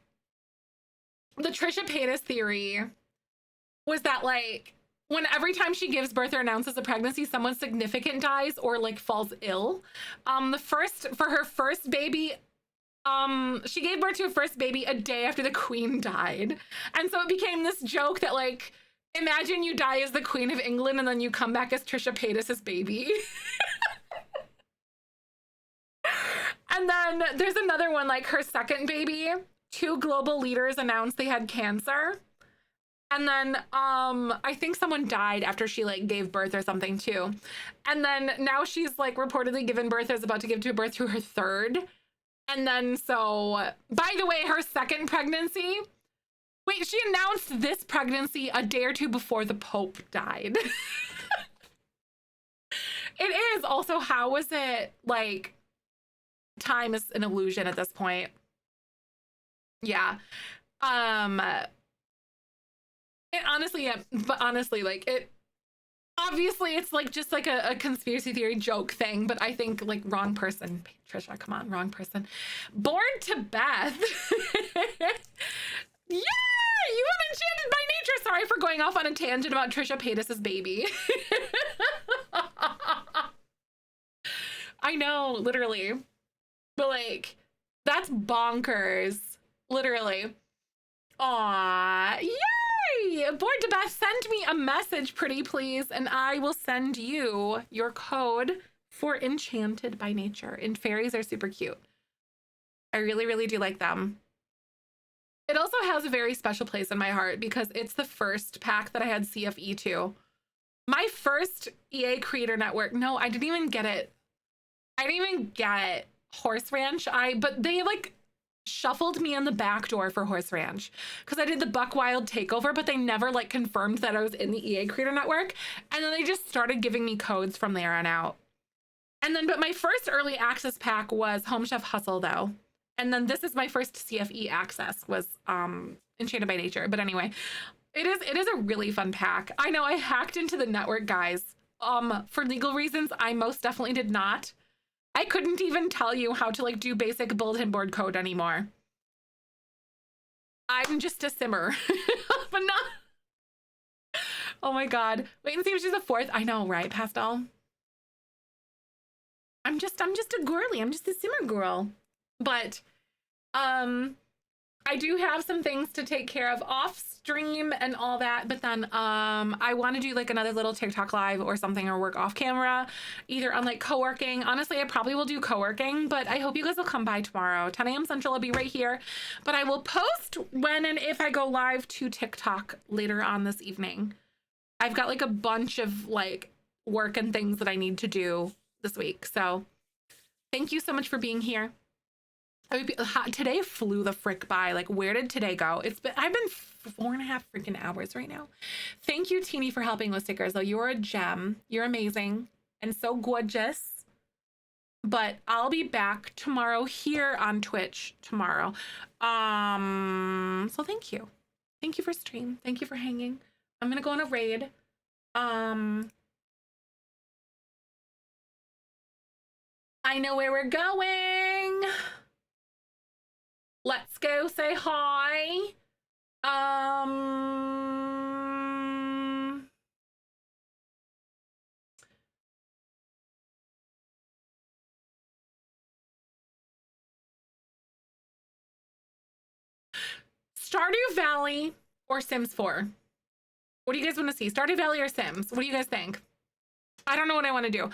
the Trisha Paytas theory was that like when every time she gives birth or announces a pregnancy, someone significant dies or like falls ill. For her first baby, she gave birth to her first baby a day after the Queen died. And so it became this joke that like, imagine you die as the Queen of England and then you come back as Trisha Paytas's baby. And then there's another one, like her second baby, 2 global leaders announced they had cancer. And then I think someone died after she like gave birth or something too. And then now she's like reportedly given birth or is about to give birth to her third And then, so, by the way, her second pregnancy, wait, she announced this pregnancy a day or two before the Pope died. It is also, how is it, like, time is an illusion at this point. Yeah. It honestly, yeah, but honestly, like, it, obviously it's like just like a conspiracy theory joke thing, but I think like wrong person. Trisha, come on, wrong person. Born to Beth. Yeah, you unenchanted by nature. Sorry for going off on a tangent about Trisha Paytas's baby. I know, literally. But like, that's bonkers. Literally. Aw, yay! Born to Beth, send me a message, pretty please, and I will send you your code for Enchanted by Nature. And fairies are super cute. I really, really do like them. It also has a very special place in my heart because it's the first pack that I had CFE to. My first EA Creator Network, no, I didn't even get it. I didn't even get Horse Ranch. But they like shuffled me in the back door for Horse Ranch because I did the Buck Wild takeover, but they never like confirmed that I was in the EA Creator Network. And then they just started giving me codes from there on out. And then, but my first early access pack was Home Chef Hustle though. And then this is my first CFE access was Enchanted by Nature. But anyway, it is a really fun pack. I know I hacked into the network, guys. For legal reasons, I most definitely did not. I couldn't even tell you how to like do basic bulletin board code anymore. I'm just a simmer, but not. Oh my God. Wait and see if she's a fourth. I know, right, Pastel? I'm just a girly. I'm just a simmer girl. But I do have some things to take care of off stream and all that, but then I want to do like another little TikTok live or something, or work off camera, either on like co-working. Honestly, I probably will do co-working, but I hope you guys will come by tomorrow. 10 a.m. Central, I'll be right here, but I will post when and if I go live to TikTok later on this evening. I've got like a bunch of like work and things that I need to do this week. So thank you so much for being here. Today flew the frick by. Like, where did today go? I've been 4.5 freaking hours right now. Thank you, Teeny, for helping with stickers, though. You're a gem. You're amazing and so gorgeous. But I'll be back tomorrow here on Twitch tomorrow. So thank you. Thank you for stream. Thank you for hanging. I'm gonna go on a raid. I know where we're going. Let's go say hi. Stardew Valley or Sims 4? What do you guys want to see? Stardew Valley or Sims? What do you guys think? I don't know what I want to do.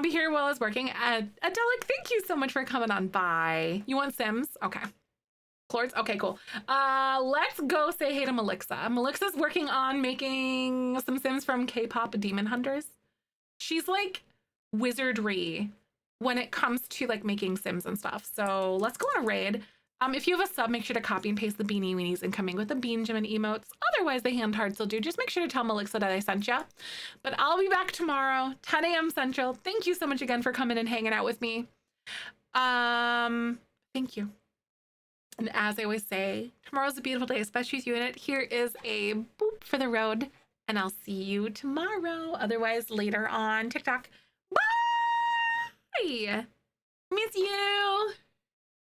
Be here while I was working. Adelic, thank you so much for coming on by. You want Sims? Okay. Clords? Okay, cool. Let's go say hey to Melixa. Melixa's working on making some Sims from K-pop Demon Hunters. She's like wizardry when it comes to like making Sims and stuff. So let's go on a raid. If you have a sub, make sure to copy and paste the beanie weenies incoming with the bean gem and emotes. Otherwise, the hand hearts will do. Just make sure to tell Melixa that I sent you. But I'll be back tomorrow, 10 a.m. Central. Thank you so much again for coming and hanging out with me. Thank you. And as I always say, tomorrow's a beautiful day, especially with you in it. Here is a boop for the road, and I'll see you tomorrow. Otherwise, later on TikTok. Bye! Miss you!